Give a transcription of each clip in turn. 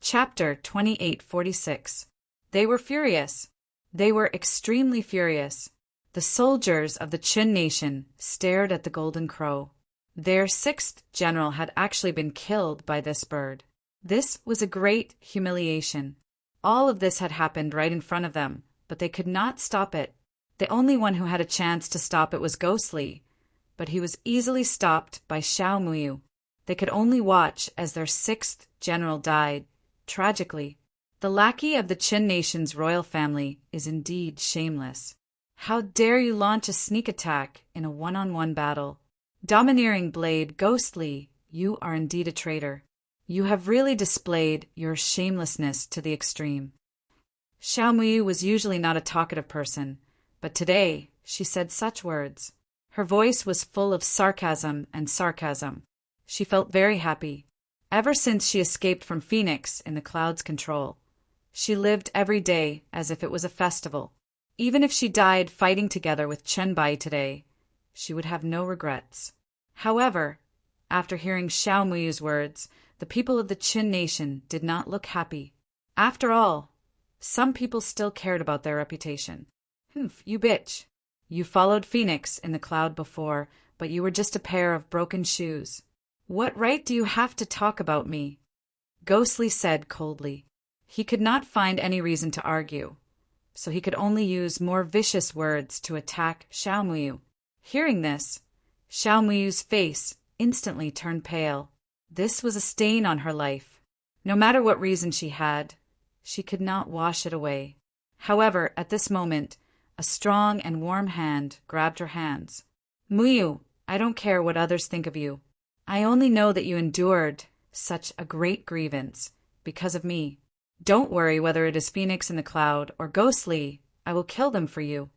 Chapter 2846. They were furious. They were extremely furious. The soldiers of the Qin nation stared at the golden crow. Their sixth general had actually been killed by this bird. This was a great humiliation. All of this had happened right in front of them, but they could not stop it. The only one who had a chance to stop it was Ghostly, but he was easily stopped by Xiao Muyu. They could only watch as their sixth general died, tragically. The lackey of the Qin nation's royal family is indeed shameless. How dare you launch a sneak attack in a one-on-one battle? Domineering blade Ghostly, you are indeed a traitor. You have really displayed your shamelessness to the extreme. Xiao Muyu was usually not a talkative person, but today she said such words. Her voice was full of sarcasm and sarcasm. She felt very happy. Ever since she escaped from Phoenix in the cloud's control, she lived every day as if it was a festival. Even if she died fighting together with Chenbai today, she would have no regrets. However, after hearing Xiao Muyu's words, the people of the Qin nation did not look happy. After all, some people still cared about their reputation. Humph, you bitch. You followed Phoenix in the cloud before, but you were just a pair of broken shoes. What right do you have to talk about me? Ghostly said coldly. He could not find any reason to argue, so he could only use more vicious words to attack Xiao Muyu. Hearing this, Xiao Muyu's face instantly turned pale. This was a stain on her life. No matter what reason she had, she could not wash it away. However, at this moment, a strong and warm hand grabbed her hands. Muyu, I don't care what others think of you. I only know that you endured such a great grievance because of me. Don't worry whether it is Phoenix in the cloud or Ghostly, I will kill them for you.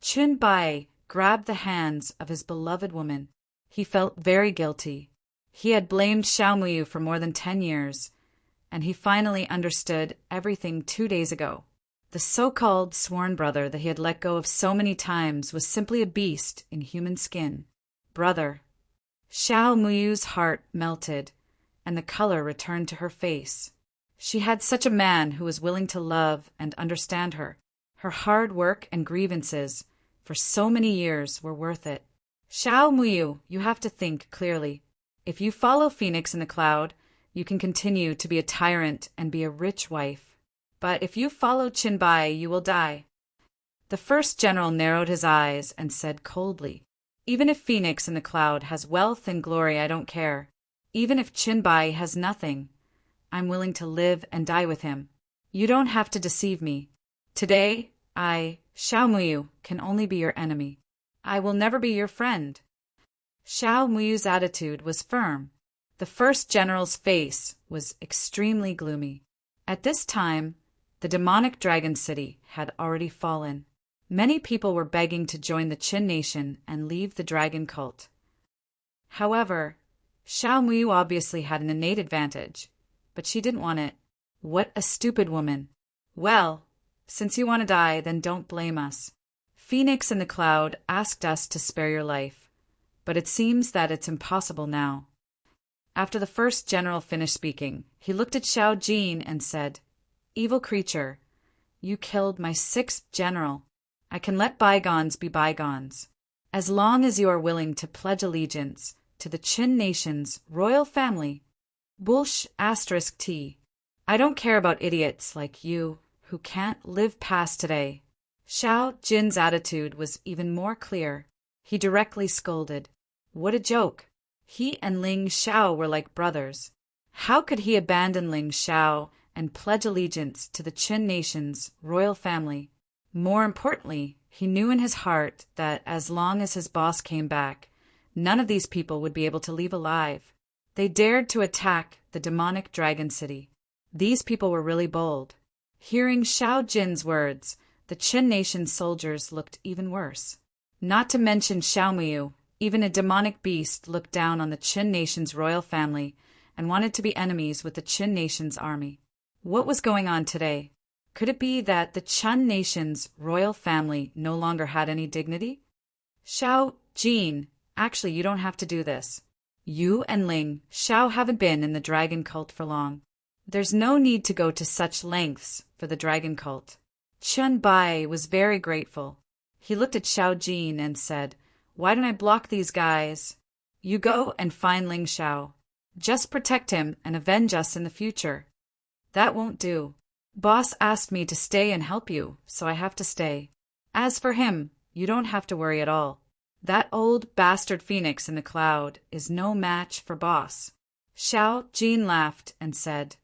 Qin Bai grabbed the hands of his beloved woman. He felt very guilty. He had blamed Xiao Muyu for more than 10 years, and he finally understood everything 2 days ago. The so-called sworn brother that he had let go of so many times was simply a beast in human skin. Brother. Xiao Muyu's heart melted, and the color returned to her face. She had such a man who was willing to love and understand her. Her hard work and grievances for so many years were worth it. Xiao Muyu, you have to think clearly. If you follow Phoenix in the cloud, you can continue to be a tyrant and be a rich wife. But if you follow Qin Bai, you will die. The first general narrowed his eyes and said coldly, even if Phoenix in the cloud has wealth and glory, I don't care. Even if Qin Bai has nothing, I'm willing to live and die with him. You don't have to deceive me. Today, I, Xiao Muyu, can only be your enemy. I will never be your friend. Xiao Muyu's attitude was firm. The first general's face was extremely gloomy. At this time, the demonic dragon city had already fallen. Many people were begging to join the Qin nation and leave the dragon cult. However, Xiao Muyu obviously had an innate advantage, but she didn't want it. What a stupid woman. Well, since you want to die, then don't blame us. Phoenix in the cloud asked us to spare your life, but it seems that it's impossible now. After the first general finished speaking, he looked at Xiao Jin and said, Evil creature, you killed my sixth general. I can let bygones be bygones. As long as you are willing to pledge allegiance to the Qin nation's royal family. Bullsh *T. I don't care about idiots like you who can't live past today. Xiao Jin's attitude was even more clear. He directly scolded. What a joke. He and Ling Xiao were like brothers. How could he abandon Ling Xiao and pledge allegiance to the Qin nation's royal family? More importantly, he knew in his heart that as long as his boss came back, none of these people would be able to leave alive. They dared to attack the demonic dragon city. These people were really bold. Hearing Xiao Jin's words, the Qin nation soldiers looked even worse. Not to mention Xiao Muyu, even a demonic beast looked down on the Qin nation's royal family and wanted to be enemies with the Qin nation's army. What was going on today? Could it be that the Qin nation's royal family no longer had any dignity? Xiao Jin, actually you don't have to do this. You and Ling Xiao haven't been in the dragon cult for long. There's no need to go to such lengths for the dragon cult. Chun Bai was very grateful. He looked at Xiao Jin and said, "Why don't I block these guys? You go and find Ling Xiao. Just protect him and avenge us in the future." "That won't do. Boss asked me to stay and help you, so I have to stay. As for him, you don't have to worry at all. That old bastard phoenix in the cloud is no match for Boss." Xiao Jin laughed and said,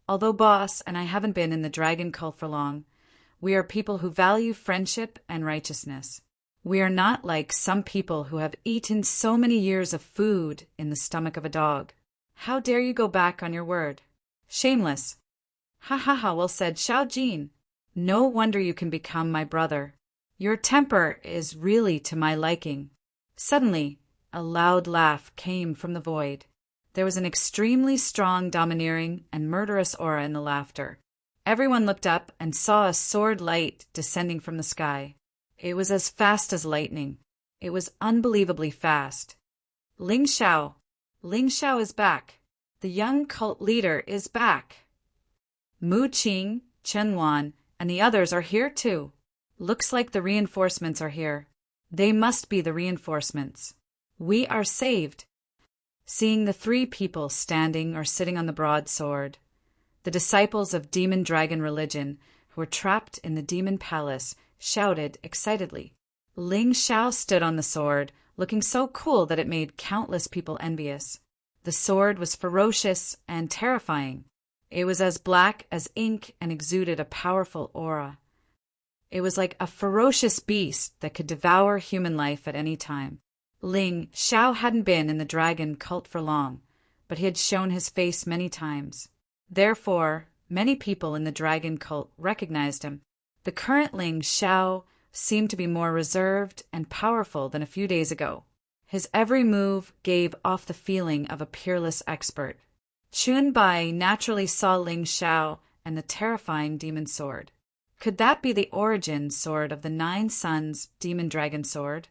"Although Boss and I haven't been in the dragon cult for long, we are people who value friendship and righteousness. We are not like some people who have eaten so many years of food in the stomach of a dog. How dare you go back on your word? Shameless." "Ha ha ha," well said, Xiao Jin. "No wonder you can become my brother. Your temper is really to my liking." Suddenly, a loud laugh came from the void. There was an extremely strong, domineering, and murderous aura in the laughter. Everyone looked up and saw a sword light descending from the sky. It was as fast as lightning. It was unbelievably fast. Ling Xiao. Ling Xiao is back. The young cult leader is back. Mu Qing, Chen Wan, and the others are here too. Looks like the reinforcements are here. They must be the reinforcements. We are saved. Seeing the three people standing or sitting on the broadsword, the disciples of demon dragon religion who were trapped in the demon palace shouted excitedly. Ling Xiao stood on the sword, looking so cool that it made countless people envious. The sword was ferocious and terrifying. It was as black as ink and exuded a powerful aura. It was like a ferocious beast that could devour human life at any time. Ling Xiao hadn't been in the dragon cult for long, but he had shown his face many times. Therefore, many people in the dragon cult recognized him. The current Ling Xiao seemed to be more reserved and powerful than a few days ago. His every move gave off the feeling of a peerless expert. Chun Bai naturally saw Ling Xiao and the terrifying demon sword. Could that be the origin sword of the 9 Suns demon dragon sword?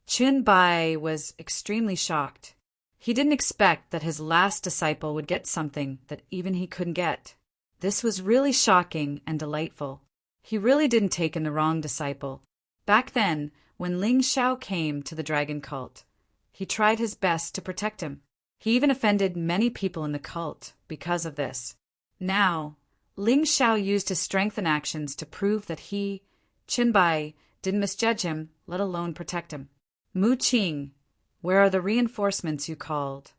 Chun Bai was extremely shocked. He didn't expect that his last disciple would get something that even he couldn't get. This was really shocking and delightful. He really didn't take in the wrong disciple. Back then, when Ling Xiao came to the dragon cult, he tried his best to protect him. He even offended many people in the cult because of this. Now, Ling Xiao used his strength and actions to prove that he, Chun Bai, didn't misjudge him, let alone protect him. "Mu Qing, where are the reinforcements you called?"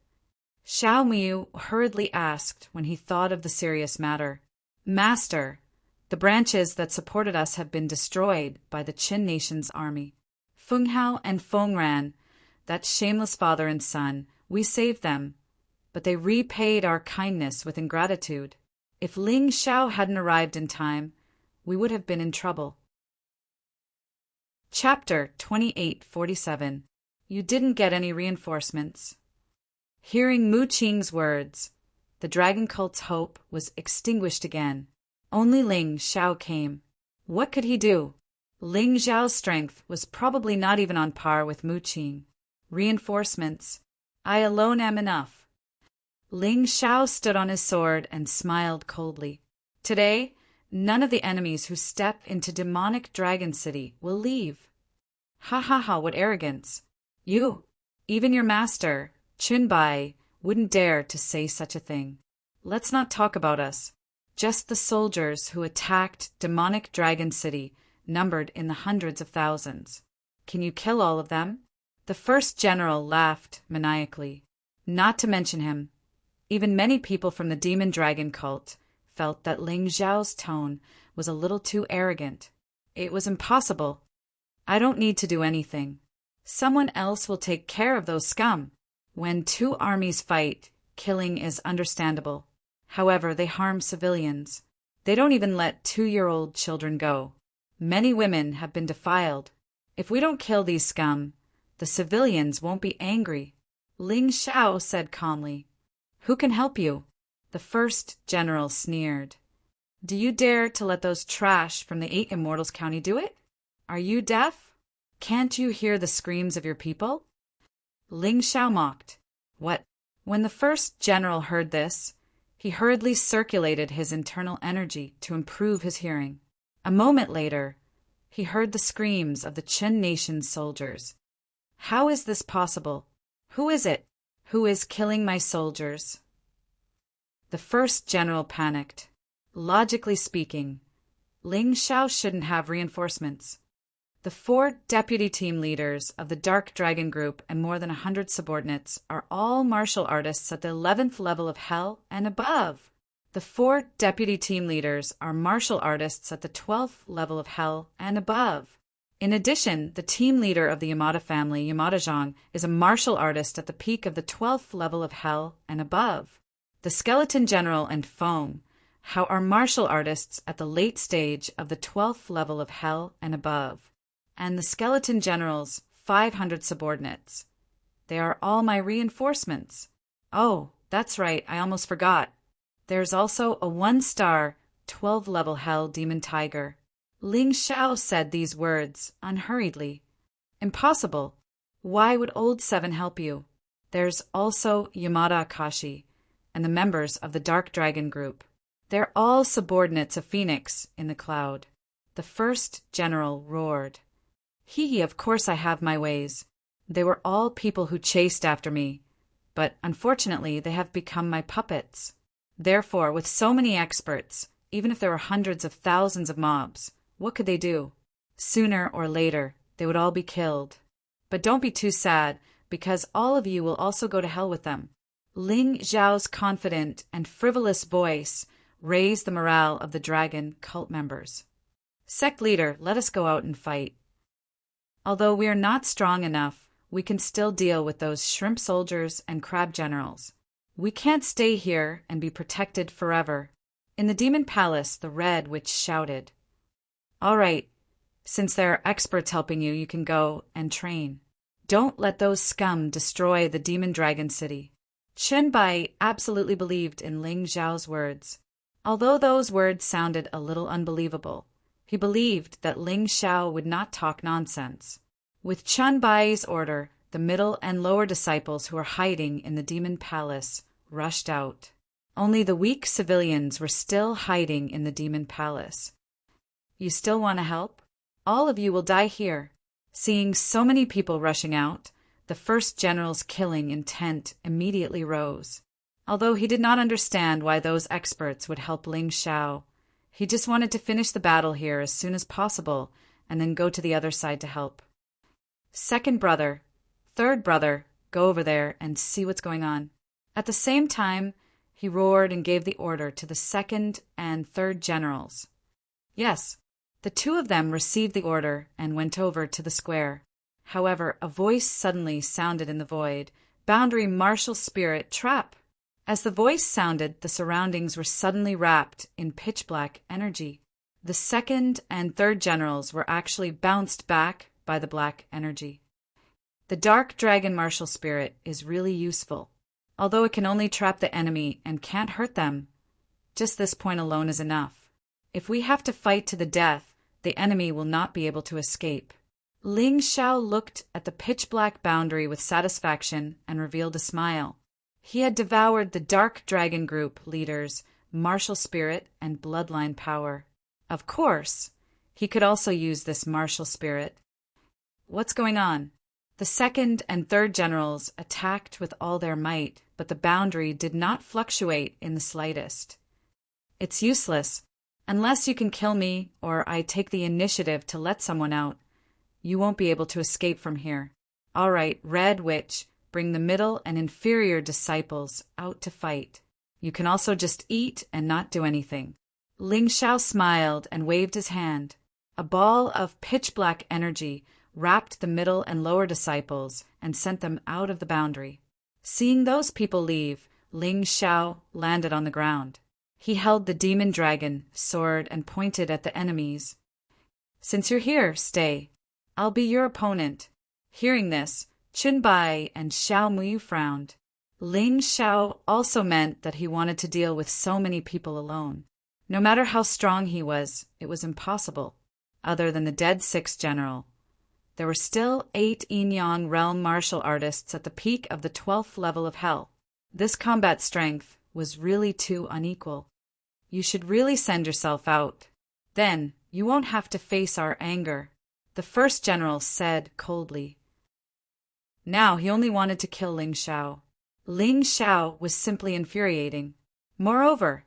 Xiao Miu hurriedly asked when he thought of the serious matter. "Master, the branches that supported us have been destroyed by the Qin nation's army. Feng Hao and Feng Ran, that shameless father and son, we saved them, but they repaid our kindness with ingratitude. If Ling Xiao hadn't arrived in time, we would have been in trouble." Chapter 2847. You didn't get any reinforcements. Hearing Mu Qing's words, the dragon cult's hope was extinguished again. Only Ling Xiao came. What could he do? Ling Xiao's strength was probably not even on par with Mu Qing. Reinforcements. I alone am enough. Ling Xiao stood on his sword and smiled coldly. Today, none of the enemies who step into demonic Dragon City will leave. Ha ha ha, what arrogance. You, even your master, Chun Bai, wouldn't dare to say such a thing. Let's not talk about us. Just the soldiers who attacked demonic Dragon City, numbered in the hundreds of thousands. Can you kill all of them? The first general laughed maniacally. Not to mention him. Even many people from the demon dragon cult felt that Ling Xiao's tone was a little too arrogant. It was impossible. I don't need to do anything. Someone else will take care of those scum. When 2 armies fight, killing is understandable. However, they harm civilians. They don't even let 2-year-old children go. Many women have been defiled. If we don't kill these scum, the civilians won't be angry. Ling Xiao said calmly. Who can help you? The first general sneered. Do you dare to let those trash from the 8 Immortals County do it? Are you deaf? Can't you hear the screams of your people? Ling Xiao mocked. What? When the first general heard this, He hurriedly circulated his internal energy to improve his hearing. A moment later, he heard the screams of the Qin Nation's soldiers. How is this possible? Who is it? Who is killing my soldiers? The first general panicked. Logically speaking, Ling Xiao shouldn't have reinforcements. The 4 deputy team leaders of the Dark Dragon Group and more than 100 subordinates are all martial artists at the 11th level of Hell and above. The 4 deputy team leaders are martial artists at the 12th level of Hell and above. In addition, the team leader of the Yamada family, Yamada Zhang, is a martial artist at the peak of the 12th level of Hell and above. The Skeleton General and Foam are martial artists at the late stage of the 12th level of Hell and above. And the Skeleton General's 500 subordinates. They are all my reinforcements. Oh, that's right, I almost forgot. There's also a 1-star, 12-level Hell Demon Tiger. Ling Xiao said these words unhurriedly. Impossible. Why would Old Seven help you? There's also Yamada Akashi and the members of the Dark Dragon Group. They're all subordinates of Phoenix in the cloud. The first general roared. Of course I have my ways. They were all people who chased after me, but unfortunately they have become my puppets. Therefore, with so many experts, even if there were hundreds of thousands of mobs, what could they do? Sooner or later, they would all be killed. But don't be too sad, because all of you will also go to hell with them. Ling Xiao's confident and frivolous voice raised the morale of the dragon cult members. Sect leader, let us go out and fight. Although we are not strong enough, we can still deal with those shrimp soldiers and crab generals. We can't stay here and be protected forever. In the Demon Palace, the Red Witch shouted. All right, since there are experts helping you, you can go and train. Don't let those scum destroy the Demon Dragon City. Chen Bai absolutely believed in Ling Xiao's words. Although those words sounded a little unbelievable, he believed that Ling Xiao would not talk nonsense. With Chen Bai's order, the middle and lower disciples who were hiding in the Demon Palace rushed out. Only the weak civilians were still hiding in the Demon Palace. You still want to help? All of you will die here. Seeing so many people rushing out, the first general's killing intent immediately rose. Although he did not understand why those experts would help Ling Xiao, he just wanted to finish the battle here as soon as possible and then go to the other side to help. Second brother, third brother, go over there and see what's going on. At the same time, he roared and gave the order to the second and third generals. Yes, the 2 of them received the order and went over to the square. However, a voice suddenly sounded in the void. Boundary Martial Spirit Trap. As the voice sounded, the surroundings were suddenly wrapped in pitch-black energy. The second and third generals were actually bounced back by the black energy. The Dark Dragon Martial Spirit is really useful. Although it can only trap the enemy and can't hurt them, just this point alone is enough. If we have to fight to the death, the enemy will not be able to escape. Ling Xiao looked at the pitch-black boundary with satisfaction and revealed a smile. He had devoured the Dark Dragon Group leaders' martial spirit and bloodline power. Of course, he could also use this martial spirit. What's going on? The second and third generals attacked with all their might, but the boundary did not fluctuate in the slightest. It's useless. Unless you can kill me or I take the initiative to let someone out, you won't be able to escape from here. All right, Red Witch, bring the middle and inferior disciples out to fight. You can also just eat and not do anything. Ling Xiao smiled and waved his hand. A ball of pitch-black energy wrapped the middle and lower disciples and sent them out of the boundary. Seeing those people leave, Ling Xiao landed on the ground. He held the demon dragon sword and pointed at the enemies. Since you're here, stay. I'll be your opponent. Hearing this, Qin Bai and Xiao Muyu frowned. Ling Xiao also meant that he wanted to deal with so many people alone. No matter how strong he was, it was impossible. Other than the dead 6th general, there were still 8 Yin-Yang realm martial artists at the peak of the 12th level of Hell. This combat strength was really too unequal. You should really send yourself out. Then you won't have to face our anger, the first general said coldly. Now he only wanted to kill Ling Xiao. Ling Xiao was simply infuriating. Moreover,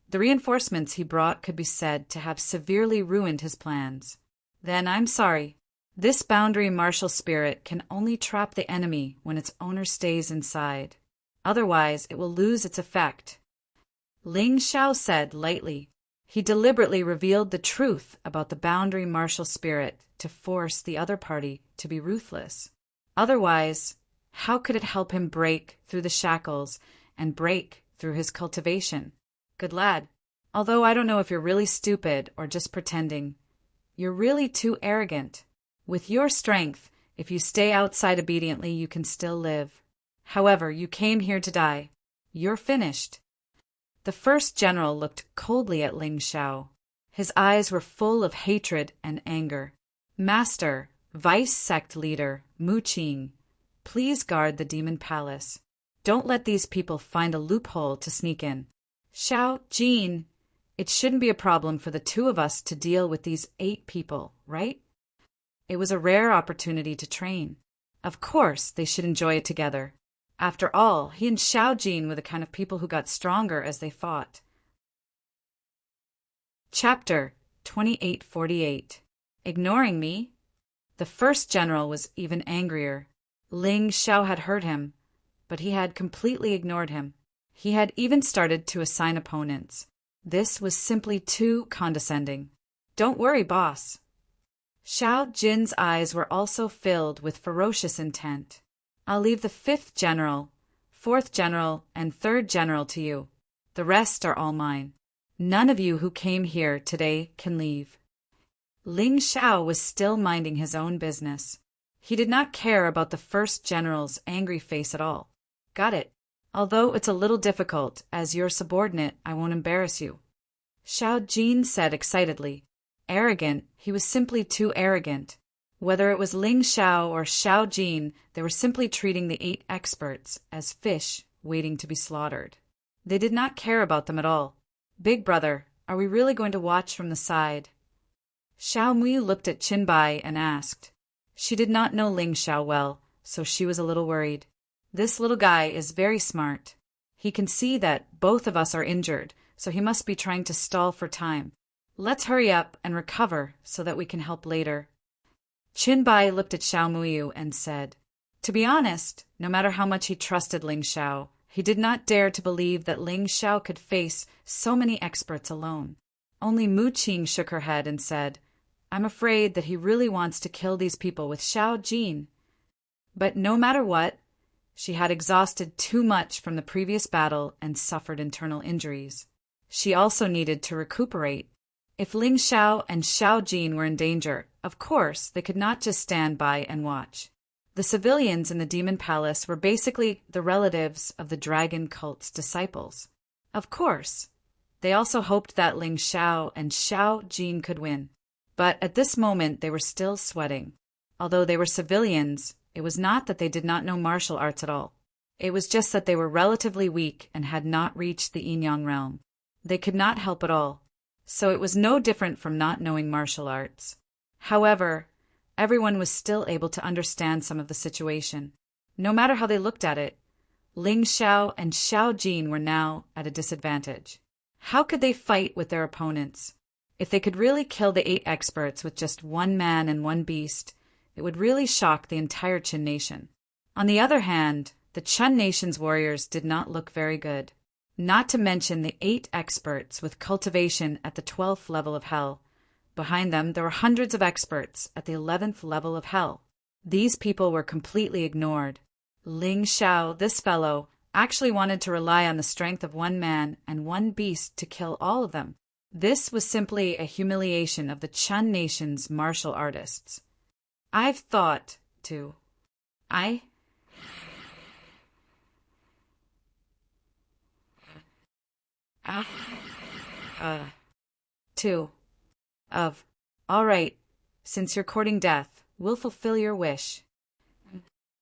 the reinforcements he brought could be said to have severely ruined his plans. Then I'm sorry. This boundary martial spirit can only trap the enemy when its owner stays inside. Otherwise, it will lose its effect. Ling Xiao said lightly. He deliberately revealed the truth about the boundary martial spirit to force the other party to be ruthless. Otherwise, how could it help him break through the shackles and break through his cultivation? Good lad. Although I don't know if you're really stupid or just pretending, you're really too arrogant. With your strength, if you stay outside obediently, you can still live. However, you came here to die. You're finished. The first general looked coldly at Ling Xiao. His eyes were full of hatred and anger. Master, Vice Sect Leader, Mu Qing, please guard the Demon Palace. Don't let these people find a loophole to sneak in. Xiao Jin, it shouldn't be a problem for the two of us to deal with these 8 people, right? It was a rare opportunity to train. Of course, they should enjoy it together. After all, he and Xiao Jin were the kind of people who got stronger as they fought. Chapter 2848. Ignoring me? The first general was even angrier. Ling Xiao had hurt him, but he had completely ignored him. He had even started to assign opponents. This was simply too condescending. Don't worry, boss. Xiao Jin's eyes were also filled with ferocious intent. I'll leave the 5th general, 4th general, and 3rd general to you. The rest are all mine. None of you who came here today can leave. Ling Xiao was still minding his own business. He did not care about the first general's angry face at all. Got it. Although it's a little difficult, as your subordinate, I won't embarrass you. Xiao Jin said excitedly. Arrogant, he was simply too arrogant. Whether it was Ling Xiao or Xiao Jin, they were simply treating the 8 experts as fish waiting to be slaughtered. They did not care about them at all. Big brother, are we really going to watch from the side? Xiao Mui looked at Qinbai and asked. She did not know Ling Xiao well, so she was a little worried. This little guy is very smart. He can see that both of us are injured, so he must be trying to stall for time. Let's hurry up and recover so that we can help later. Qinbai looked at Xiao Muyu and said, to be honest, no matter how much he trusted Ling Xiao, he did not dare to believe that Ling Xiao could face so many experts alone. Only Mu Qing shook her head and said, I'm afraid that he really wants to kill these people with Xiao Jin. But no matter what, she had exhausted too much from the previous battle and suffered internal injuries. She also needed to recuperate. If Ling Xiao and Xiao Jin were in danger, of course, they could not just stand by and watch. The civilians in the Demon Palace were basically the relatives of the dragon cult's disciples. Of course, they also hoped that Ling Xiao and Xiao Jin could win. But at this moment, they were still sweating. Although they were civilians, it was not that they did not know martial arts at all. It was just that they were relatively weak and had not reached the Yin-Yang realm. They could not help at all. So it was no different from not knowing martial arts. However, everyone was still able to understand some of the situation. No matter how they looked at it, Ling Xiao and Xiao Jin were now at a disadvantage. How could they fight with their opponents? If they could really kill the 8 experts with just 1 man and 1 beast, it would really shock the entire Qin nation. On the other hand, the Chun nation's warriors did not look very good. Not to mention the 8 experts with cultivation at the 12th level of hell. Behind them, there were hundreds of experts at the 11th level of hell. These people were completely ignored. Ling Xiao, this fellow, actually wanted to rely on the strength of 1 man and 1 beast to kill all of them. This was simply a humiliation of the Chun nation's martial artists. I've thought to... All right, since you're courting death, we'll fulfill your wish.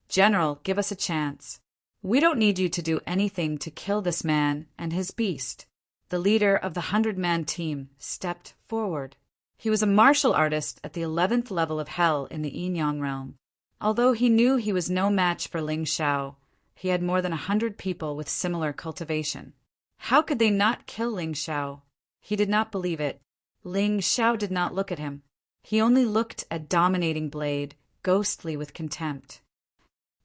General, give us a chance. We don't need you to do anything to kill this man and his beast. The leader of the 100-man team stepped forward. He was a martial artist at the 11th level of hell in the Yin-Yang realm. Although he knew he was no match for Ling Xiao, he had more than 100 people with similar cultivation. How could they not kill Ling Xiao? He did not believe it. Ling Xiao did not look at him. He only looked at Dominating Blade, ghostly with contempt.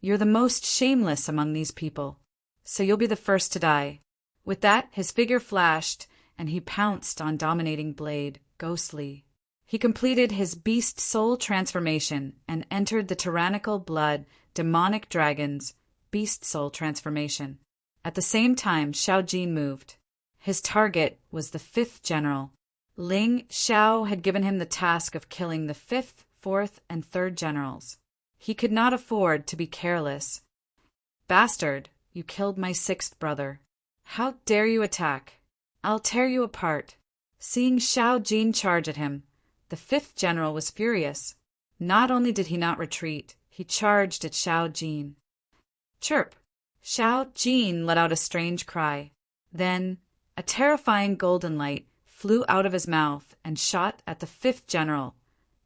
You're the most shameless among these people, so you'll be the first to die. With that, his figure flashed, and he pounced on Dominating Blade, ghostly. He completed his beast soul transformation and entered the tyrannical blood demonic dragon's beast soul transformation. At the same time, Xiao Jin moved. His target was the 5th general. Ling Xiao had given him the task of killing the 5th, 4th, and 3rd generals. He could not afford to be careless. Bastard, you killed my 6th brother. How dare you attack? I'll tear you apart. Seeing Xiao Jin charge at him, the 5th general was furious. Not only did he not retreat, he charged at Xiao Jin. Chirp! Xiao Jin let out a strange cry. Then, a terrifying golden light flew out of his mouth and shot at the 5th general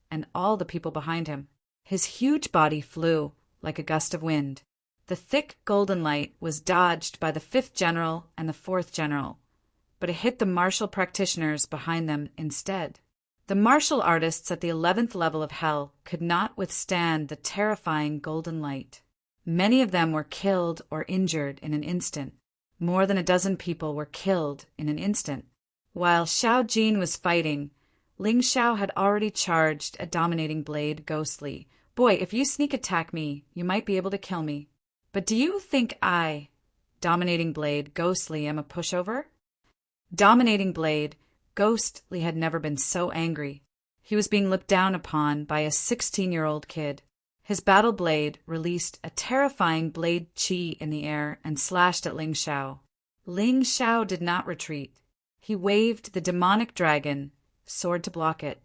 and all the people behind him. His huge body flew like a gust of wind. The thick golden light was dodged by the 5th general and the 4th general, but it hit the martial practitioners behind them instead. The martial artists at the 11th level of hell could not withstand the terrifying golden light. Many of them were killed or injured in an instant. More than a dozen people were killed in an instant. While Xiao Jin was fighting, Ling Xiao had already charged a Dominating Blade ghostly. Boy, if you sneak attack me, you might be able to kill me. But do you think I, Dominating Blade ghostly, am a pushover? Dominating Blade ghostly had never been so angry. He was being looked down upon by a 16-year-old kid. His battle blade released a terrifying blade chi in the air and slashed at Ling Xiao. Ling Xiao did not retreat. He waved the demonic dragon sword to block it.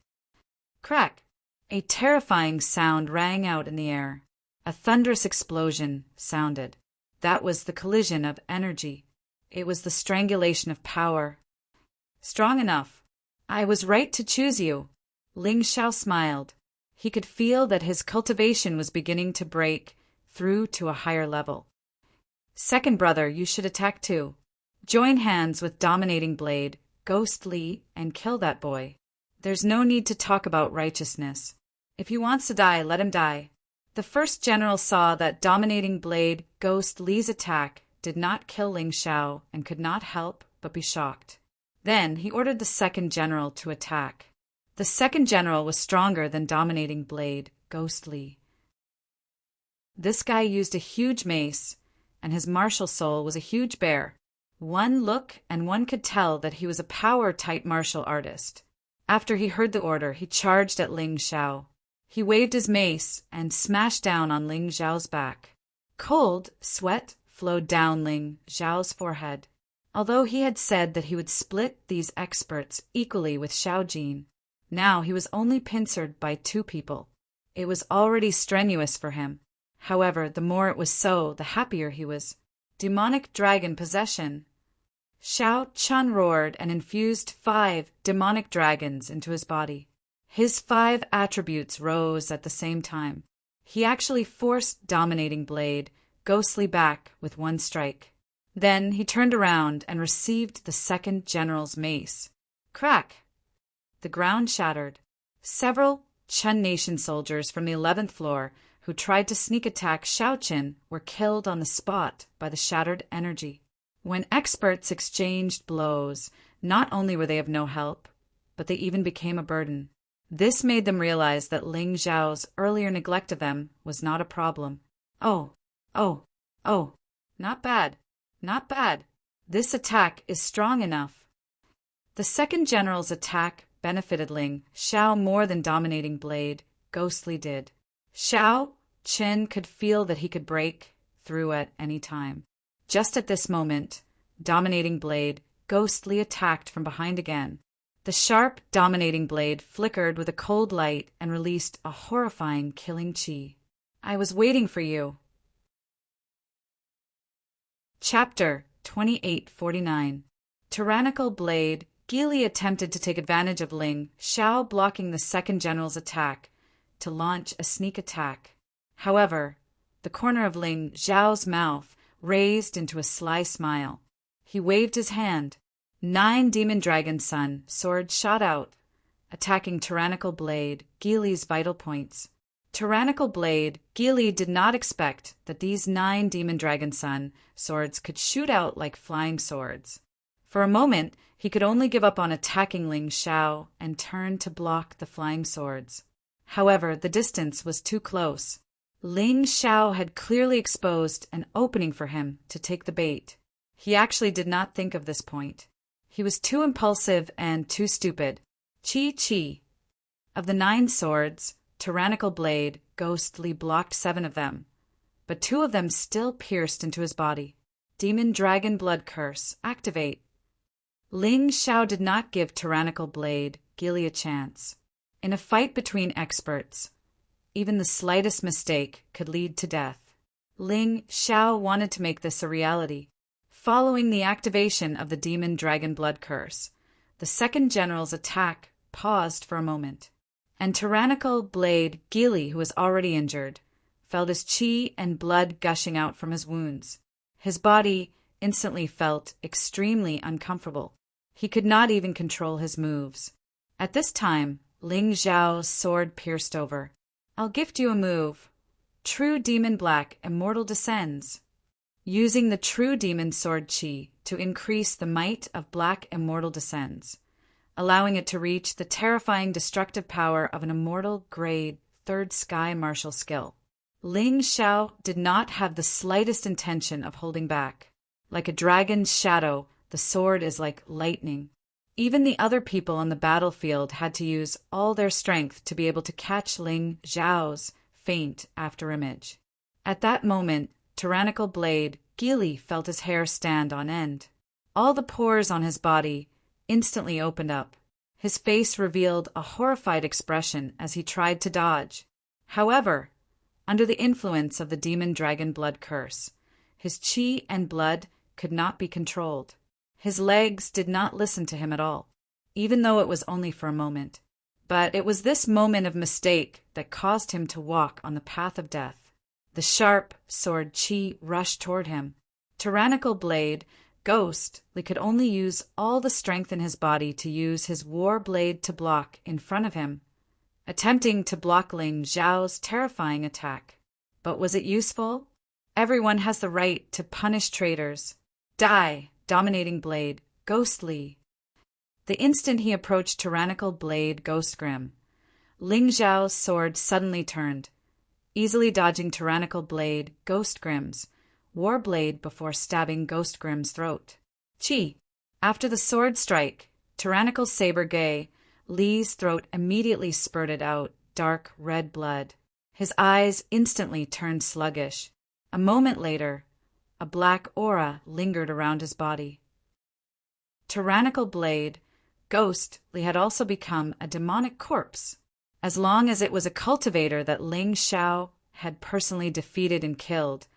Crack! A terrifying sound rang out in the air. A thunderous explosion sounded. That was the collision of energy. It was the strangulation of power. Strong enough. I was right to choose you. Ling Xiao smiled. He could feel that his cultivation was beginning to break through to a higher level. Second brother, you should attack too. Join hands with Dominating Blade, ghostly, and kill that boy. There's no need to talk about righteousness. If he wants to die, let him die. The 1st general saw that Dominating Blade Ghost Li's attack did not kill Ling Xiao and could not help but be shocked. Then he ordered the 2nd general to attack. The 2nd general was stronger than Dominating Blade Ghost Li. This guy used a huge mace, and his martial soul was a huge bear. One look and one could tell that he was a power-type martial artist. After he heard the order, he charged at Ling Xiao. He waved his mace and smashed down on Ling Xiao's back. Cold sweat flowed down Ling Xiao's forehead. Although he had said that he would split these experts equally with Xiao Jin, now he was only pincered by 2 people. It was already strenuous for him. However, the more it was so, the happier he was. Demonic dragon possession. Xiao Chun roared and infused 5 demonic dragons into his body. His 5 attributes rose at the same time. He actually forced Dominating Blade ghostly back with 1 strike. Then he turned around and received the 2nd general's mace. Crack! The ground shattered. Several Chun Nation soldiers from the 11th floor who tried to sneak attack Xiaoqin were killed on the spot by the shattered energy. When experts exchanged blows, not only were they of no help, but they even became a burden. This made them realize that Ling Xiao's earlier neglect of them was not a problem. Oh, not bad. Not bad. This attack is strong enough. The 2nd general's attack benefited Ling Xiao more than Dominating Blade ghostly did. Xiao Qin could feel that he could break through at any time. Just at this moment, Dominating Blade ghostly attacked from behind again. The sharp, Dominating Blade flickered with a cold light and released a horrifying killing chi. I was waiting for you. Chapter 2849. Tyrannical Blade. Geely attempted to take advantage of Ling Xiao blocking the second general's attack to launch a sneak attack. However, the corner of Ling Xiao's mouth raised into a sly smile. He waved his hand. 9 Demon Dragon Sun swords shot out, attacking Tyrannical Blade, Geely's vital points. Tyrannical Blade, Geely did not expect that these 9 Demon Dragon Sun swords could shoot out like flying swords. For a moment, he could only give up on attacking Ling Xiao and turn to block the flying swords. However, the distance was too close. Ling Xiao had clearly exposed an opening for him to take the bait. He actually did not think of this point. He was too impulsive and too stupid. Chi. Of the 9 swords, Tyrannical Blade ghostly blocked 7 of them, but 2 of them still pierced into his body. Demon Dragon Blood Curse, activate. Ling Xiao did not give Tyrannical Blade, Geely a chance. In a fight between experts, even the slightest mistake could lead to death. Ling Xiao wanted to make this a reality. Following the activation of the Demon Dragon Blood Curse, the second general's attack paused for a moment, and Tyrannical Blade Geely, who was already injured, felt his chi and blood gushing out from his wounds. His body instantly felt extremely uncomfortable. He could not even control his moves. At this time, Ling Xiao's sword pierced over. I'll gift you a move. True Demon Black Immortal descends. Using the True Demon Sword Chi to increase the might of Black Immortal descends, allowing it to reach the terrifying destructive power of an Immortal Grade 3rd Sky Martial skill. Ling Xiao did not have the slightest intention of holding back. Like a dragon's shadow, the sword is like lightning. Even the other people on the battlefield had to use all their strength to be able to catch Ling Xiao's faint afterimage. At that moment, Tyrannical Blade Geely felt his hair stand on end. All the pores on his body instantly opened up. His face revealed a horrified expression as he tried to dodge. However, under the influence of the Demon Dragon Blood Curse, his chi and blood could not be controlled. His legs did not listen to him at all, even though it was only for a moment. But it was this moment of mistake that caused him to walk on the path of death. The sharp sword chi rushed toward him. Tyrannical Blade Ghostly could only use all the strength in his body to use his war blade to block in front of him, attempting to block Ling Xiao's terrifying attack. But was it useful? Everyone has the right to punish traitors. Die, Dominating Blade, Ghostly. The instant he approached Tyrannical Blade Ghostgrim, Ling Xiao's sword suddenly turned, easily dodging Tyrannical Blade Ghostgrim's war blade before stabbing Ghostgrim's throat. Chi. After the sword strike, Tyrannical Saber Gay Li's throat immediately spurted out dark red blood. His eyes instantly turned sluggish. A moment later, a black aura lingered around his body. Tyrannical Blade Ghostly had also become a demonic corpse. As long as it was a cultivator that Ling Xiao had personally defeated and killed,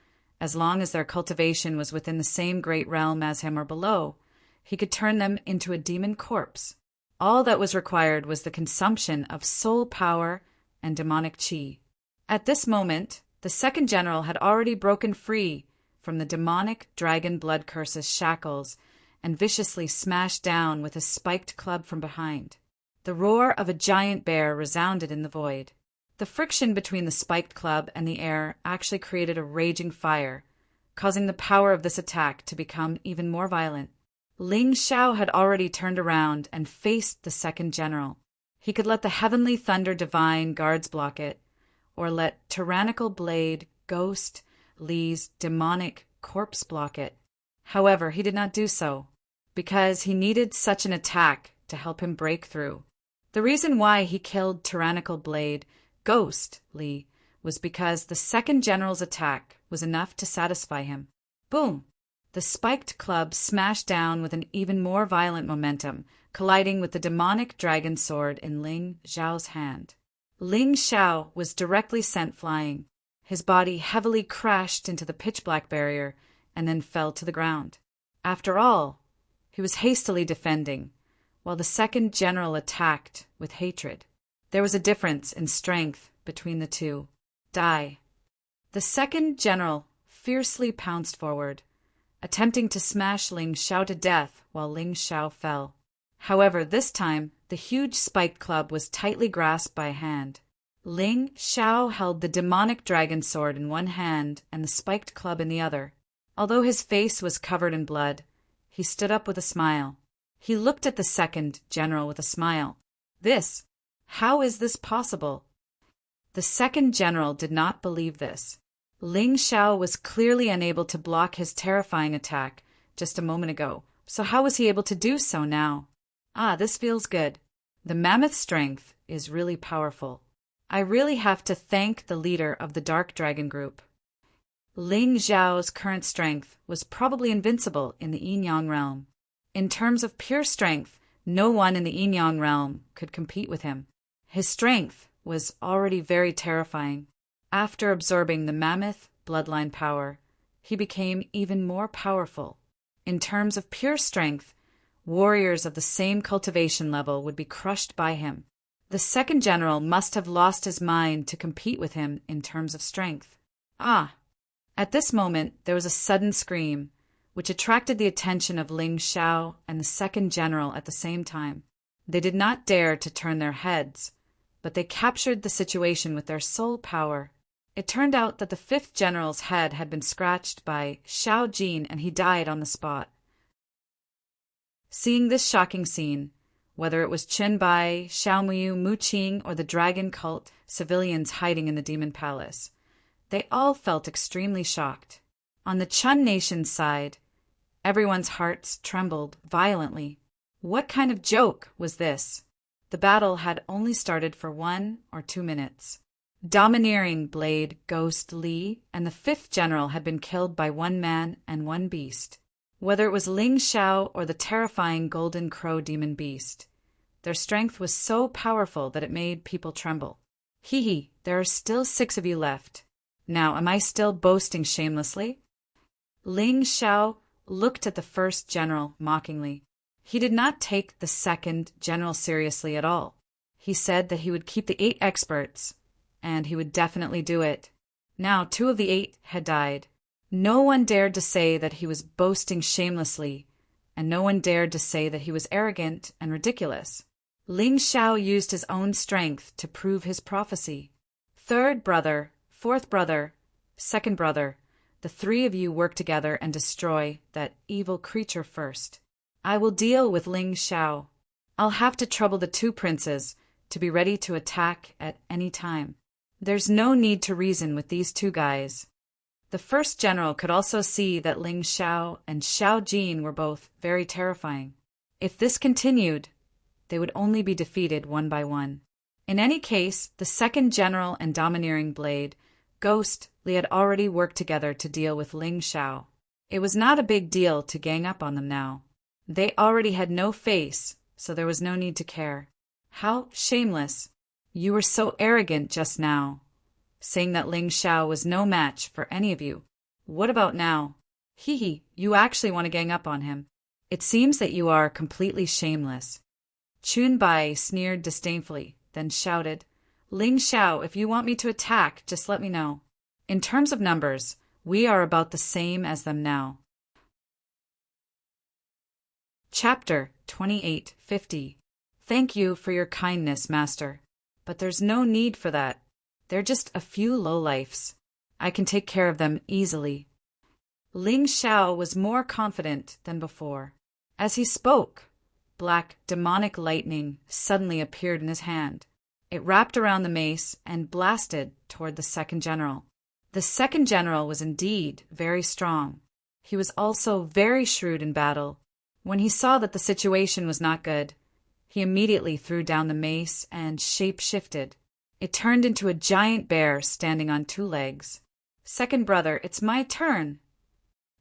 as long as their cultivation was within the same great realm as him or below, he could turn them into a demon corpse. All that was required was the consumption of soul power and demonic chi. At this moment, the second general had already broken free from the demonic dragon blood curse's shackles and viciously smashed down with a spiked club from behind. The roar of a giant bear resounded in the void. The friction between the spiked club and the air actually created a raging fire, causing the power of this attack to become even more violent. Ling Xiao had already turned around and faced the second general. He could let the heavenly thunder divine guards block it, or let Tyrannical Blade Ghostly's demonic corpse block it. However, he did not do so, because he needed such an attack to help him break through. The reason why he killed Tyrannical Blade Ghostly was because the second general's attack was enough to satisfy him. Boom! The spiked club smashed down with an even more violent momentum, colliding with the demonic dragon sword in Ling Xiao's hand. Ling Xiao was directly sent flying. His body heavily crashed into the pitch-black barrier and then fell to the ground. After all, he was hastily defending, while the second general attacked with hatred. There was a difference in strength between the two. Die. The second general fiercely pounced forward, attempting to smash Ling Xiao to death while Ling Xiao fell. However, this time, the huge spiked club was tightly grasped by a hand. Ling Xiao held the demonic dragon sword in one hand and the spiked club in the other. Although his face was covered in blood, he stood up with a smile. He looked at the second general with a smile. How is this possible? The second general did not believe this. Ling Xiao was clearly unable to block his terrifying attack just a moment ago, so how was he able to do so now? This feels good. The mammoth strength is really powerful. I really have to thank the leader of the Dark Dragon group. Ling Xiao's current strength was probably invincible in the Yin-Yang realm. In terms of pure strength, no one in the Yin-Yang realm could compete with him. His strength was already very terrifying. After absorbing the mammoth bloodline power, he became even more powerful. In terms of pure strength, warriors of the same cultivation level would be crushed by him. The second general must have lost his mind to compete with him in terms of strength. At this moment, there was a sudden scream, which attracted the attention of Ling Xiao and the second general at the same time. They did not dare to turn their heads, but they captured the situation with their sole power. It turned out that the fifth general's head had been scratched by Xiao Jin and he died on the spot. Seeing this shocking scene, whether it was Chen Bai, Xiao Muyu, Mu Qing, or the dragon cult civilians hiding in the demon palace, they all felt extremely shocked. On the Chun Nation's side, everyone's hearts trembled violently. What kind of joke was this? The battle had only started for 1 or 2 minutes. Domineering Blade Ghost Li and the fifth general had been killed by one man and one beast. Whether it was Ling Xiao or the terrifying Golden Crow demon beast, their strength was so powerful that it made people tremble. There are still 6 of you left. Now, am I still boasting shamelessly? Ling Xiao looked at the first general mockingly. He did not take the second general seriously at all. He said that he would keep the 8 experts, and he would definitely do it. Now 2 of the 8 had died. No one dared to say that he was boasting shamelessly, and no one dared to say that he was arrogant and ridiculous. Ling Xiao used his own strength to prove his prophecy. Third brother, fourth brother, second brother, the 3 of you work together and destroy that evil creature first. I will deal with Ling Xiao. I'll have to trouble the 2 princes to be ready to attack at any time. There's no need to reason with these 2 guys. The first general could also see that Ling Xiao and Xiao Jin were both very terrifying. If this continued, they would only be defeated one by one. In any case, the second general and domineering Blade Ghost Li had already worked together to deal with Ling Xiao. It was not a big deal to gang up on them now. They already had no face, so there was no need to care. How shameless! You were so arrogant just now, saying that Ling Xiao was no match for any of you. What about now? You actually want to gang up on him. It seems that you are completely shameless. Chun Bai sneered disdainfully, then shouted, Ling Xiao, if you want me to attack, just let me know. In terms of numbers, we are about the same as them now. Chapter 2850. Thank you for your kindness, Master. But there's no need for that. They're just a few lowlifes. I can take care of them easily. Ling Xiao was more confident than before. As he spoke, black demonic lightning suddenly appeared in his hand. It wrapped around the mace and blasted toward the second general. The second general was indeed very strong. He was also very shrewd in battle. When he saw that the situation was not good, he immediately threw down the mace and shape-shifted. It turned into a giant bear standing on 2 legs. Second brother, it's my turn.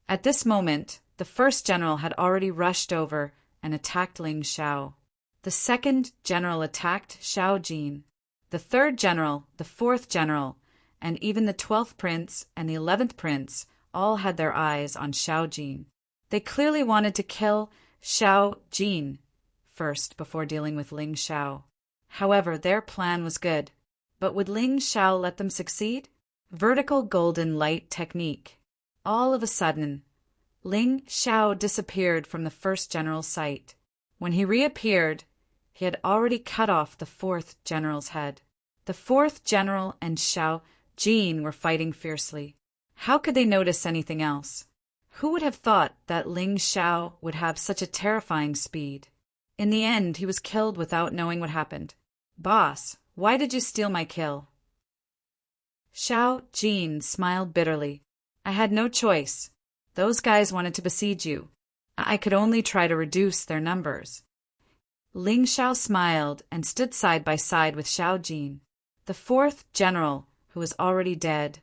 At this moment, the first general had already rushed over and attacked Ling Xiao. The second general attacked Xiao Jin. The third general, the fourth general, and even the 12th prince and the 11th prince all had their eyes on Xiao Jin. They clearly wanted to kill Xiao Jin first before dealing with Ling Xiao. However, their plan was good. But would Ling Xiao let them succeed? Vertical golden light technique. All of a sudden, Ling Xiao disappeared from the first general's sight. When he reappeared, he had already cut off the fourth general's head. The fourth general and Xiao Jin were fighting fiercely. How could they notice anything else? Who would have thought that Ling Xiao would have such a terrifying speed? In the end, he was killed without knowing what happened. Boss, why did you steal my kill? Xiao Jin smiled bitterly. I had no choice. Those guys wanted to besiege you. I could only try to reduce their numbers. Ling Xiao smiled and stood side by side with Xiao Jin. The fourth general, who was already dead,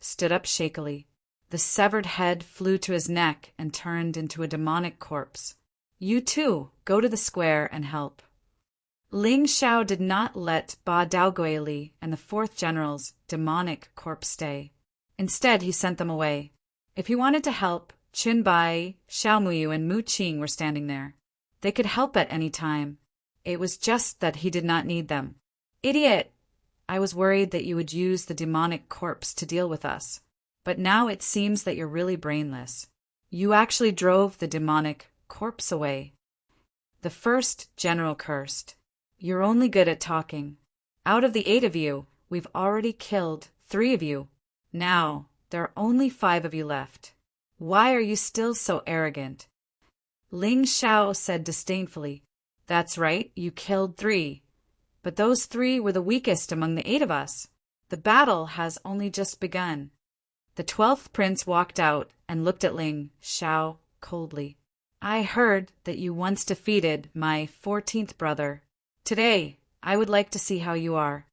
stood up shakily. The severed head flew to his neck and turned into a demonic corpse. You too, go to the square and help. Ling Xiao did not let Ba Daoguili and the fourth general's demonic corpse stay. Instead, he sent them away. If he wanted to help, Qin Bai, Xiao Muyu, and Mu Qing were standing there. They could help at any time. It was just that he did not need them. Idiot! I was worried that you would use the demonic corpse to deal with us. But now it seems that you're really brainless. You actually drove the demonic corpse away. The first general cursed. You're only good at talking. Out of the 8 of you, we've already killed 3 of you. Now, there are only 5 of you left. Why are you still so arrogant? Ling Xiao said disdainfully, That's right, you killed 3. But those 3 were the weakest among the 8 of us. The battle has only just begun. The 12th prince walked out and looked at Ling Xiao coldly. I heard that you once defeated my 14th brother. Today, I would like to see how you are.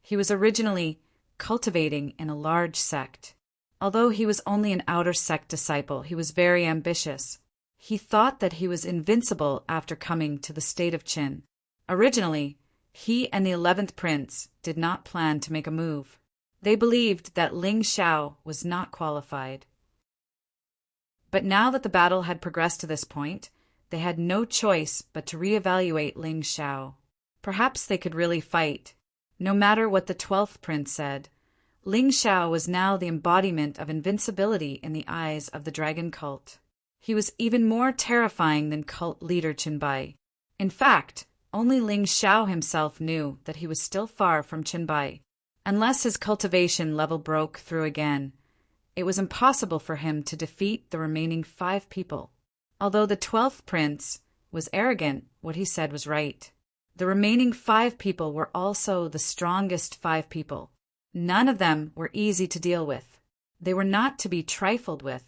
He was originally cultivating in a large sect. Although he was only an outer sect disciple, he was very ambitious. He thought that he was invincible after coming to the state of Qin. Originally, he and the 11th prince did not plan to make a move. They believed that Ling Xiao was not qualified. But now that the battle had progressed to this point, they had no choice but to reevaluate Ling Xiao. Perhaps they could really fight. No matter what the 12th prince said, Ling Xiao was now the embodiment of invincibility in the eyes of the dragon cult. He was even more terrifying than cult leader Qin Bai. In fact, only Ling Xiao himself knew that he was still far from Qin Bai. Unless his cultivation level broke through again, it was impossible for him to defeat the remaining 5 people. Although the 12th prince was arrogant, what he said was right. The remaining 5 people were also the strongest 5 people. None of them were easy to deal with. They were not to be trifled with.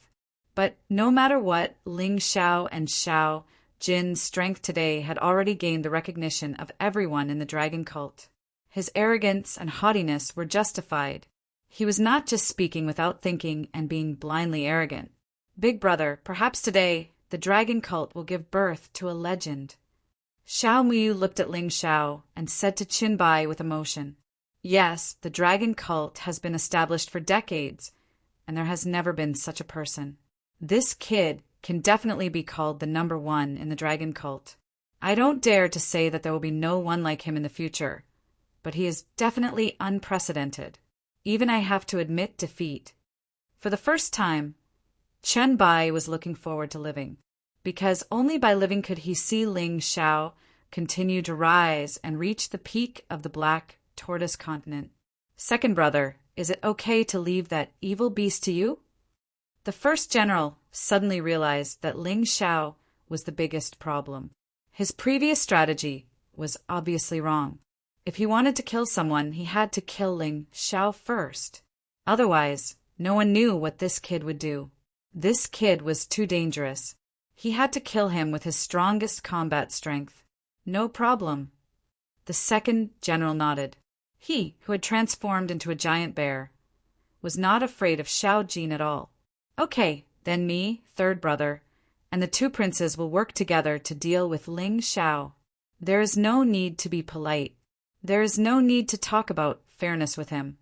But no matter what, Ling Xiao and Xiao Jin's strength today had already gained the recognition of everyone in the dragon cult. His arrogance and haughtiness were justified. He was not just speaking without thinking and being blindly arrogant. Big brother, perhaps today the dragon cult will give birth to a legend. Xiao Muyu looked at Ling Xiao and said to Qin Bai with emotion, Yes, the dragon cult has been established for decades, and there has never been such a person. This kid can definitely be called the number 1 in the dragon cult. I don't dare to say that there will be no one like him in the future, but he is definitely unprecedented. Even I have to admit defeat. For the first time, Qin Bai was looking forward to living, because only by living could he see Ling Xiao continue to rise and reach the peak of the Black Tortoise continent. Second brother, is it okay to leave that evil beast to you? The first general suddenly realized that Ling Xiao was the biggest problem. His previous strategy was obviously wrong. If he wanted to kill someone, he had to kill Ling Xiao first. Otherwise, no one knew what this kid would do. This kid was too dangerous. He had to kill him with his strongest combat strength. No problem. The second general nodded. He, who had transformed into a giant bear, was not afraid of Xiao Jin at all. Okay, then me, third brother, and the 2 princes will work together to deal with Ling Xiao. There is no need to be polite. There is no need to talk about fairness with him.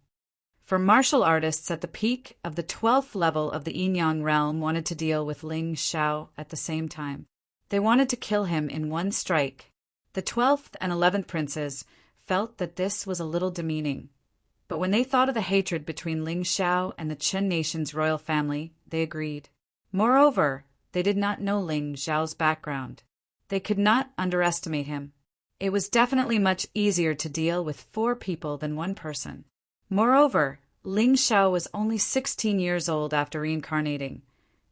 For martial artists at the peak of the 12th level of the Yin-Yang realm wanted to deal with Ling Xiao at the same time. They wanted to kill him in one strike. The 12th and 11th princes felt that this was a little demeaning. But when they thought of the hatred between Ling Xiao and the Qin nation's royal family, they agreed. Moreover, they did not know Ling Xiao's background. They could not underestimate him. It was definitely much easier to deal with 4 people than 1 person. Moreover, Ling Xiao was only 16 years old after reincarnating,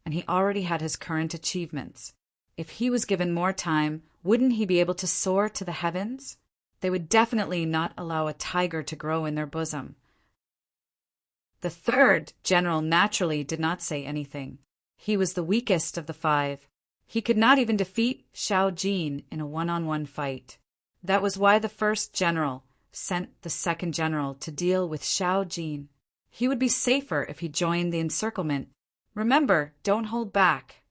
and he already had his current achievements. If he was given more time, wouldn't he be able to soar to the heavens? They would definitely not allow a tiger to grow in their bosom. The 3rd general naturally did not say anything. He was the weakest of the 5. He could not even defeat Xiao Jin in a one-on-one fight. That was why the 1st general sent the 2nd general to deal with Xiao Jin. He would be safer if he joined the encirclement. Remember, don't hold back.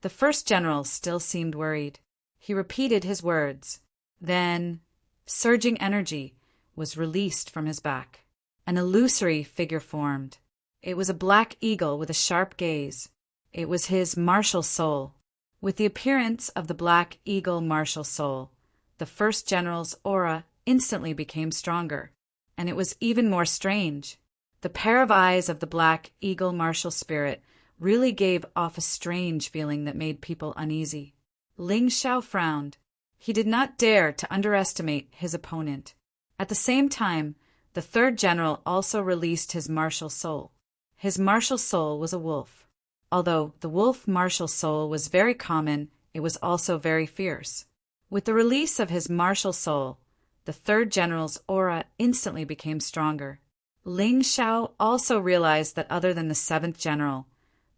The 1st general still seemed worried. He repeated his words. Then, surging energy was released from his back. An illusory figure formed. It was a black eagle with a sharp gaze. It was his martial soul. With the appearance of the black eagle martial soul, the 1st general's aura instantly became stronger, and it was even more strange. The pair of eyes of the black eagle martial spirit really gave off a strange feeling that made people uneasy. Ling Xiao frowned. He did not dare to underestimate his opponent. At the same time, the 3rd general also released his martial soul. His martial soul was a wolf. Although the wolf martial soul was very common, it was also very fierce. With the release of his martial soul, the 3rd general's aura instantly became stronger. Ling Xiao also realized that other than the 7th general,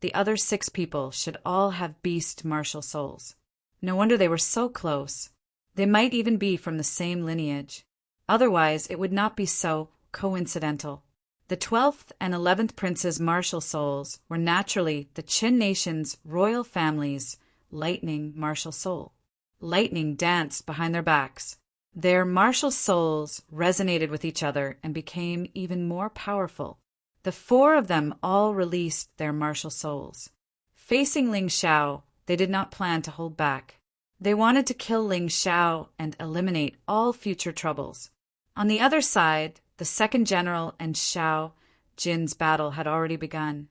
the other 6 people should all have beast martial souls. No wonder they were so close. They might even be from the same lineage. Otherwise, it would not be so coincidental. The 12th and 11th princes' martial souls were naturally the Qin nation's royal family's lightning martial soul. Lightning danced behind their backs. Their martial souls resonated with each other and became even more powerful. The 4 of them all released their martial souls. Facing Ling Xiao, they did not plan to hold back. They wanted to kill Ling Xiao and eliminate all future troubles. On the other side, the 2nd general and Xiao Jin's battle had already begun.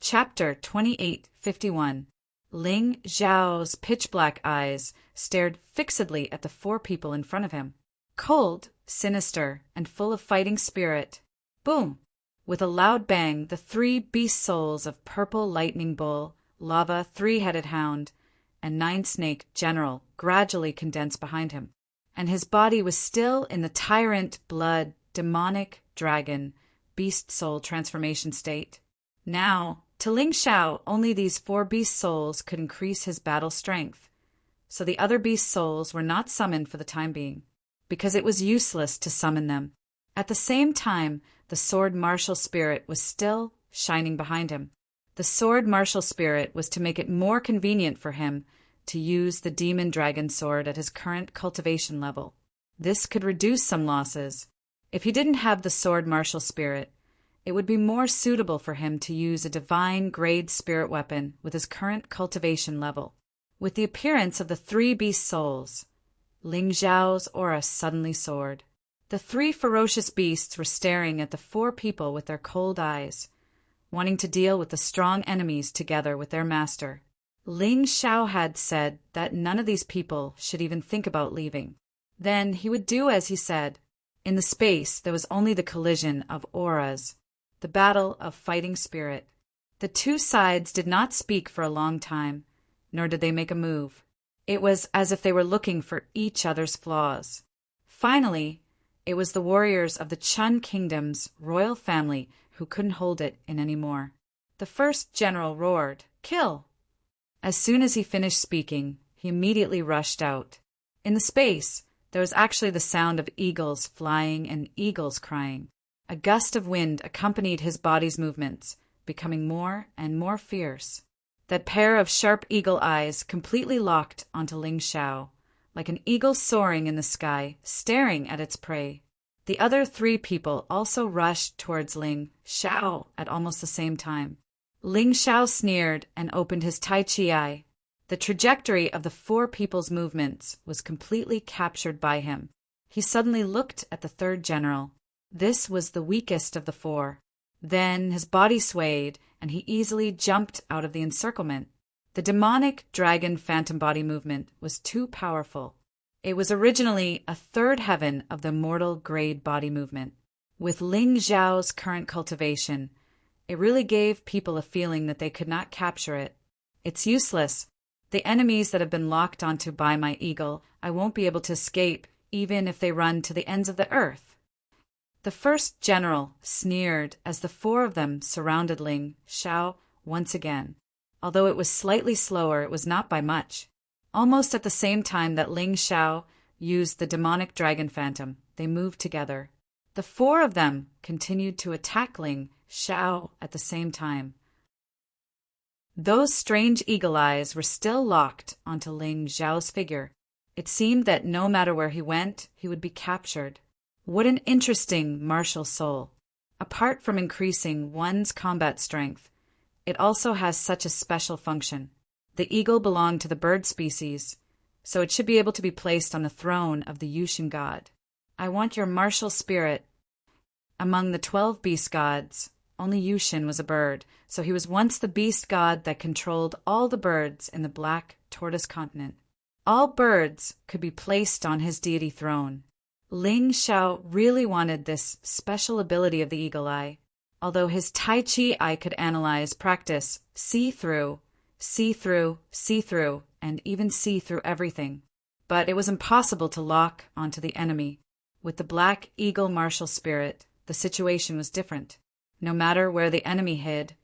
Chapter 28:51. Ling Xiao's pitch-black eyes stared fixedly at the 4 people in front of him. Cold, sinister, and full of fighting spirit. Boom! With a loud bang, the 3 beast souls of Purple Lightning Bull, Lava Three-Headed Hound, and Nine-Snake General gradually condensed behind him, and his body was still in the Tyrant Blood Demonic Dragon Beast Soul transformation state. Now, to Ling Xiao, only these 4 beast souls could increase his battle strength, so the other beast souls were not summoned for the time being, because it was useless to summon them. At the same time, the sword martial spirit was still shining behind him. The sword martial spirit was to make it more convenient for him to use the demon dragon sword at his current cultivation level. This could reduce some losses. If he didn't have the sword martial spirit, it would be more suitable for him to use a divine grade spirit weapon with his current cultivation level. With the appearance of the 3 beast souls, Ling Xiao's aura suddenly soared. The 3 ferocious beasts were staring at the 4 people with their cold eyes, wanting to deal with the strong enemies together with their master. Ling Xiao had said that none of these people should even think about leaving. Then he would do as he said. In the space, there was only the collision of auras, the battle of fighting spirit. The 2 sides did not speak for a long time, nor did they make a move. It was as if they were looking for each other's flaws. Finally, it was the warriors of the Chun Kingdom's royal family who couldn't hold it in any more. The 1st general roared, "Kill!" As soon as he finished speaking, he immediately rushed out. In the space, there was actually the sound of eagles flying and eagles crying. A gust of wind accompanied his body's movements, becoming more and more fierce. That pair of sharp eagle eyes completely locked onto Ling Xiao, like an eagle soaring in the sky, staring at its prey. The other three people also rushed towards Ling Xiao at almost the same time. Ling Xiao sneered and opened his Tai Chi eye. The trajectory of the four people's movements was completely captured by him. He suddenly looked at the third general. This was the weakest of the four. Then his body swayed, and he easily jumped out of the encirclement. The demonic dragon phantom body movement was too powerful. It was originally a third heaven of the mortal grade body movement. With Ling Xiao's current cultivation, it really gave people a feeling that they could not capture it. It's useless. The enemies that have been locked onto by my eagle, I won't be able to escape, even if they run to the ends of the earth. The first general sneered as the four of them surrounded Ling Xiao once again. Although it was slightly slower, it was not by much. Almost at the same time that Ling Xiao used the demonic dragon phantom, they moved together. The four of them continued to attack Ling Xiao at the same time. Those strange eagle eyes were still locked onto Ling Xiao's figure. It seemed that no matter where he went, he would be captured. What an interesting martial soul. Apart from increasing one's combat strength, it also has such a special function. The eagle belonged to the bird species, so it should be able to be placed on the throne of the Yushin god. I want your martial spirit. Among the 12 beast gods, only Yushin was a bird, so he was once the beast god that controlled all the birds in the Black Tortoise continent. All birds could be placed on his deity throne. Ling Xiao really wanted this special ability of the eagle eye. Although his Tai Chi eye could analyze, practice, see through, and even see through everything. But it was impossible to lock onto the enemy. With the Black Eagle martial spirit, the situation was different. No matter where the enemy hid,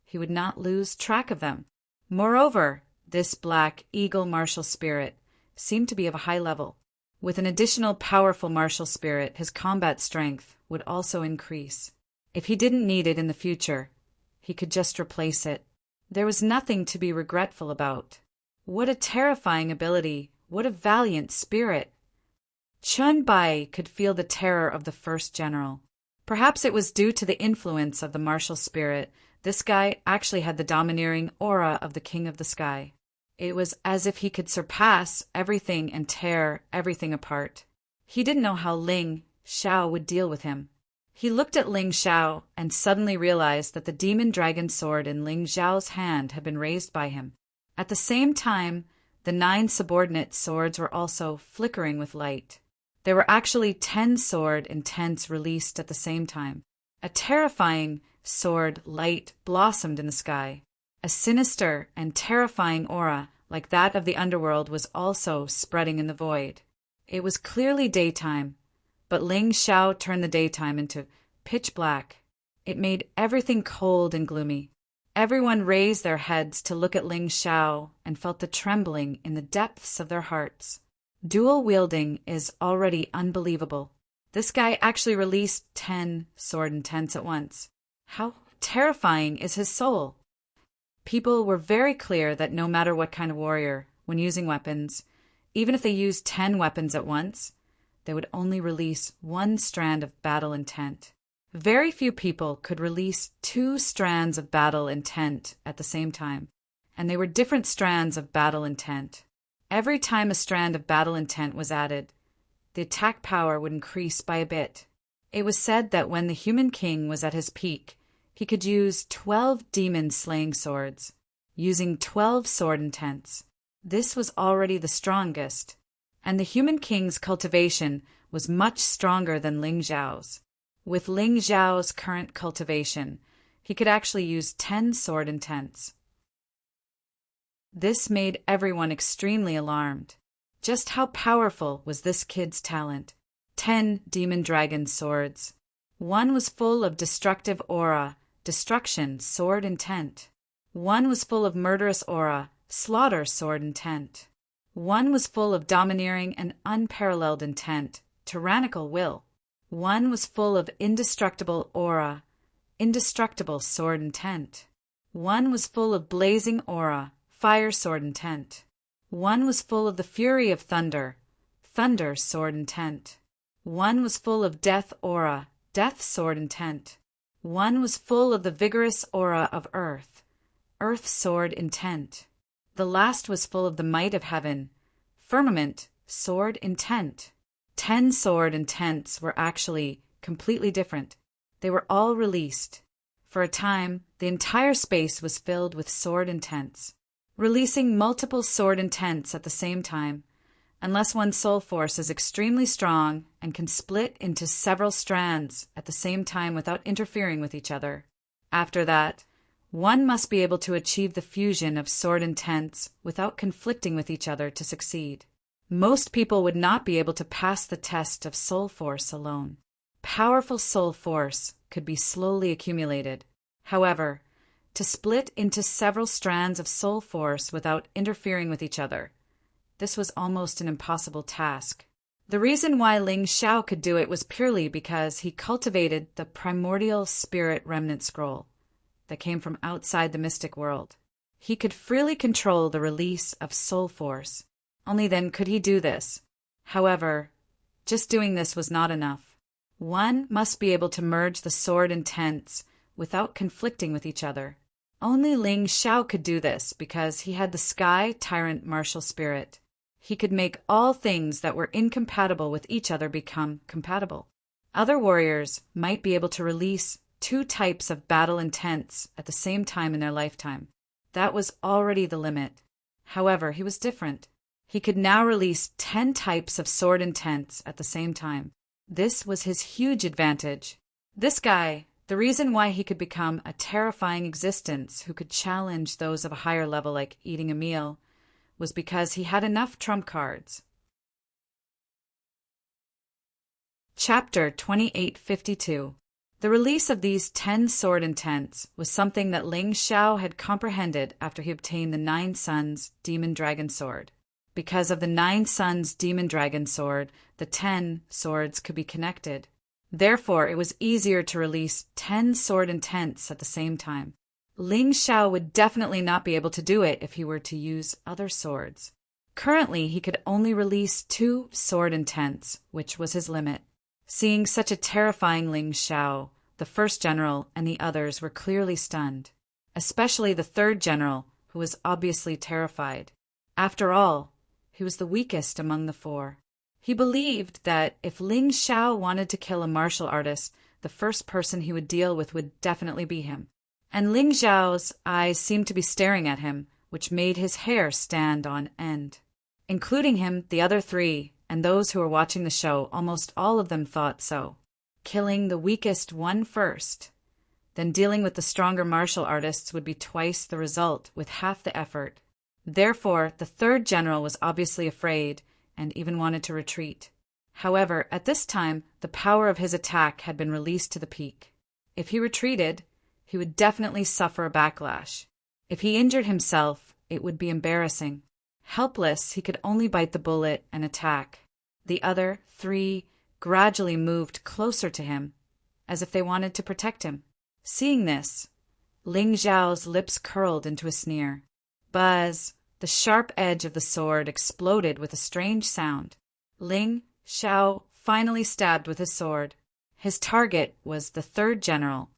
he would not lose track of them. Moreover, this Black Eagle martial spirit seemed to be of a high level. With an additional powerful martial spirit, his combat strength would also increase. If he didn't need it in the future, he could just replace it. There was nothing to be regretful about. What a terrifying ability! What a valiant spirit! Chun Bai could feel the terror of the first general. Perhaps it was due to the influence of the martial spirit. This guy actually had the domineering aura of the king of the sky. It was as if he could surpass everything and tear everything apart. He didn't know how Ling Xiao would deal with him. He looked at Ling Xiao and suddenly realized that the demon dragon sword in Ling Xiao's hand had been raised by him. At the same time, the 9 subordinate swords were also flickering with light. There were actually 10 sword intents released at the same time. A terrifying sword light blossomed in the sky. A sinister and terrifying aura, like that of the underworld, was also spreading in the void. It was clearly daytime, but Ling Xiao turned the daytime into pitch black. It made everything cold and gloomy. Everyone raised their heads to look at Ling Xiao and felt the trembling in the depths of their hearts. Dual wielding is already unbelievable. This guy actually released 10 sword intents at once. How terrifying is his soul? People were very clear that no matter what kind of warrior, when using weapons, even if they used 10 weapons at once, they would only release 1 strand of battle intent. Very few people could release 2 strands of battle intent at the same time, and they were different strands of battle intent. Every time a strand of battle intent was added, the attack power would increase by a bit. It was said that when the human king was at his peak, he could use 12 demon-slaying swords, using 12 sword intents. This was already the strongest, and the human king's cultivation was much stronger than Ling Xiao's. With Ling Xiao's current cultivation, he could actually use 10 sword intents. This made everyone extremely alarmed. Just how powerful was this kid's talent? 10 demon dragon swords. One was full of destructive aura, destruction, sword intent. One was full of murderous aura, slaughter, sword intent. One was full of domineering and unparalleled intent, tyrannical will. One was full of indestructible aura, indestructible sword intent. One was full of blazing aura, fire, sword intent. One was full of the fury of thunder, thunder, sword intent. One was full of death aura, death sword intent. One was full of the vigorous aura of earth, earth sword intent. The last was full of the might of heaven, firmament, sword intent. 10 sword intents were actually completely different. They were all released. For a time, the entire space was filled with sword intents. Releasing multiple sword intents at the same time, unless one's soul force is extremely strong and can split into several strands at the same time without interfering with each other. After that, one must be able to achieve the fusion of sword intents without conflicting with each other to succeed. Most people would not be able to pass the test of soul force alone. Powerful soul force could be slowly accumulated. However, to split into several strands of soul force without interfering with each other, this was almost an impossible task. The reason why Ling Xiao could do it was purely because he cultivated the primordial spirit remnant scroll that came from outside the mystic world. He could freely control the release of soul force. Only then could he do this. However, just doing this was not enough. One must be able to merge the sword intents without conflicting with each other. Only Ling Xiao could do this because he had the Sky Tyrant martial spirit. He could make all things that were incompatible with each other become compatible. Other warriors might be able to release 2 types of battle intents at the same time in their lifetime. That was already the limit. However, he was different. He could now release 10 types of sword intents at the same time. This was his huge advantage. This guy, the reason why he could become a terrifying existence who could challenge those of a higher level like eating a meal, was because he had enough trump cards. Chapter 2852. The release of these 10 sword intents was something that Ling Xiao had comprehended after he obtained the 9 Suns Demon Dragon Sword. Because of the 9 Suns Demon Dragon Sword, the 10 swords could be connected. Therefore, it was easier to release 10 sword intents at the same time. Ling Xiao would definitely not be able to do it if he were to use other swords. Currently, he could only release 2 sword intents, which was his limit. Seeing such a terrifying Ling Xiao, the first general and the others were clearly stunned, especially the third general, who was obviously terrified. After all, he was the weakest among the 4. He believed that if Ling Xiao wanted to kill a martial artist, the first person he would deal with would definitely be him. And Ling Xiao's eyes seemed to be staring at him, which made his hair stand on end. Including him, the other 3, and those who were watching the show, almost all of them thought so. Killing the weakest one first, then dealing with the stronger martial artists would be twice the result with half the effort. Therefore, the third general was obviously afraid and even wanted to retreat. However, at this time, the power of his attack had been released to the peak. If he retreated, he would definitely suffer a backlash. If he injured himself, it would be embarrassing. Helpless, he could only bite the bullet and attack. The other 3 gradually moved closer to him, as if they wanted to protect him. Seeing this, Ling Xiao's lips curled into a sneer. Buzz! The sharp edge of the sword exploded with a strange sound. Ling Xiao finally stabbed with his sword. His target was the third general.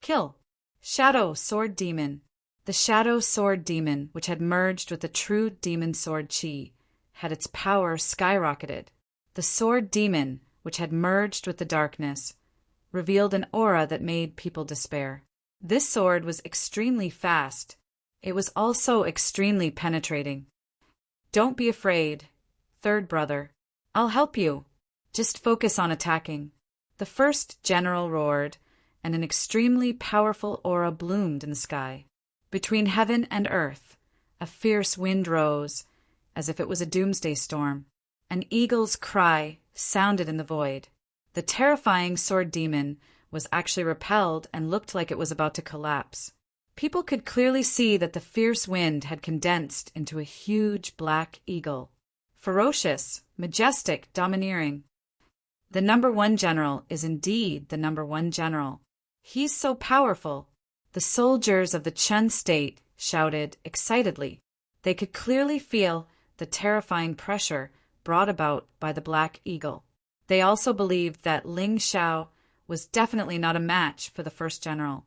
Kill! Shadow Sword Demon. The Shadow Sword Demon, which had merged with the true Demon Sword Qi, had its power skyrocketed. The Sword Demon, which had merged with the darkness, revealed an aura that made people despair. This sword was extremely fast. It was also extremely penetrating. Don't be afraid, third brother. I'll help you. Just focus on attacking. The first general roared, and an extremely powerful aura bloomed in the sky. Between heaven and earth, a fierce wind rose, as if it was a doomsday storm. An eagle's cry sounded in the void. The terrifying sword demon was actually repelled and looked like it was about to collapse. People could clearly see that the fierce wind had condensed into a huge black eagle. Ferocious, majestic, domineering. The number 1 general is indeed the number 1 general. He's so powerful. The soldiers of the Chun state shouted excitedly. They could clearly feel the terrifying pressure brought about by the black eagle. They also believed that Ling Xiao was definitely not a match for the first general.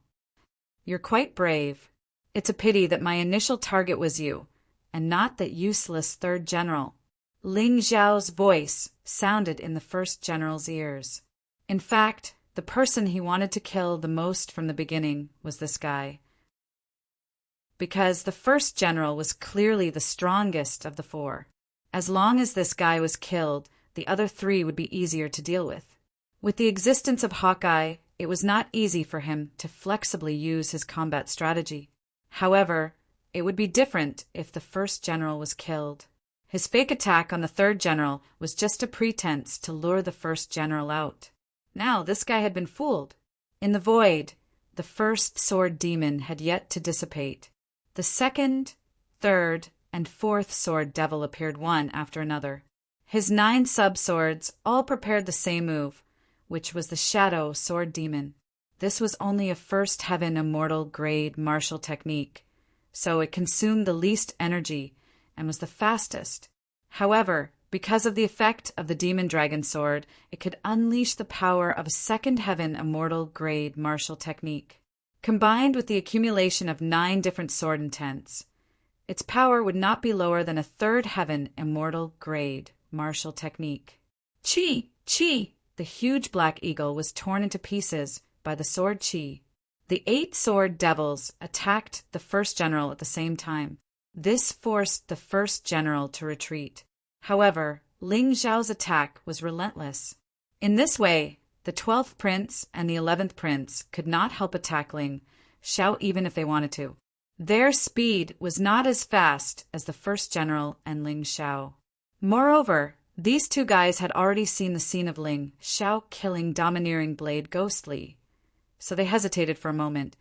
"You're quite brave. It's a pity that my initial target was you, and not that useless third general." Ling Xiao's voice sounded in the first general's ears. In fact, the person he wanted to kill the most from the beginning was this guy. Because the first general was clearly the strongest of the four. As long as this guy was killed, the other three would be easier to deal with. With the existence of Hawkeye, it was not easy for him to flexibly use his combat strategy. However, it would be different if the first general was killed. His fake attack on the third general was just a pretense to lure the first general out. Now this guy had been fooled. In the void, the first sword demon had yet to dissipate. The second, third, and fourth sword devil appeared one after another. His 9 sub-swords all prepared the same move, which was the Shadow Sword Demon. This was only a first heaven immortal grade martial technique, so it consumed the least energy and was the fastest. However, because of the effect of the Demon Dragon Sword, it could unleash the power of a second heaven immortal grade martial technique. Combined with the accumulation of 9 different sword intents, its power would not be lower than a third heaven immortal grade martial technique. Chi! Chi! The huge black eagle was torn into pieces by the sword Chi. The 8 sword devils attacked the first general at the same time. This forced the first general to retreat. However, Ling Xiao's attack was relentless. In this way, the 12th prince and the 11th prince could not help attack Ling Xiao even if they wanted to. Their speed was not as fast as the first general and Ling Xiao. Moreover, these two guys had already seen the scene of Ling Xiao killing Domineering Blade Ghostly, so they hesitated for a moment,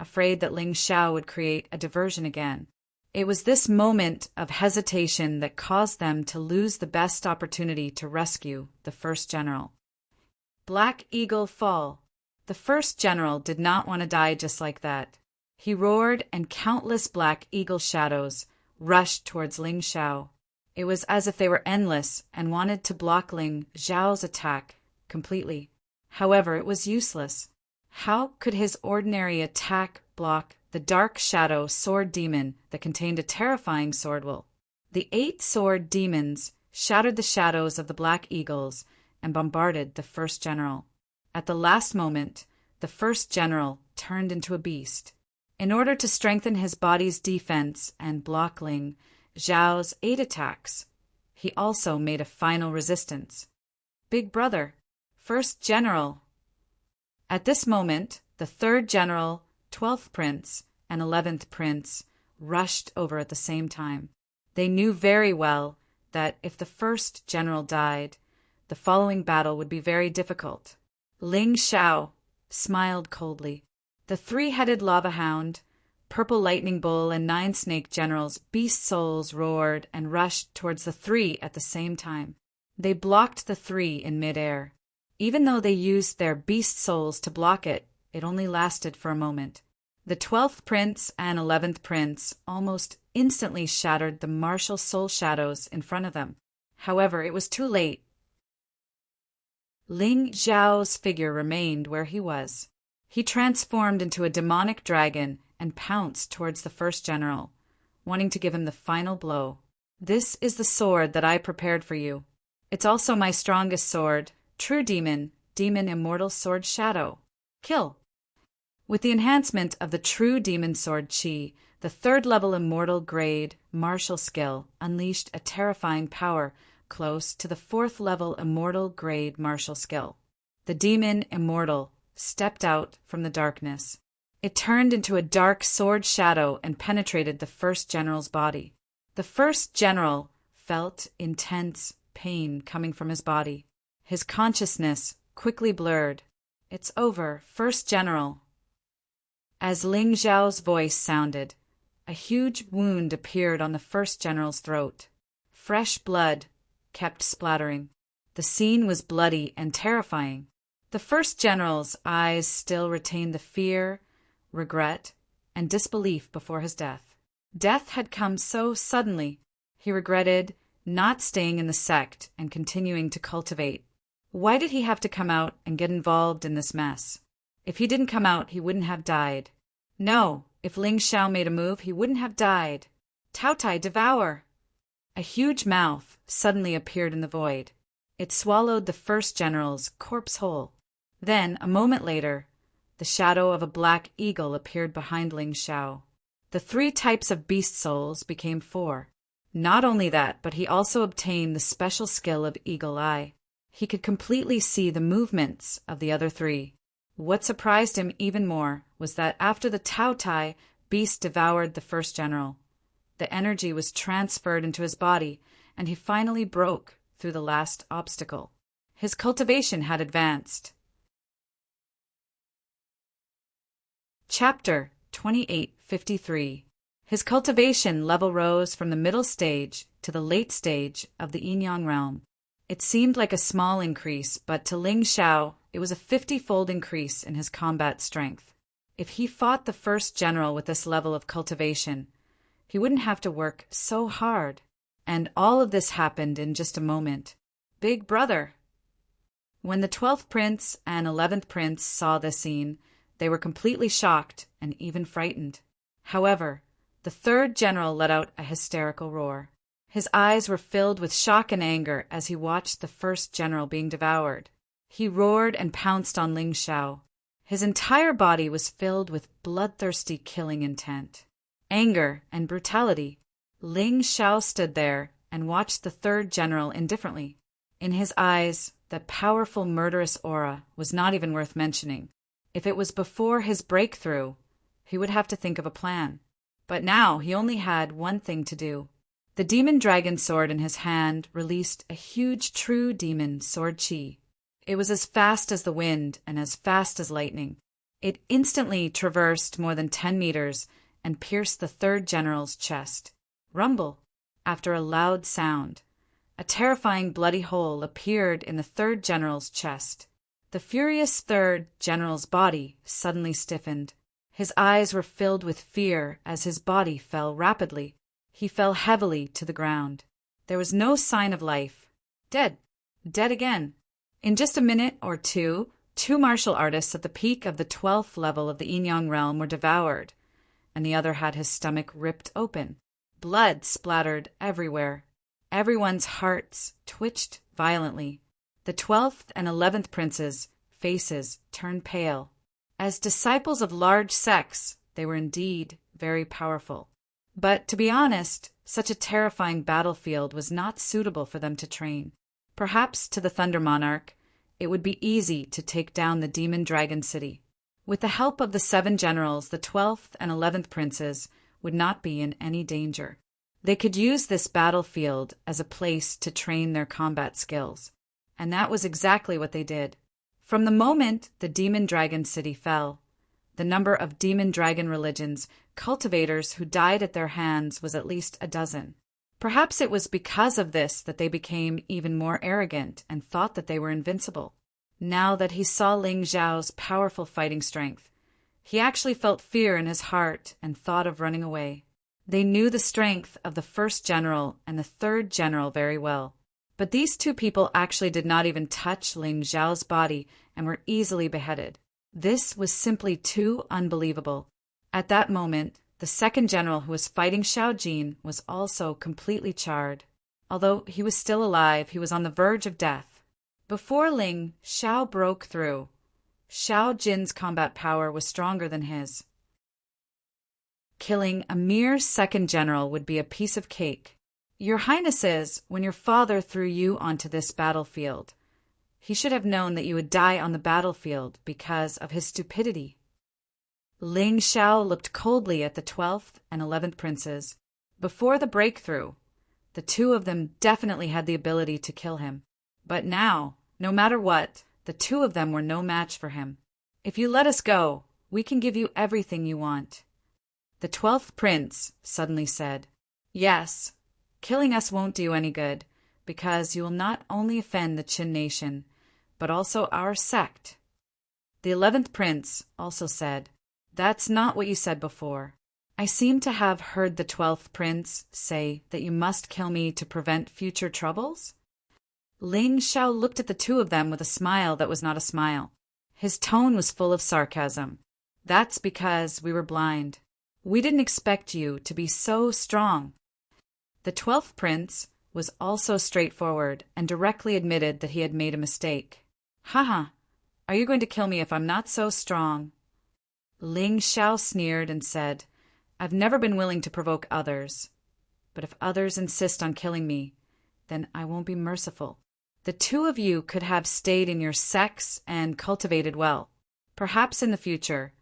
afraid that Ling Xiao would create a diversion again. It was this moment of hesitation that caused them to lose the best opportunity to rescue the first general. Black Eagle Fall. The first general did not want to die just like that. He roared, and countless black eagle shadows rushed towards Ling Xiao. It was as if they were endless and wanted to block Ling Xiao's attack completely. However, it was useless. How could his ordinary attack block the dark shadow sword demon that contained a terrifying sword will? The 8 sword demons shattered the shadows of the black eagles and bombarded the first general. At the last moment, the first general turned into a beast. In order to strengthen his body's defense and block Ling Xiao's 8 attacks, he also made a final resistance. Big brother, first general. At this moment, the 3rd general, 12th prince, and 11th prince rushed over at the same time. They knew very well that if the first general died, the following battle would be very difficult. Ling Xiao smiled coldly. The 3-headed lava hound, purple lightning bull, and 9 snake generals, beast souls, roared and rushed towards the 3 at the same time. They blocked the 3 in midair. Even though they used their beast souls to block it, it only lasted for a moment. The 12th prince and 11th prince almost instantly shattered the martial soul shadows in front of them. However, it was too late. Ling Xiao's figure remained where he was. He transformed into a demonic dragon and pounced towards the first general, wanting to give him the final blow. "This is the sword that I prepared for you. It's also my strongest sword, True Demon, Demon Immortal Sword Shadow. Kill." With the enhancement of the True Demon Sword Chi, the 3rd level immortal grade martial skill unleashed a terrifying power close to the 4th level immortal grade martial skill. The Demon Immortal stepped out from the darkness. It turned into a dark sword shadow and penetrated the first general's body. The first general felt intense pain coming from his body. His consciousness quickly blurred. "It's over, first general." As Ling Xiao's voice sounded, a huge wound appeared on the first general's throat. Fresh blood kept splattering. The scene was bloody and terrifying. The first general's eyes still retained the fear, regret, and disbelief before his death. Death had come so suddenly. He regretted not staying in the sect and continuing to cultivate. Why did he have to come out and get involved in this mess? If he didn't come out, he wouldn't have died. No, if Ling Xiao made a move, he wouldn't have died. Taotai, devour! A huge mouth suddenly appeared in the void. It swallowed the first general's corpse whole. Then, a moment later, the shadow of a black eagle appeared behind Ling Xiao. The 3 types of beast souls became 4. Not only that, but he also obtained the special skill of Eagle Eye. He could completely see the movements of the other 3. What surprised him even more was that after the Taotai beast devoured the first general, the energy was transferred into his body, and he finally broke through the last obstacle. His cultivation had advanced. Chapter 2853. His cultivation level rose from the middle stage to the late stage of the Yin-Yang realm. It seemed like a small increase, but to Ling Xiao, it was a 50-fold increase in his combat strength. If he fought the first general with this level of cultivation, he wouldn't have to work so hard. And all of this happened in just a moment. Big brother! When the 12th prince and 11th prince saw this scene, they were completely shocked and even frightened. However, the 3rd general let out a hysterical roar. His eyes were filled with shock and anger as he watched the first general being devoured. He roared and pounced on Ling Xiao. His entire body was filled with bloodthirsty killing intent. Anger and brutality. Ling Xiao stood there and watched the 3rd general indifferently. In his eyes, the powerful murderous aura was not even worth mentioning. If it was before his breakthrough, he would have to think of a plan. But now he only had one thing to do. The demon dragon sword in his hand released a huge true demon sword chi. It was as fast as the wind and as fast as lightning. It instantly traversed more than 10 meters and pierced the 3rd general's chest. Rumble! After a loud sound, a terrifying bloody hole appeared in the 3rd general's chest. The furious 3rd general's body suddenly stiffened. His eyes were filled with fear as his body fell rapidly. He fell heavily to the ground. There was no sign of life. Dead. Dead again. In just a minute or two martial artists at the peak of the 12th level of the Yin-Yang realm were devoured, and the other had his stomach ripped open. Blood splattered everywhere. Everyone's hearts twitched violently. The 12th and 11th princes' faces turned pale. As disciples of large sects, they were indeed very powerful. But, to be honest, such a terrifying battlefield was not suitable for them to train. Perhaps to the Thunder Monarch, it would be easy to take down the Demon Dragon City. With the help of the 7 generals, the 12th and 11th princes would not be in any danger. They could use this battlefield as a place to train their combat skills. And that was exactly what they did. From the moment the Demon Dragon City fell, the number of Demon Dragon religions, cultivators who died at their hands was at least a dozen. Perhaps it was because of this that they became even more arrogant and thought that they were invincible. Now that he saw Ling Xiao's powerful fighting strength, he actually felt fear in his heart and thought of running away. They knew the strength of the 1st general and the 3rd general very well. But these 2 people actually did not even touch Ling Xiao's body and were easily beheaded. This was simply too unbelievable. At that moment, the 2nd general who was fighting Xiao Jin was also completely charred. Although he was still alive, he was on the verge of death. Before Ling Xiao broke through, Xiao Jin's combat power was stronger than his. Killing a mere 2nd general would be a piece of cake. Your Highnesses, when your father threw you onto this battlefield, he should have known that you would die on the battlefield because of his stupidity. Ling Xiao looked coldly at the 12th and 11th princes. Before the breakthrough, the 2 of them definitely had the ability to kill him. But now, no matter what, the 2 of them were no match for him. If you let us go, we can give you everything you want. The 12th prince suddenly said, Yes, killing us won't do any good, because you will not only offend the Qin nation, but also our sect. The 11th prince also said, That's not what you said before. I seem to have heard the 12th prince say that you must kill me to prevent future troubles? Ling Xiao looked at the two of them with a smile that was not a smile. His tone was full of sarcasm. That's because we were blind. We didn't expect you to be so strong. The 12th prince was also straightforward and directly admitted that he had made a mistake. Haha, are you going to kill me if I'm not so strong? Ling Xiao sneered and said, I've never been willing to provoke others. But if others insist on killing me, then I won't be merciful. The two of you could have stayed in your sex and cultivated well. Perhaps in the future,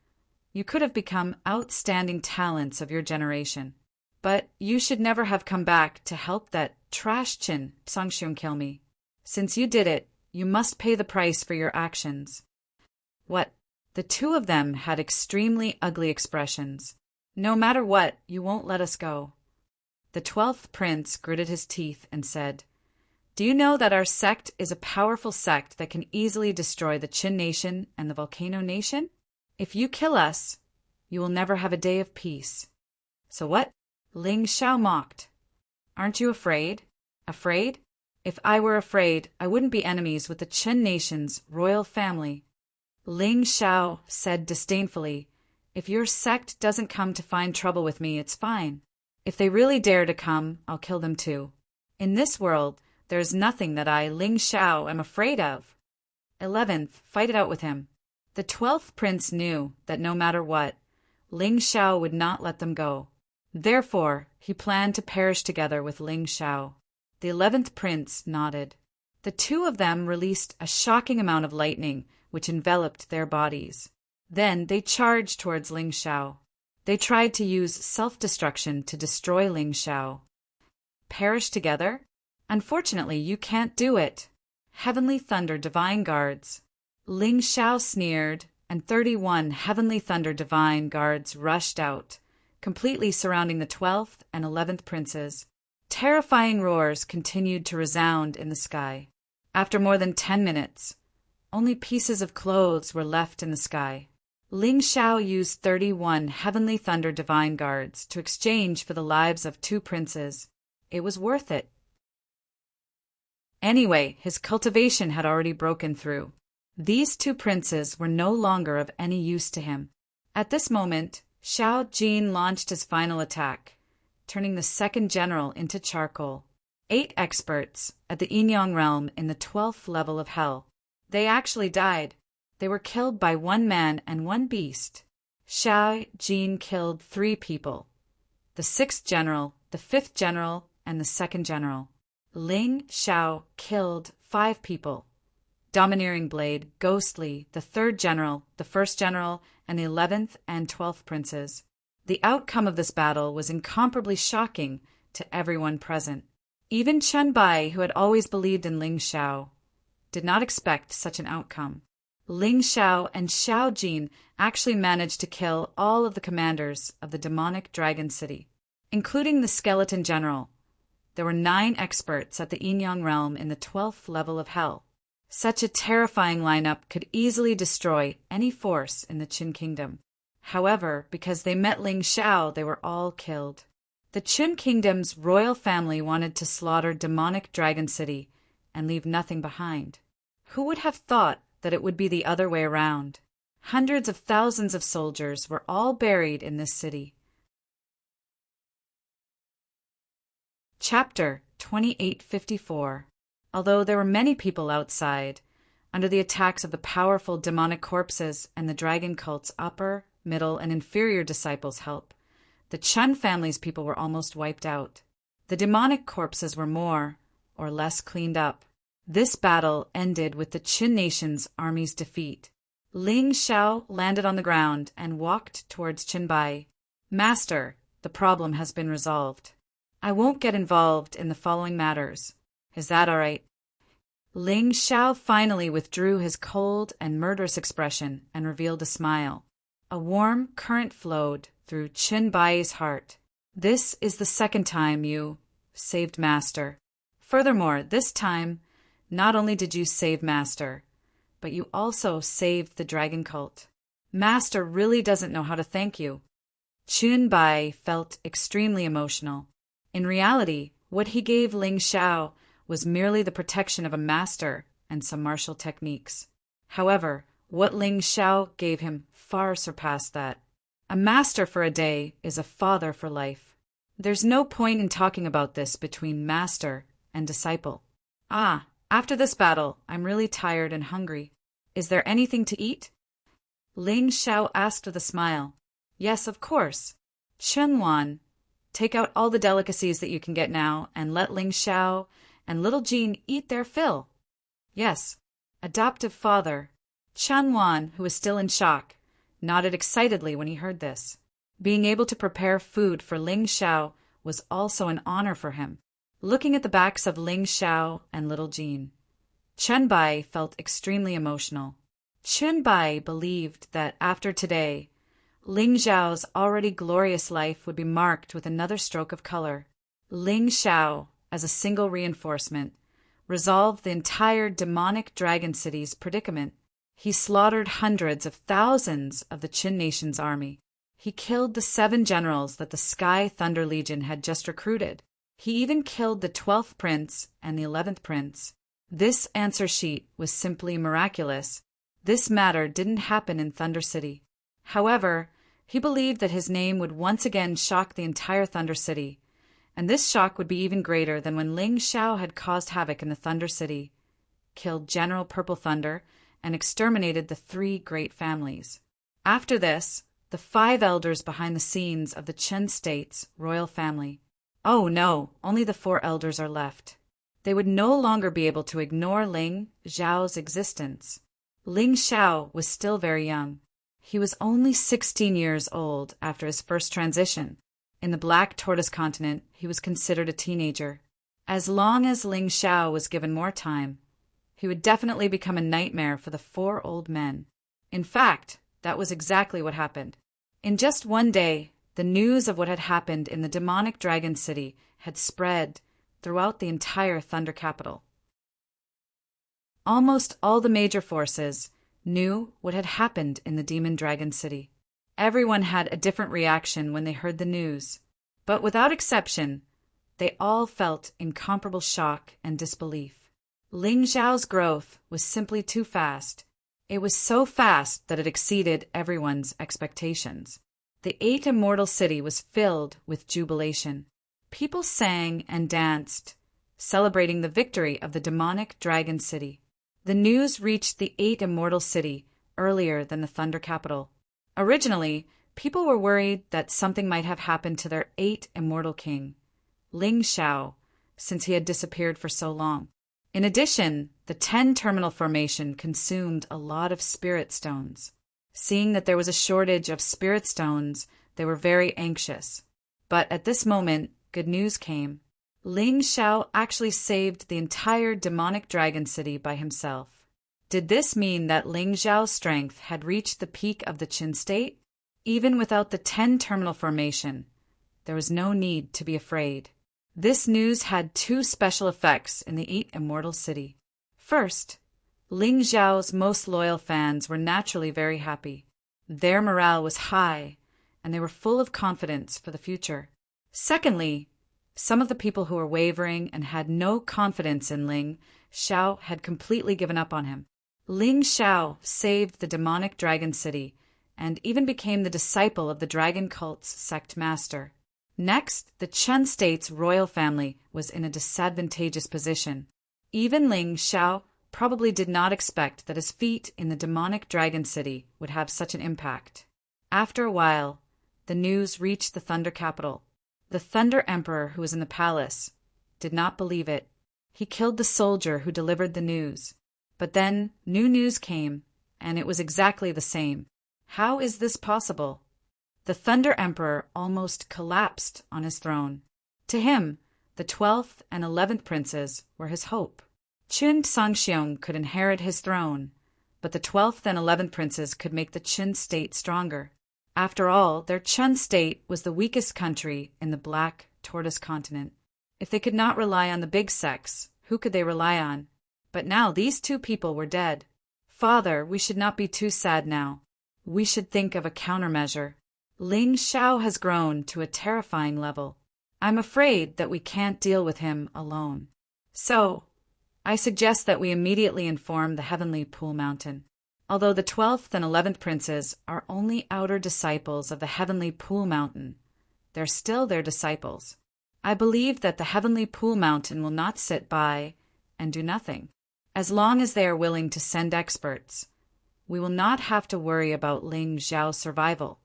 you could have become outstanding talents of your generation. But you should never have come back to help that trash Qin Songxiong kill me. Since you did it, you must pay the price for your actions. What? The two of them had extremely ugly expressions. No matter what, you won't let us go. The 12th prince gritted his teeth and said, Do you know that our sect is a powerful sect that can easily destroy the Qin nation and the Volcano nation? If you kill us, you will never have a day of peace. So what? Ling Xiao mocked. Aren't you afraid? Afraid? If I were afraid, I wouldn't be enemies with the Qin nation's royal family. Ling Xiao said disdainfully, If your sect doesn't come to find trouble with me, it's fine. If they really dare to come, I'll kill them too. In this world, there is nothing that I, Ling Xiao, am afraid of. 11th, fight it out with him. The 12th prince knew that no matter what, Ling Xiao would not let them go. Therefore, he planned to perish together with Ling Xiao. The 11th prince nodded. The two of them released a shocking amount of lightning, which enveloped their bodies. Then they charged towards Ling Xiao. They tried to use self-destruction to destroy Ling Xiao. Perish together? Unfortunately, you can't do it. Heavenly Thunder Divine Guards. Ling Xiao sneered, and 31 Heavenly Thunder Divine Guards rushed out, completely surrounding the 12th and 11th princes. Terrifying roars continued to resound in the sky. After more than 10 minutes, only pieces of clothes were left in the sky. Ling Xiao used 31 Heavenly Thunder Divine Guards to exchange for the lives of 2 princes. It was worth it. Anyway, his cultivation had already broken through. These 2 princes were no longer of any use to him. At this moment, Xiao Jin launched his final attack, turning the 2nd general into charcoal. 8 experts at the Yinyang realm in the 12th level of hell. They actually died. They were killed by 1 man and 1 beast. Xiao Jin killed 3 people. The 6th general, the 5th general, and the 2nd general. Ling Xiao killed 5 people. Domineering Blade, Ghostly, the 3rd general, the 1st general, and the 11th and 12th princes. The outcome of this battle was incomparably shocking to everyone present. Even Chen Bai, who had always believed in Ling Xiao, did not expect such an outcome. Ling Xiao and Xiao Jin actually managed to kill all of the commanders of the demonic dragon city, including the skeleton general. There were 9 experts at the Yinyang realm in the 12th level of hell. Such a terrifying lineup could easily destroy any force in the Qin kingdom. However, because they met Ling Xiao, they were all killed. The Qin kingdom's royal family wanted to slaughter demonic dragon city and leave nothing behind. Who would have thought that it would be the other way around? Hundreds of thousands of soldiers were all buried in this city. Chapter 2854. Although there were many people outside, under the attacks of the powerful demonic corpses and the dragon cult's upper, middle, and inferior disciples' help, the Chun family's people were almost wiped out. The demonic corpses were more or less cleaned up. This battle ended with the Qin nation's army's defeat. Ling Xiao landed on the ground and walked towards Qin Bai. Master, the problem has been resolved. I won't get involved in the following matters. Is that all right? Ling Xiao finally withdrew his cold and murderous expression and revealed a smile. A warm current flowed through Qin Bai's heart. This is the 2nd time you saved Master. Furthermore, this time, not only did you save Master, but you also saved the dragon cult. Master really doesn't know how to thank you. Qin Bai felt extremely emotional. In reality, what he gave Ling Xiao was merely the protection of a master and some martial techniques. However, what Ling Xiao gave him far surpassed that. A master for a day is a father for life. There's no point in talking about this between master and disciple. After this battle, I'm really tired and hungry. Is there anything to eat? Ling Xiao asked with a smile. Yes, of course. Chen Wan, take out all the delicacies that you can get now and let Ling Xiao and little Jean eat their fill. Yes, adoptive father. Chen Wan, who was still in shock, nodded excitedly when he heard this. Being able to prepare food for Ling Xiao was also an honor for him. Looking at the backs of Ling Xiao and little Jean, Chen Bai felt extremely emotional. Chen Bai believed that after today, Ling Xiao's already glorious life would be marked with another stroke of color. Ling Xiao, as a single reinforcement, resolved the entire demonic dragon city's predicament. He slaughtered hundreds of thousands of the Qin nation's army. He killed the 7 generals that the Sky Thunder Legion had just recruited. He even killed the 12th prince and the 11th prince. This answer sheet was simply miraculous. This matter didn't happen in Thunder City. However, he believed that his name would once again shock the entire Thunder City, and this shock would be even greater than when Ling Xiao had caused havoc in the Thunder City, killed General Purple Thunder, and exterminated the 3 great families. After this, the 5 elders behind the scenes of the Qin state's royal family. Oh no, only the 4 elders are left. They would no longer be able to ignore Ling Xiao's existence. Ling Xiao was still very young. He was only 16 years old after his first transition. In the Black Tortoise continent, he was considered a teenager. As long as Ling Xiao was given more time, he would definitely become a nightmare for the 4 old men. In fact, that was exactly what happened. In just one day, the news of what had happened in the demonic dragon city had spread throughout the entire Thunder capital. Almost all the major forces knew what had happened in the Demon Dragon City. Everyone had a different reaction when they heard the news, but without exception, they all felt incomparable shock and disbelief. Ling Xiao's growth was simply too fast. It was so fast that it exceeded everyone's expectations. The 8 Immortal City was filled with jubilation. People sang and danced, celebrating the victory of the demonic Dragon City. The news reached the 8 Immortal City earlier than the Thunder capital. Originally, people were worried that something might have happened to their 8 Immortal King, Ling Xiao, since he had disappeared for so long. In addition, the 10 terminal formation consumed a lot of spirit stones. Seeing that there was a shortage of spirit stones, they were very anxious. But at this moment, good news came. Ling Xiao actually saved the entire demonic dragon city by himself. Did this mean that Ling Xiao's strength had reached the peak of the Qin state? Even without the 10 terminal formation, there was no need to be afraid. This news had 2 special effects in the 8 Immortal City. First, Ling Xiao's most loyal fans were naturally very happy. Their morale was high, and they were full of confidence for the future. Secondly, some of the people who were wavering and had no confidence in Ling Xiao had completely given up on him. Ling Xiao saved the demonic dragon city and even became the disciple of the dragon cult's sect master. Next, the Chen state's royal family was in a disadvantageous position. Even Ling Xiao probably did not expect that his feat in the demonic dragon city would have such an impact. After a while, the news reached the Thunder capital. The Thunder Emperor, who was in the palace, did not believe it. He killed the soldier who delivered the news. But then new news came, and it was exactly the same. How is this possible? The Thunder Emperor almost collapsed on his throne. To him, the 12th and 11th princes were his hope. Qin Sangxiong could inherit his throne, but the 12th and 11th princes could make the Qin state stronger. After all, their Qin state was the weakest country in the Black Tortoise continent. If they could not rely on the big sects, who could they rely on? But now these 2 people were dead. Father, we should not be too sad now. We should think of a countermeasure. Ling Xiao has grown to a terrifying level. I'm afraid that we can't deal with him alone. So, I suggest that we immediately inform the Heavenly Pool Mountain. Although the 12th and 11th princes are only outer disciples of the Heavenly Pool Mountain, they're still their disciples. I believe that the Heavenly Pool Mountain will not sit by and do nothing. As long as they are willing to send experts, we will not have to worry about Ling Xiao's survival.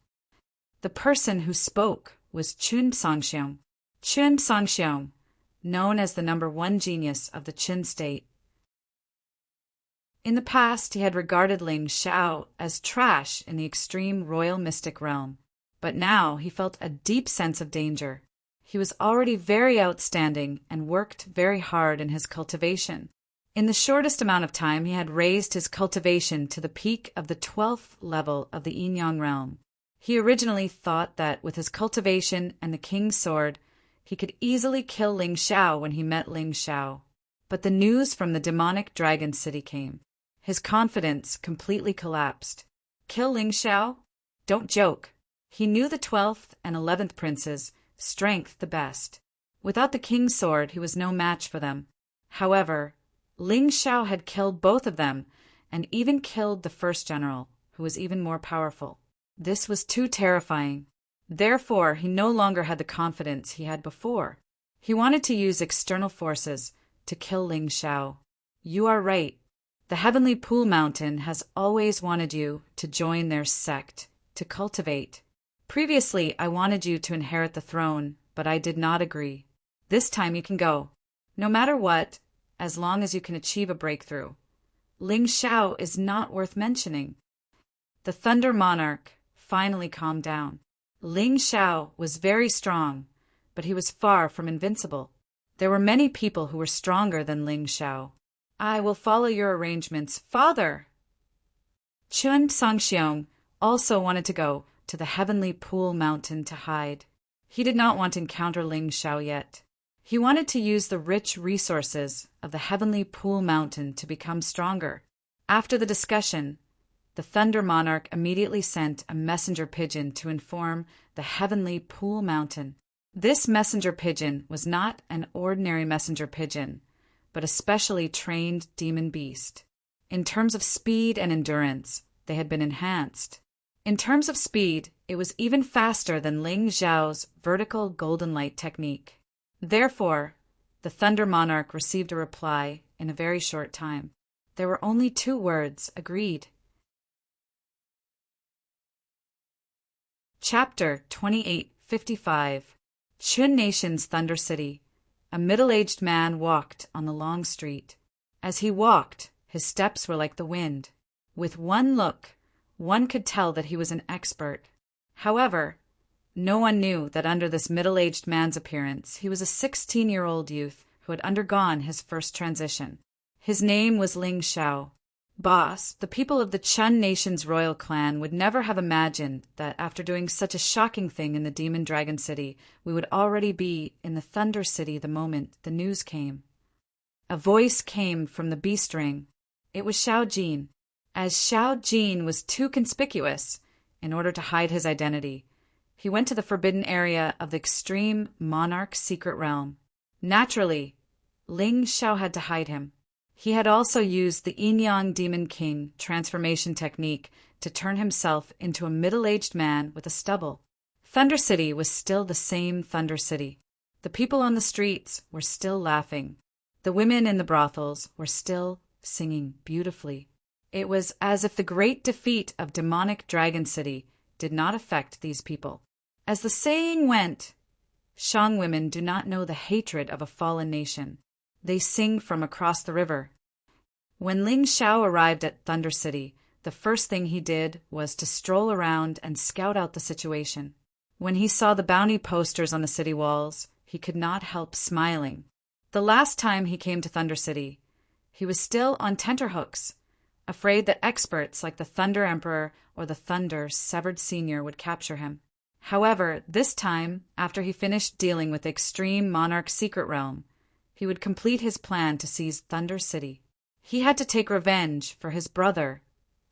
The person who spoke was Qin Songxiong. Qin Songxiong, known as the #1 genius of the Qin state. In the past, he had regarded Ling Xiao as trash in the extreme royal mystic realm, but now he felt a deep sense of danger. He was already very outstanding and worked very hard in his cultivation. In the shortest amount of time, he had raised his cultivation to the peak of the 12th level of the Yin-Yang realm. He originally thought that with his cultivation and the king's sword, he could easily kill Ling Xiao when he met Ling Xiao. But the news from the demonic dragon city came. His confidence completely collapsed. Kill Ling Xiao? Don't joke. He knew the 12th and 11th princes' strength the best. Without the king's sword, he was no match for them. However, Ling Xiao had killed both of them, and even killed the first general, who was even more powerful. This was too terrifying. Therefore, he no longer had the confidence he had before. He wanted to use external forces to kill Ling Xiao. You are right. The Heavenly Pool Mountain has always wanted you to join their sect, to cultivate. Previously, I wanted you to inherit the throne, but I did not agree. This time you can go. No matter what, as long as you can achieve a breakthrough. Ling Xiao is not worth mentioning. The Thunder Monarch finally calmed down. Ling Xiao was very strong, but he was far from invincible. There were many people who were stronger than Ling Xiao. I will follow your arrangements, father. Qin Songxiong also wanted to go to the Heavenly Pool Mountain to hide. He did not want to encounter Ling Xiao yet. He wanted to use the rich resources of the Heavenly Pool Mountain to become stronger. After the discussion, the Thunder Monarch immediately sent a messenger pigeon to inform the Heavenly Pool Mountain. This messenger pigeon was not an ordinary messenger pigeon, but a specially trained demon beast. In terms of speed and endurance, they had been enhanced. In terms of speed, it was even faster than Ling Xiao's vertical golden light technique. Therefore, the Thunder Monarch received a reply in a very short time. There were only 2 words, agreed. Chapter 2855. Qin Nation's Thunder City. A middle-aged man walked on the long street. As he walked, his steps were like the wind. With one look, one could tell that he was an expert. However, no one knew that under this middle-aged man's appearance, he was a 16-year-old youth who had undergone his first transition. His name was Ling Xiao. Boss, the people of the Chun Nation's royal clan would never have imagined that after doing such a shocking thing in the Demon Dragon City, we would already be in the Thunder City the moment the news came. A voice came from the beast ring. It was Xiao Jin. As Xiao Jin was too conspicuous in order to hide his identity, he went to the forbidden area of the extreme monarch secret realm. Naturally, Ling Xiao had to hide him. He had also used the Yin-Yang Demon King transformation technique to turn himself into a middle-aged man with a stubble. Thunder City was still the same Thunder City. The people on the streets were still laughing. The women in the brothels were still singing beautifully. It was as if the great defeat of demonic Dragon City did not affect these people. As the saying went, Shang women do not know the hatred of a fallen nation. They sing from across the river. When Ling Xiao arrived at Thunder City, the first thing he did was to stroll around and scout out the situation. When he saw the bounty posters on the city walls, he could not help smiling. The last time he came to Thunder City, he was still on tenterhooks, afraid that experts like the Thunder Emperor or the Thunder Severed Senior would capture him. However, this time, after he finished dealing with the extreme monarch secret realm, he would complete his plan to seize Thunder City. He had to take revenge for his brother,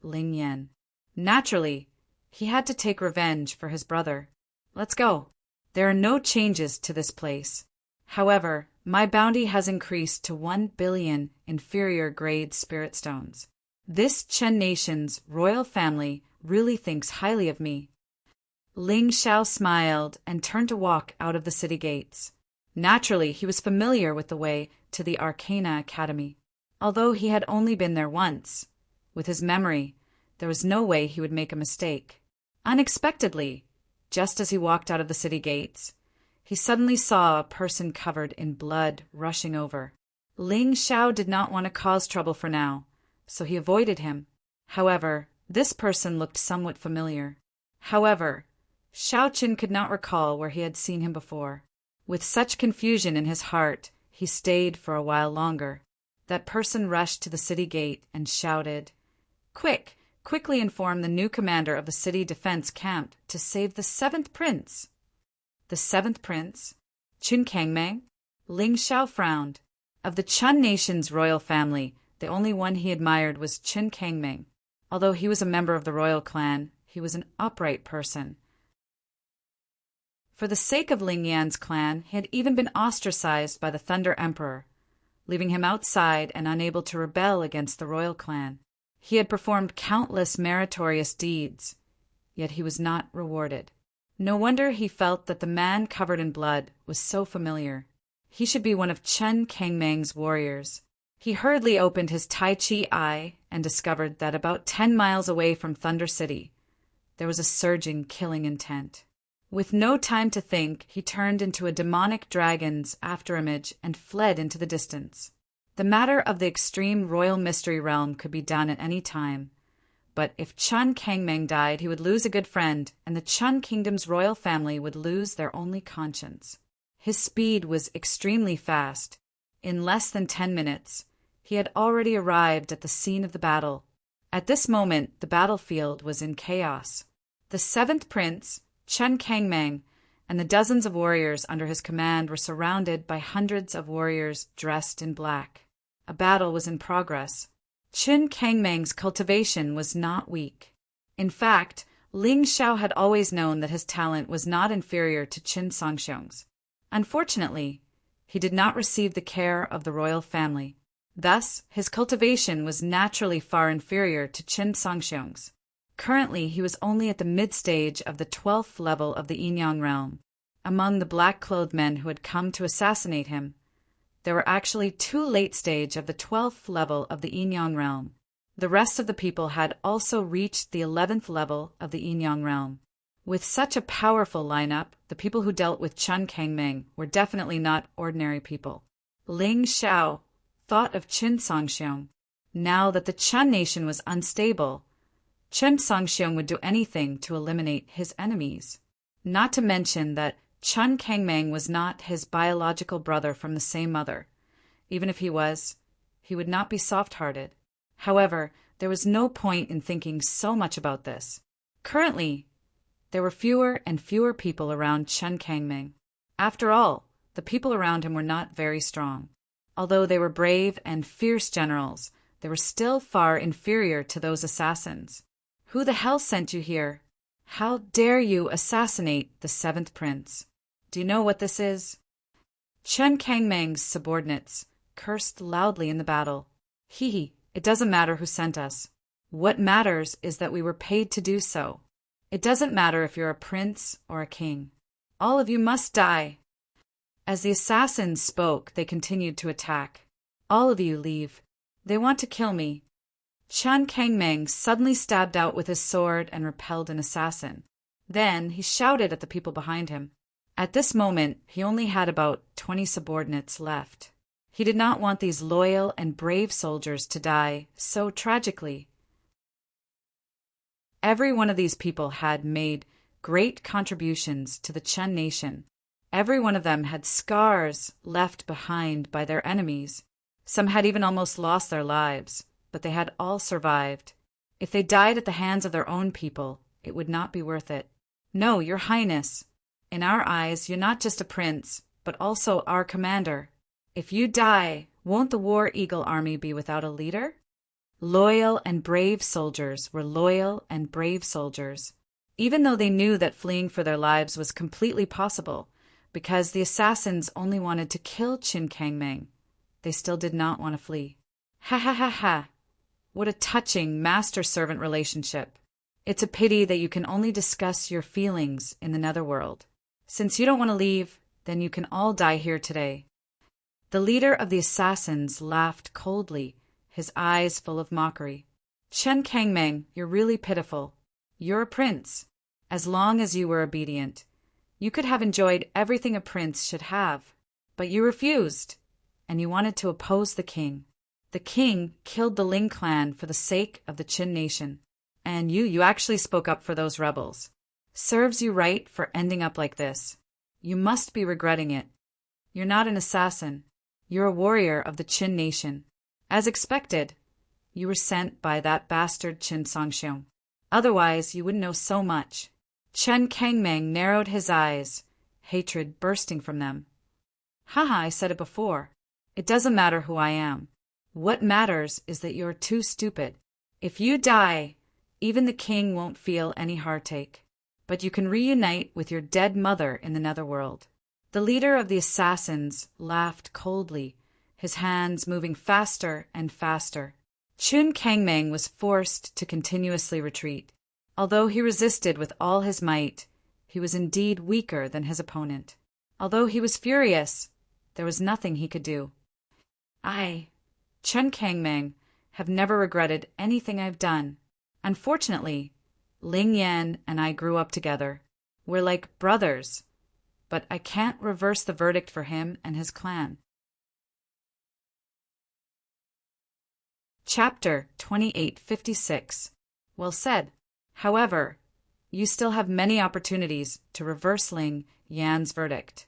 Ling Yan. Naturally, he had to take revenge for his brother. Let's go. There are no changes to this place. However, My bounty has increased to 1 billion inferior grade spirit stones. This Chen nation's royal family really thinks highly of me. Ling Xiao smiled and turned to walk out of the city gates. Naturally, he was familiar with the way to the Arcana Academy. Although he had only been there once, with his memory, there was no way he would make a mistake. Unexpectedly, just as he walked out of the city gates, he suddenly saw a person covered in blood rushing over. Ling Xiao did not want to cause trouble for now, so he avoided him. However, this person looked somewhat familiar. However, Xiao Qin could not recall where he had seen him before. With such confusion in his heart, he stayed for a while longer. That person rushed to the city gate and shouted, "Quick! Quickly inform the new commander of the city defense camp to save the 7th prince." The 7th prince? Qin Kangmeng? Ling Xiao frowned. Of the Chun nation's royal family, the only one he admired was Qin Kangmeng. Although he was a member of the royal clan, he was an upright person. For the sake of Ling Yan's clan, he had even been ostracized by the Thunder Emperor, leaving him outside and unable to rebel against the royal clan. He had performed countless meritorious deeds, yet he was not rewarded. No wonder he felt that the man covered in blood was so familiar. He should be one of Chen Kangmeng's warriors. He hurriedly opened his Tai Chi eye and discovered that about 10 miles away from Thunder City, there was a surging killing intent. With no time to think, he turned into a demonic dragon's afterimage and fled into the distance. The matter of the extreme royal mystery realm could be done at any time. But if Chun Kangmeng died, he would lose a good friend, and the Chun kingdom's royal family would lose their only conscience. His speed was extremely fast. In less than 10 minutes, he had already arrived at the scene of the battle. At this moment, the battlefield was in chaos. The 7th prince, Chun Kangmeng, and the dozens of warriors under his command were surrounded by hundreds of warriors dressed in black. A battle was in progress. Qin Kangmeng's cultivation was not weak. In fact, Ling Xiao had always known that his talent was not inferior to Qin Songxiong's. Unfortunately, he did not receive the care of the royal family. Thus, his cultivation was naturally far inferior to Qin Songxiong's. Currently, he was only at the mid-stage of the 12th level of the Yinyang realm. Among the black-clothed men who had come to assassinate him, there were actually 2 late-stage of the 12th level of the Yinyang realm. The rest of the people had also reached the 11th level of the Yinyang realm. With such a powerful lineup, the people who dealt with Chun Kangmeng were definitely not ordinary people. Ling Xiao thought of Qin Songxiong. Now that the Chun nation was unstable, Qin Songxiong would do anything to eliminate his enemies. Not to mention that Chun Kangmeng was not his biological brother from the same mother. Even if he was, he would not be soft-hearted. However, there was no point in thinking so much about this. Currently, there were fewer and fewer people around Chun Kangmeng. After all, the people around him were not very strong. Although they were brave and fierce generals, they were still far inferior to those assassins. Who the hell sent you here? How dare you assassinate the 7th prince? Do you know what this is? Chen Kangmeng's subordinates cursed loudly in the battle. Hee, it doesn't matter who sent us. What matters is that we were paid to do so. It doesn't matter if you're a prince or a king. All of you must die. As the assassins spoke, they continued to attack. All of you leave. They want to kill me. Chun Kangmeng suddenly stabbed out with his sword and repelled an assassin. Then he shouted at the people behind him. At this moment, he only had about 20 subordinates left. He did not want these loyal and brave soldiers to die so tragically. Every one of these people had made great contributions to the Chun nation. Every one of them had scars left behind by their enemies. Some had even almost lost their lives, but they had all survived. If they died at the hands of their own people, it would not be worth it. No, Your Highness. In our eyes, you're not just a prince, but also our commander. If you die, won't the War Eagle army be without a leader? Loyal and brave soldiers were loyal and brave soldiers. Even though they knew that fleeing for their lives was completely possible, because the assassins only wanted to kill Qin Kangmeng. They still did not want to flee. Ha ha ha ha! What a touching master-servant relationship. It's a pity that you can only discuss your feelings in the netherworld. Since you don't want to leave, then you can all die here today. The leader of the assassins laughed coldly, his eyes full of mockery. Qin Kangmeng, you're really pitiful. You're a prince. As long as you were obedient, you could have enjoyed everything a prince should have. But you refused, and you wanted to oppose the king. The king killed the Ling clan for the sake of the Qin nation. And you actually spoke up for those rebels. Serves you right for ending up like this. You must be regretting it. You're not an assassin. You're a warrior of the Qin nation. As expected, you were sent by that bastard Qin Songxiong. Otherwise, you wouldn't know so much. Qin Kangmeng narrowed his eyes, hatred bursting from them. Haha, I said it before. It doesn't matter who I am. What matters is that you're too stupid. If you die, even the king won't feel any heartache. But you can reunite with your dead mother in the netherworld. The leader of the assassins laughed coldly, his hands moving faster and faster. Qin Kangmeng was forced to continuously retreat. Although he resisted with all his might, he was indeed weaker than his opponent. Although he was furious, there was nothing he could do. I, Qin Kangmeng, have never regretted anything I've done. Unfortunately, Ling Yan and I grew up together. We're like brothers, but I can't reverse the verdict for him and his clan. Chapter 2856. Well said. However, you still have many opportunities to reverse Ling Yan's verdict.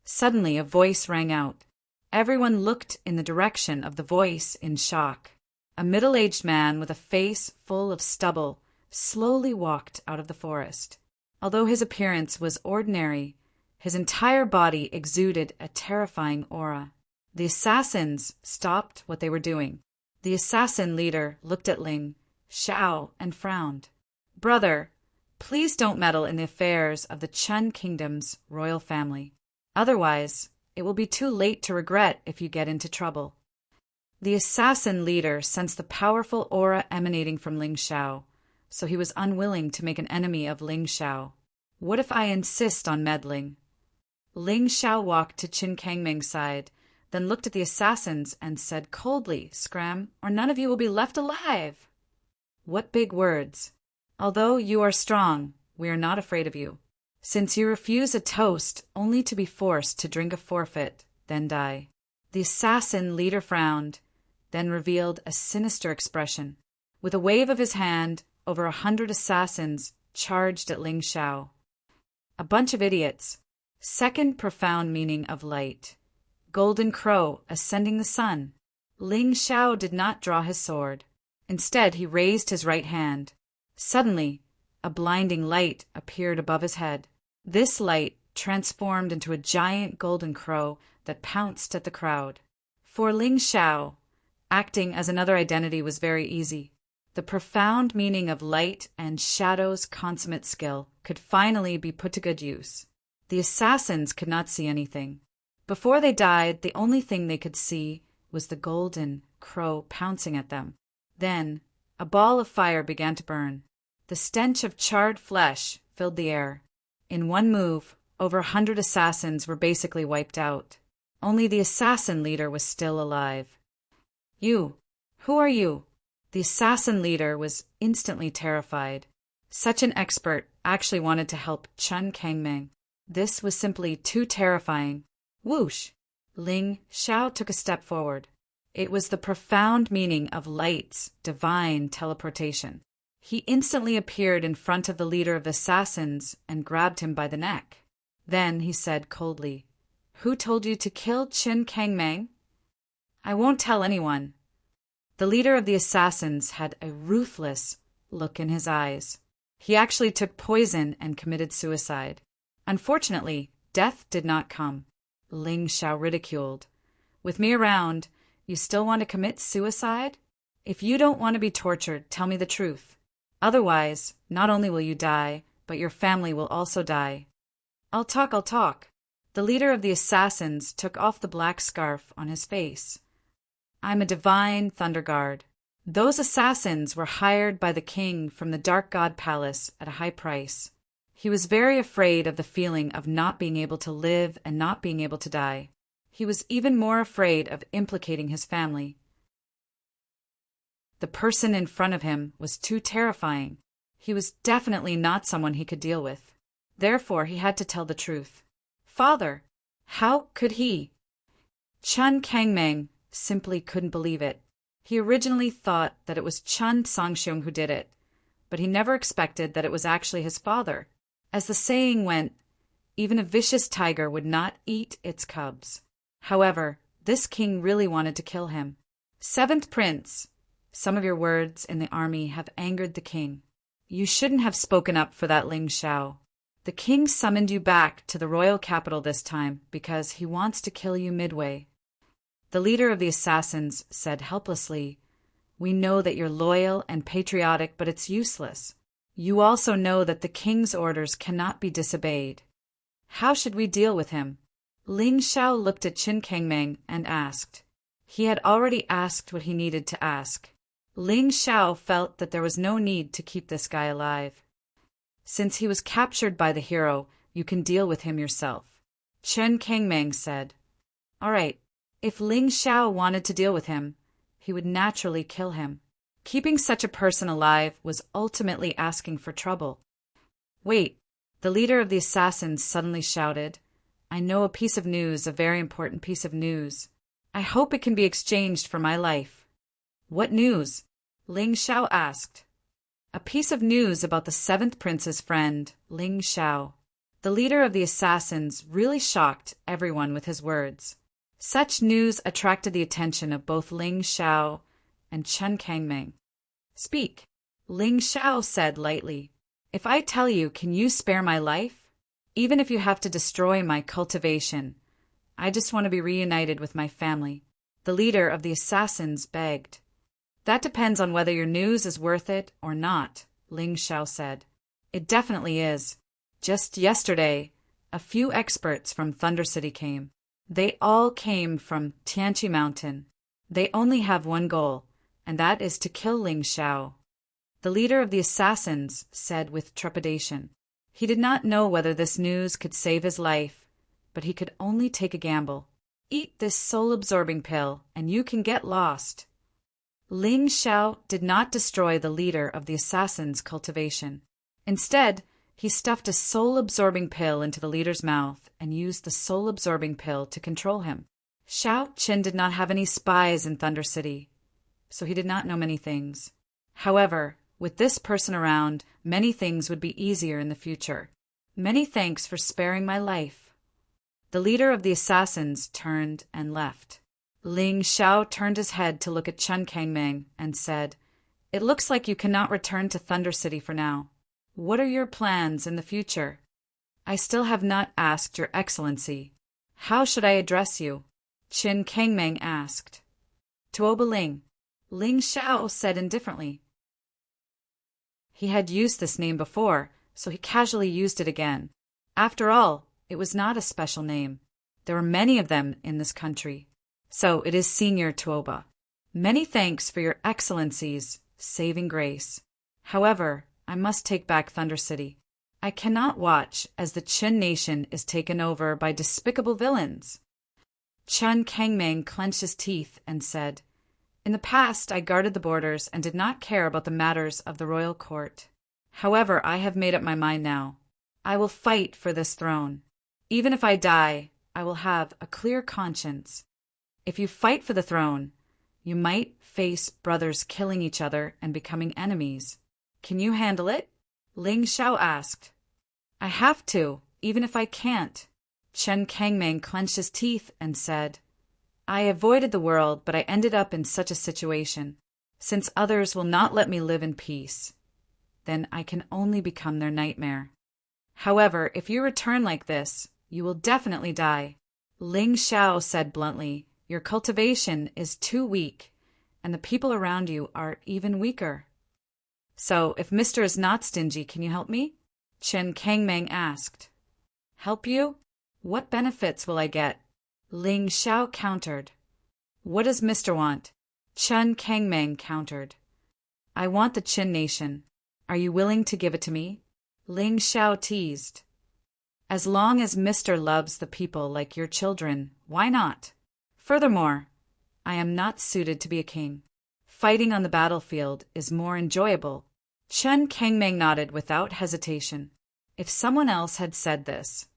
Suddenly a voice rang out. Everyone looked in the direction of the voice in shock. A middle-aged man with a face full of stubble slowly walked out of the forest. Although his appearance was ordinary, his entire body exuded a terrifying aura. The assassins stopped what they were doing. The assassin leader looked at Ling Xiao and frowned. Brother, please don't meddle in the affairs of the Qin Kingdom's royal family. Otherwise, it will be too late to regret if you get into trouble. The assassin leader sensed the powerful aura emanating from Ling Xiao, so he was unwilling to make an enemy of Ling Xiao. What if I insist on meddling? Ling Xiao walked to Qin Kangmeng's side, then looked at the assassins and said coldly, "Scram, or none of you will be left alive." What big words! Although you are strong, we are not afraid of you. Since you refuse a toast only to be forced to drink a forfeit, then die. The assassin leader frowned, then revealed a sinister expression. With a wave of his hand, over 100 assassins charged at Ling Xiao. A bunch of idiots. Second profound meaning of light. Golden crow ascending the sun. Ling Xiao did not draw his sword. Instead, he raised his right hand. Suddenly, a blinding light appeared above his head. This light transformed into a giant golden crow that pounced at the crowd. For Ling Xiao, acting as another identity was very easy. The profound meaning of light and shadow's consummate skill could finally be put to good use. The assassins could not see anything. Before they died, the only thing they could see was the golden crow pouncing at them. Then, a ball of fire began to burn. The stench of charred flesh filled the air. In one move, over 100 assassins were basically wiped out. Only the assassin leader was still alive. You, who are you? The assassin leader was instantly terrified. Such an expert actually wanted to help Qin Kangmeng. This was simply too terrifying. Whoosh! Ling Xiao took a step forward. It was the profound meaning of light's divine teleportation. He instantly appeared in front of the leader of the assassins and grabbed him by the neck. Then he said coldly, "Who told you to kill Qin Kangmeng?" "I won't tell anyone." The leader of the assassins had a ruthless look in his eyes. He actually took poison and committed suicide. Unfortunately, death did not come. Ling Xiao ridiculed. "With me around, you still want to commit suicide? If you don't want to be tortured, tell me the truth. Otherwise, not only will you die, but your family will also die." I'll talk. The leader of the assassins took off the black scarf on his face. I'm a divine thunder guard. Those assassins were hired by the king from the Dark God Palace at a high price. He was very afraid of the feeling of not being able to live and not being able to die. He was even more afraid of implicating his family. The person in front of him was too terrifying. He was definitely not someone he could deal with. Therefore, he had to tell the truth. Father, how could he? Chun Kangmeng simply couldn't believe it. He originally thought that it was Chun Sangxiong who did it, but he never expected that it was actually his father. As the saying went, even a vicious tiger would not eat its cubs. However, this king really wanted to kill him. Seventh Prince, some of your words in the army have angered the king. You shouldn't have spoken up for that Ling Shao. The king summoned you back to the royal capital this time because he wants to kill you midway. The leader of the assassins said helplessly, We know that you're loyal and patriotic, but it's useless. You also know that the king's orders cannot be disobeyed. How should we deal with him? Ling Shao looked at Qin Kangmeng and asked. He had already asked what he needed to ask. Ling Shao felt that there was no need to keep this guy alive. Since he was captured by the hero, you can deal with him yourself. Qin Kangmeng said. All right, if Ling Shao wanted to deal with him, he would naturally kill him. Keeping such a person alive was ultimately asking for trouble. Wait, the leader of the assassins suddenly shouted. I know a piece of news, a very important piece of news. I hope it can be exchanged for my life. What news? Ling Shao asked. A piece of news about the seventh prince's friend, Ling Shao. The leader of the assassins really shocked everyone with his words. Such news attracted the attention of both Ling Shao and Chen Kangmeng. Speak, Ling Shao said lightly. If I tell you, can you spare my life? Even if you have to destroy my cultivation. I just want to be reunited with my family. The leader of the assassins begged. That depends on whether your news is worth it or not, Ling Shao said. It definitely is. Just yesterday, a few experts from Thunder City came. They all came from Tianqi Mountain. They only have one goal, and that is to kill Ling Shao. The leader of the assassins said with trepidation. He did not know whether this news could save his life, but he could only take a gamble. Eat this soul-absorbing pill, and you can get lost. Ling Shao did not destroy the leader of the assassins' cultivation. Instead, he stuffed a soul-absorbing pill into the leader's mouth and used the soul-absorbing pill to control him. Shao Qin did not have any spies in Thunder City, so he did not know many things. However, with this person around, many things would be easier in the future. Many thanks for sparing my life. The leader of the assassins turned and left. Ling Shao turned his head to look at Chen Kangmeng and said, It looks like you cannot return to Thunder City for now. What are your plans in the future? I still have not asked your excellency. How should I address you? Qin Kangmeng asked. Tuoba Ling. Ling Shao said indifferently. He had used this name before, so he casually used it again. After all, it was not a special name. There were many of them in this country. So it is Senior Tuoba. Many thanks for your excellency's saving grace. However, I must take back Thunder City. I cannot watch as the Qin nation is taken over by despicable villains. Chen Kangmeng clenched his teeth and said, In the past, I guarded the borders and did not care about the matters of the royal court. However, I have made up my mind now. I will fight for this throne. Even if I die, I will have a clear conscience. If you fight for the throne, you might face brothers killing each other and becoming enemies. Can you handle it? Ling Shao asked. I have to, even if I can't. Chen Kangmeng clenched his teeth and said, I avoided the world, but I ended up in such a situation. Since others will not let me live in peace, then I can only become their nightmare. However, if you return like this, you will definitely die. Ling Shao said bluntly, Your cultivation is too weak, and the people around you are even weaker. So, if Mr. is not stingy, can you help me? Chen Kangmeng asked. Help you? What benefits will I get? Ling Xiao countered. What does Mr. want? Chen Kangmeng countered. I want the Qin nation. Are you willing to give it to me? Ling Xiao teased. As long as Mr. loves the people like your children, why not? Furthermore, I am not suited to be a king. Fighting on the battlefield is more enjoyable. Chen Kangmeng nodded without hesitation. If someone else had said this,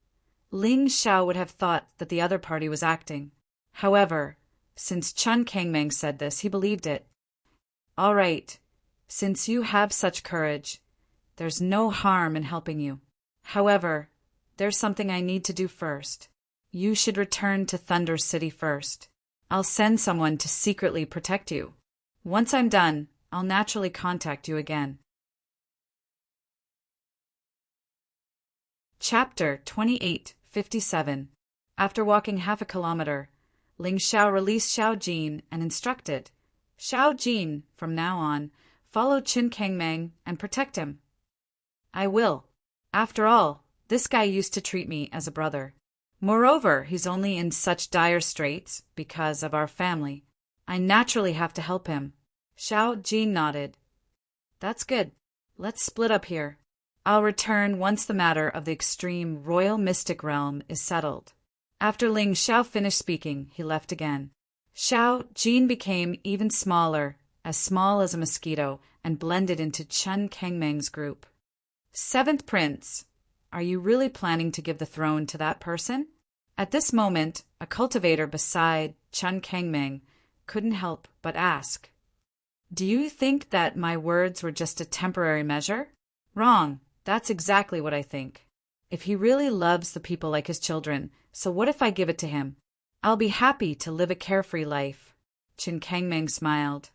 Ling Xiao would have thought that the other party was acting. However, since Chen Kangmeng said this, he believed it. All right, since you have such courage, there's no harm in helping you. However, there's something I need to do first. You should return to Thunder City first. I'll send someone to secretly protect you. Once I'm done, I'll naturally contact you again. Chapter 28:57. After walking half a kilometer, Ling Xiao released Xiao Jin and instructed, Xiao Jin, from now on, follow Qin Kangmeng and protect him. I will. After all, this guy used to treat me as a brother. Moreover, he's only in such dire straits because of our family. I naturally have to help him. Xiao Jin nodded. That's good. Let's split up here. I'll return once the matter of the extreme royal mystic realm is settled. After Ling Xiao finished speaking, he left again. Xiao Jin became even smaller, as small as a mosquito, and blended into Chen Kangmeng's group. Seventh Prince, are you really planning to give the throne to that person? At this moment, a cultivator beside Chen Kangmeng couldn't help but ask. Do you think that my words were just a temporary measure? Wrong. That's exactly what I think. If he really loves the people like his children, so what if I give it to him? I'll be happy to live a carefree life. Qin Kangmeng smiled.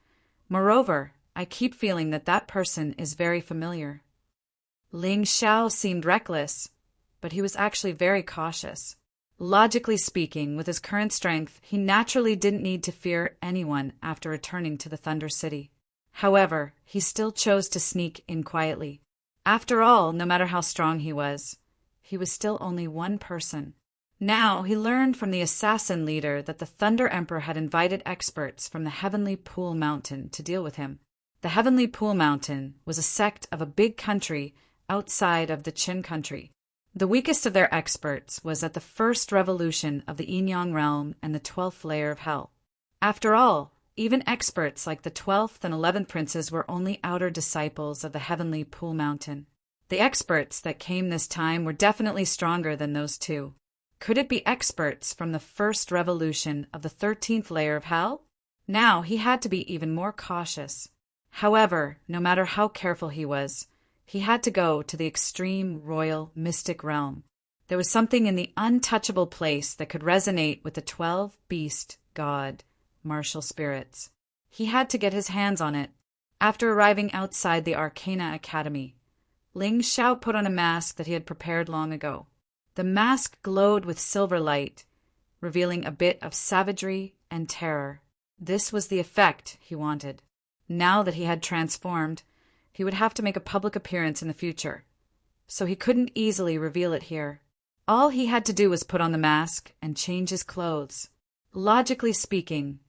Moreover, I keep feeling that that person is very familiar. Ling Xiao seemed reckless, but he was actually very cautious. Logically speaking, with his current strength, he naturally didn't need to fear anyone after returning to the Thunder City. However, he still chose to sneak in quietly. After all, no matter how strong he was still only one person. Now he learned from the assassin leader that the Thunder Emperor had invited experts from the Heavenly Pool Mountain to deal with him. The Heavenly Pool Mountain was a sect of a big country outside of the Qin country. The weakest of their experts was at the first revolution of the Yin-Yang realm and the 12th layer of hell. After all, even experts like the 12th and 11th princes were only outer disciples of the Heavenly Pool Mountain. The experts that came this time were definitely stronger than those two. Could it be experts from the first revolution of the 13th layer of hell? Now he had to be even more cautious. However, no matter how careful he was, he had to go to the extreme royal mystic realm. There was something in the untouchable place that could resonate with the 12 beast god martial spirits. He had to get his hands on it. After arriving outside the Arcana Academy, Ling Xiao put on a mask that he had prepared long ago. The mask glowed with silver light, revealing a bit of savagery and terror. This was the effect he wanted. Now that he had transformed, he would have to make a public appearance in the future, so he couldn't easily reveal it here. All he had to do was put on the mask and change his clothes. Logically speaking,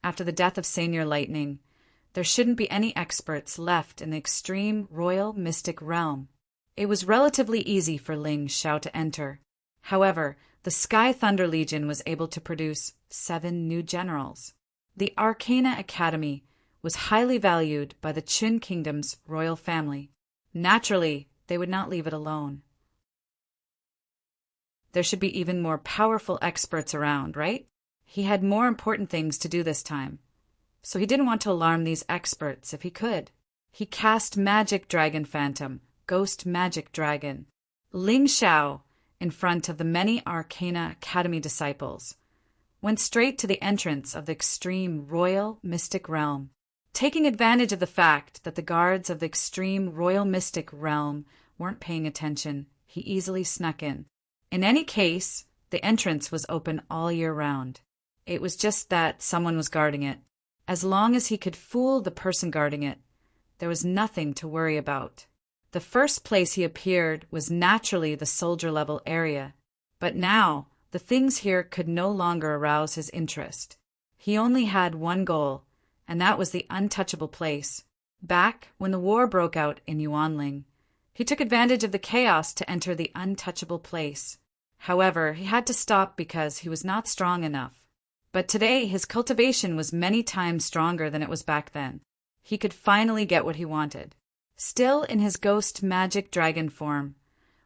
after the death of Senior Lightning, there shouldn't be any experts left in the extreme royal mystic realm. It was relatively easy for Ling Xiao to enter. However, the Sky Thunder Legion was able to produce 7 new generals. The Arcana Academy was highly valued by the Qin Kingdom's royal family. Naturally, they would not leave it alone. There should be even more powerful experts around, right? He had more important things to do this time, so he didn't want to alarm these experts if he could. He cast Magic Dragon Phantom, Ghost Magic Dragon. Ling Xiao, in front of the many Arcana Academy disciples, went straight to the entrance of the extreme royal mystic realm. Taking advantage of the fact that the guards of the extreme royal mystic realm weren't paying attention, he easily snuck in. In any case, the entrance was open all year round. It was just that someone was guarding it. As long as he could fool the person guarding it, there was nothing to worry about. The first place he appeared was naturally the soldier-level area. But now, the things here could no longer arouse his interest. He only had one goal, and that was the untouchable place. Back when the war broke out in Yuanling, he took advantage of the chaos to enter the untouchable place. However, he had to stop because he was not strong enough. But today his cultivation was many times stronger than it was back then. He could finally get what he wanted. Still in his ghost magic dragon form,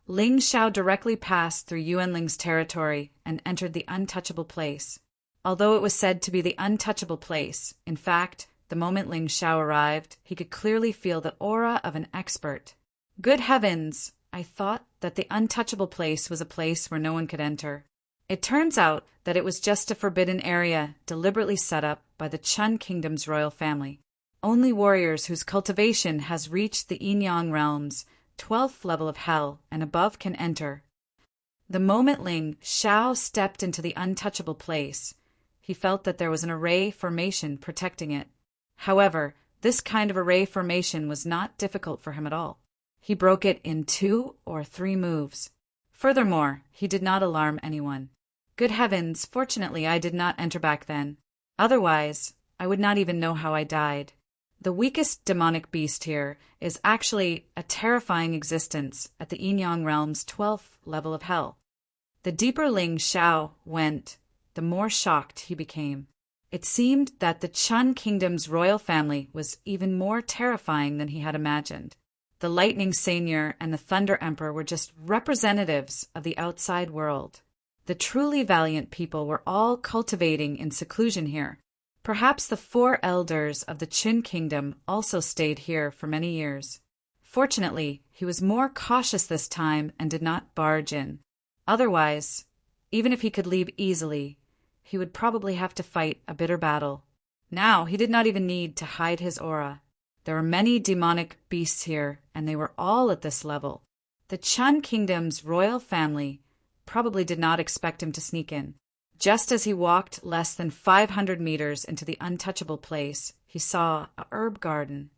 Ling Xiao directly passed through Yuanling's territory and entered the untouchable place. Although it was said to be the untouchable place, in fact, the moment Ling Xiao arrived, he could clearly feel the aura of an expert. Good heavens! I thought that the untouchable place was a place where no one could enter. It turns out that it was just a forbidden area deliberately set up by the Chun Kingdom's royal family. Only warriors whose cultivation has reached the Yin-Yang realms, 12th level of hell, and above can enter. The moment Ling Xiao stepped into the untouchable place, he felt that there was an array formation protecting it. However, this kind of array formation was not difficult for him at all. He broke it in 2 or 3 moves. Furthermore, he did not alarm anyone. Good heavens, fortunately I did not enter back then. Otherwise, I would not even know how I died. The weakest demonic beast here is actually a terrifying existence at the Yin-Yang realm's 12th level of hell. The deeper Ling Xiao went, the more shocked he became. It seemed that the Chun Kingdom's royal family was even more terrifying than he had imagined. The Lightning Seigneur and the Thunder Emperor were just representatives of the outside world. The truly valiant people were all cultivating in seclusion here. Perhaps the 4 elders of the Qin Kingdom also stayed here for many years. Fortunately, he was more cautious this time and did not barge in. Otherwise, even if he could leave easily, he would probably have to fight a bitter battle. Now he did not even need to hide his aura. There were many demonic beasts here, and they were all at this level. The Chun Kingdom's royal family probably did not expect him to sneak in. Just as he walked less than 500 meters into the untouchable place, he saw a herb garden.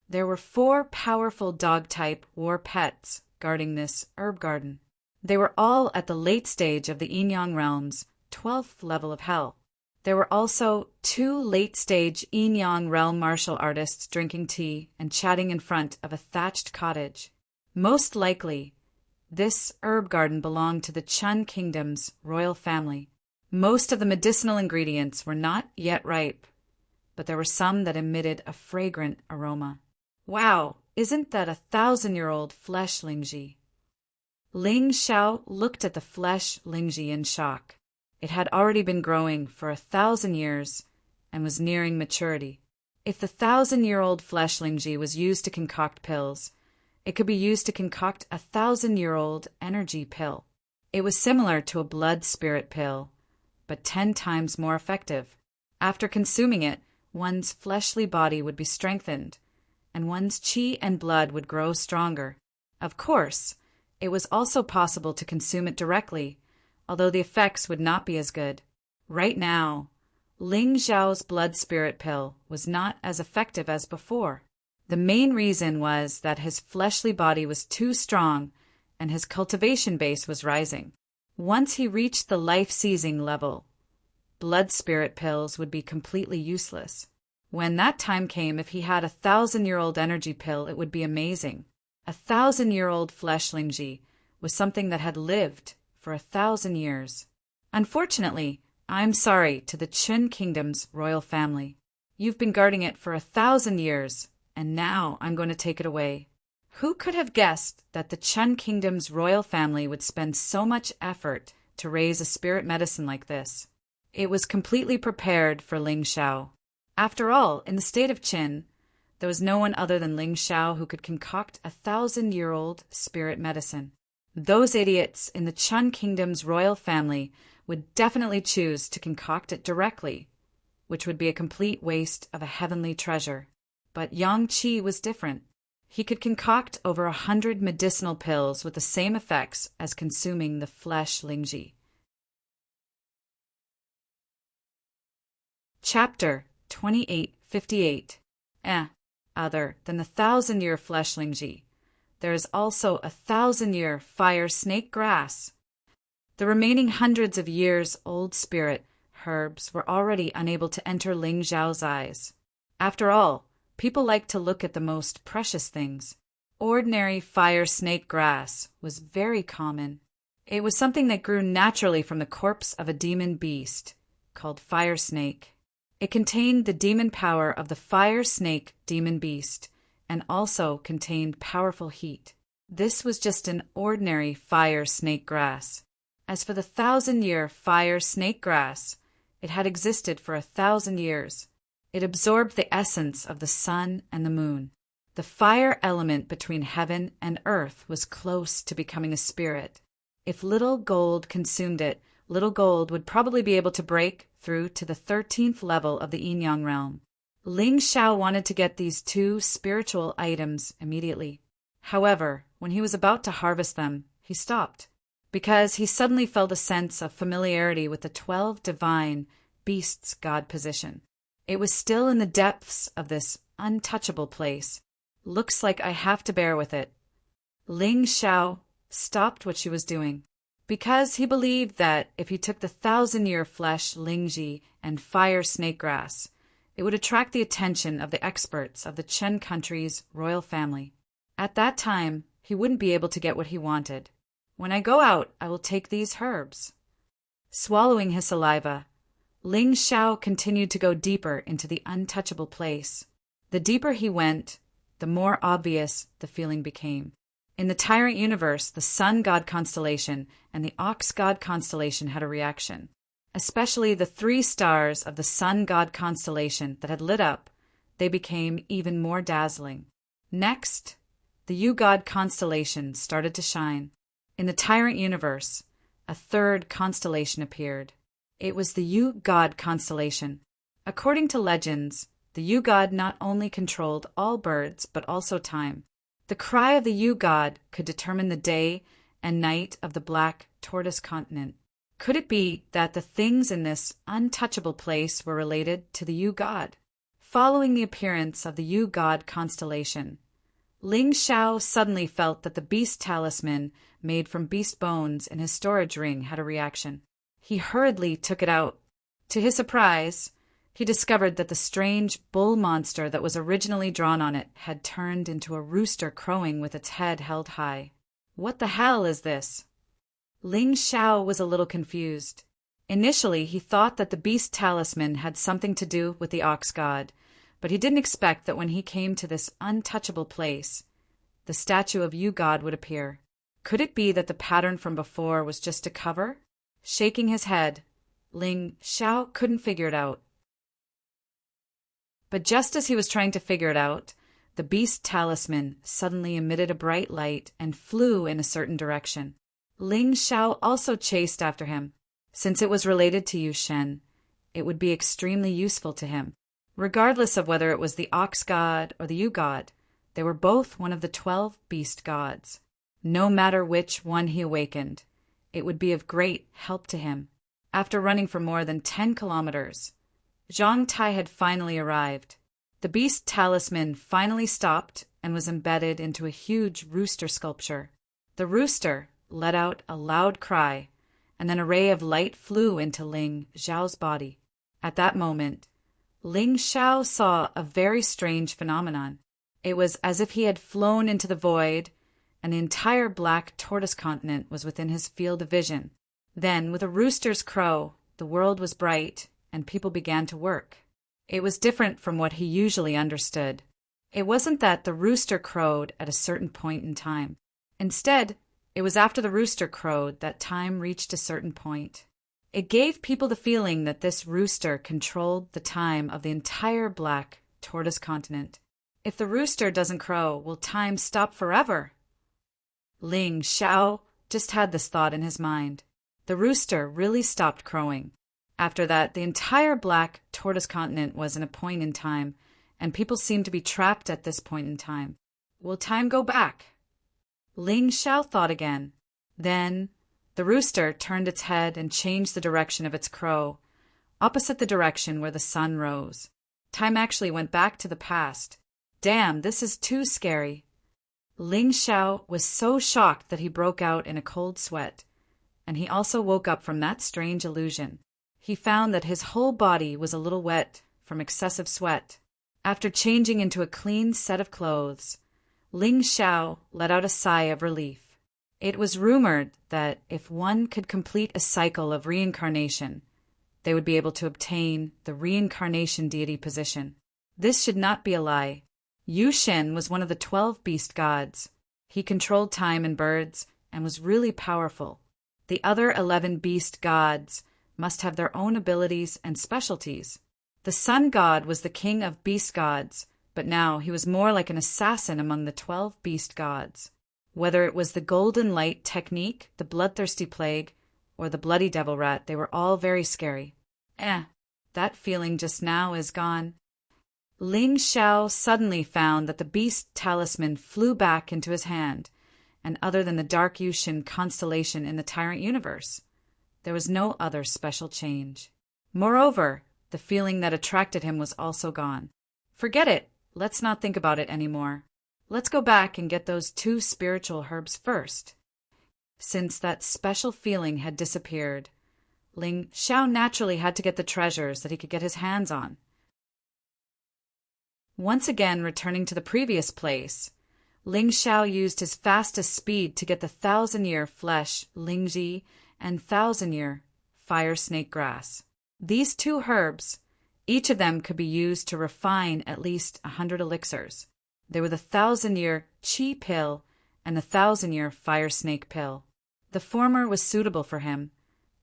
There were 4 powerful dog-type war pets guarding this herb garden. They were all at the late stage of the Yin-Yang realm's 12th level of hell. There were also 2 late-stage Yin-Yang realm martial artists drinking tea and chatting in front of a thatched cottage. Most likely, this herb garden belonged to the Chun Kingdom's royal family. Most of the medicinal ingredients were not yet ripe, but there were some that emitted a fragrant aroma. Wow, isn't that a 1,000-year-old flesh Lingji? Ling Xiao looked at the flesh Lingji in shock. It had already been growing for 1,000 years and was nearing maturity. If the 1,000-year-old flesh Lingji was used to concoct pills, it could be used to concoct a 1,000-year-old energy pill. It was similar to a blood spirit pill, but 10 times more effective. After consuming it, one's fleshly body would be strengthened, and one's qi and blood would grow stronger. Of course, it was also possible to consume it directly, although the effects would not be as good. Right now, Ling Xiao's blood spirit pill was not as effective as before. The main reason was that his fleshly body was too strong and his cultivation base was rising. Once he reached the life-seizing level, blood spirit pills would be completely useless. When that time came, if he had a 1,000-year-old energy pill, it would be amazing. A 1,000-year-old flesh Lingji was something that had lived for 1,000 years. Unfortunately, I'm sorry to the Qin Kingdom's royal family. You've been guarding it for 1,000 years, and now I'm going to take it away. Who could have guessed that the Chun Kingdom's royal family would spend so much effort to raise a spirit medicine like this? It was completely prepared for Ling Xiao. After all, in the state of Qin, there was no one other than Ling Xiao who could concoct a 1,000-year-old spirit medicine. Those idiots in the Chun Kingdom's royal family would definitely choose to concoct it directly, which would be a complete waste of a heavenly treasure. But Yang Qi was different. He could concoct over 100 medicinal pills with the same effects as consuming the flesh Lingji. Chapter 2858. Other than the 1,000-year flesh Lingji, there is also 1,000-year fire snake grass. The remaining hundreds of years old spirit herbs were already unable to enter Ling Xiao's eyes. After all, people like to look at the most precious things. Ordinary fire snake grass was very common. It was something that grew naturally from the corpse of a demon beast, called fire snake. It contained the demon power of the fire snake demon beast, and also contained powerful heat. This was just an ordinary fire snake grass. As for the 1,000-year fire snake grass, it had existed for 1,000 years. It absorbed the essence of the sun and the moon. The fire element between heaven and earth was close to becoming a spirit. If little gold consumed it, little gold would probably be able to break through to the 13th level of the yin-yang realm. Ling Xiao wanted to get these two spiritual items immediately. However, when he was about to harvest them, he stopped, because he suddenly felt a sense of familiarity with the 12 divine beasts god position. It was still in the depths of this untouchable place. Looks like I have to bear with it. Ling Xiao stopped what she was doing, because he believed that if he took the 1,000-year flesh Lingji and fire snake grass, it would attract the attention of the experts of the Chen country's royal family. At that time, he wouldn't be able to get what he wanted. When I go out, I will take these herbs. Swallowing his saliva, Ling Xiao continued to go deeper into the untouchable place. The deeper he went, the more obvious the feeling became. In the Tyrant universe, the Sun God constellation and the Ox God constellation had a reaction. Especially the 3 stars of the Sun God constellation that had lit up, they became even more dazzling. Next, the Yu God constellation started to shine. In the Tyrant universe, a 3rd constellation appeared. It was the Yu God constellation. According to legends, the Yu God not only controlled all birds, but also time. The cry of the Yu God could determine the day and night of the black tortoise continent. Could it be that the things in this untouchable place were related to the Yu God? Following the appearance of the Yu God constellation, Ling Xiao suddenly felt that the beast talisman made from beast bones in his storage ring had a reaction. He hurriedly took it out. To his surprise, he discovered that the strange bull monster that was originally drawn on it had turned into a rooster crowing with its head held high. What the hell is this? Ling Xiao was a little confused. Initially, he thought that the beast talisman had something to do with the ox god, but he didn't expect that when he came to this untouchable place, the statue of Yu God would appear. Could it be that the pattern from before was just a cover? Shaking his head, Ling Xiao couldn't figure it out. But just as he was trying to figure it out, the beast talisman suddenly emitted a bright light and flew in a certain direction. Ling Xiao also chased after him. Since it was related to Yu Shen, it would be extremely useful to him. Regardless of whether it was the ox god or the Yu god, they were both one of the 12 beast gods. No matter which one he awakened, it would be of great help to him. After running for more than 10 kilometers, Zhang Tai had finally arrived. The beast talisman finally stopped and was embedded into a huge rooster sculpture. The rooster let out a loud cry, and then a ray of light flew into Ling Xiao's body. At that moment, Ling Xiao saw a very strange phenomenon. It was as if he had flown into the void, and the entire black tortoise continent was within his field of vision. Then, with a rooster's crow, the world was bright, and people began to work. It was different from what he usually understood. It wasn't that the rooster crowed at a certain point in time. Instead, it was after the rooster crowed that time reached a certain point. It gave people the feeling that this rooster controlled the time of the entire black tortoise continent. If the rooster doesn't crow, will time stop forever? Ling Xiao just had this thought in his mind. The rooster really stopped crowing. After that, the entire black tortoise continent was in a point in time, and people seemed to be trapped at this point in time. Will time go back? Ling Xiao thought again. Then the rooster turned its head and changed the direction of its crow, opposite the direction where the sun rose. Time actually went back to the past. Damn, this is too scary. Ling Xiao was so shocked that he broke out in a cold sweat, and he also woke up from that strange illusion. He found that his whole body was a little wet from excessive sweat. After changing into a clean set of clothes, Ling Xiao let out a sigh of relief. It was rumored that if one could complete a cycle of reincarnation, they would be able to obtain the reincarnation deity position. This should not be a lie. Yu Shen was one of the 12 beast gods. He controlled time and birds and was really powerful. The other 11 beast gods must have their own abilities and specialties. The sun god was the king of beast gods, but now he was more like an assassin among the 12 beast gods. Whether it was the golden light technique, the bloodthirsty plague, or the bloody devil rat, they were all very scary. That feeling just now is gone. Ling Xiao suddenly found that the beast talisman flew back into his hand, and other than the dark Yushin constellation in the Tyrant universe, there was no other special change. Moreover, the feeling that attracted him was also gone. Forget it. Let's not think about it anymore. Let's go back and get those 2 spiritual herbs first. Since that special feeling had disappeared, Ling Xiao naturally had to get the treasures that he could get his hands on. Once again returning to the previous place, Ling Xiao used his fastest speed to get the 1,000-year flesh Lingji and 1,000-year fire snake grass. These 2 herbs, each of them could be used to refine at least 100 elixirs. They were the 1,000-year qi pill and the 1,000-year fire snake pill. The former was suitable for him,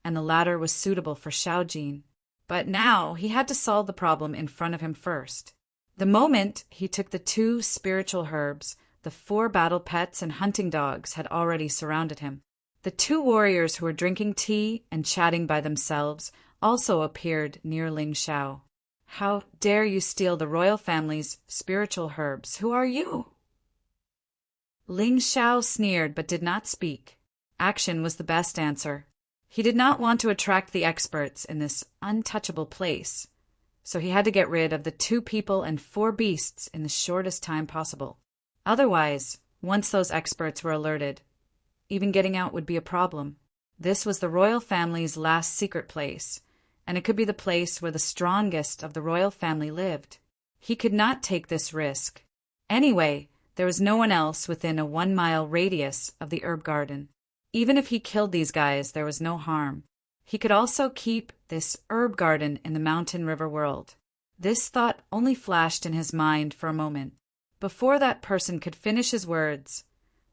and the latter was suitable for Xiaojin. But now he had to solve the problem in front of him first. The moment he took the 2 spiritual herbs, the 4 battle pets and hunting dogs had already surrounded him. The 2 warriors who were drinking tea and chatting by themselves also appeared near Ling Xiao. How dare you steal the royal family's spiritual herbs? Who are you? Ling Xiao sneered but did not speak. Action was the best answer. He did not want to attract the experts in this untouchable place, so he had to get rid of the 2 people and 4 beasts in the shortest time possible. Otherwise, once those experts were alerted, even getting out would be a problem. This was the royal family's last secret place, and it could be the place where the strongest of the royal family lived. He could not take this risk. Anyway, there was no one else within a 1-mile radius of the herb garden. Even if he killed these guys, there was no harm. He could also keep this herb garden in the mountain river world. This thought only flashed in his mind for a moment. Before that person could finish his words,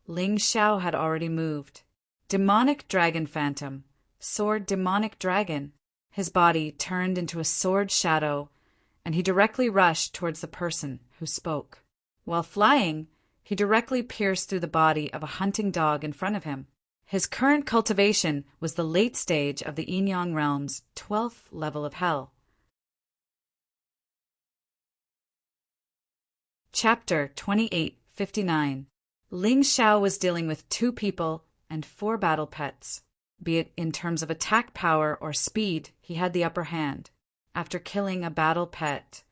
Ling Xiao had already moved. Demonic dragon phantom, sword demonic dragon. His body turned into a sword shadow, and he directly rushed towards the person who spoke. While flying, he directly pierced through the body of a hunting dog in front of him. His current cultivation was the late stage of the Yin-Yang realm's 12th level of hell. Chapter 2859. Ling Xiao was dealing with 2 people and 4 battle pets. Be it in terms of attack power or speed, he had the upper hand. After killing a battle pet,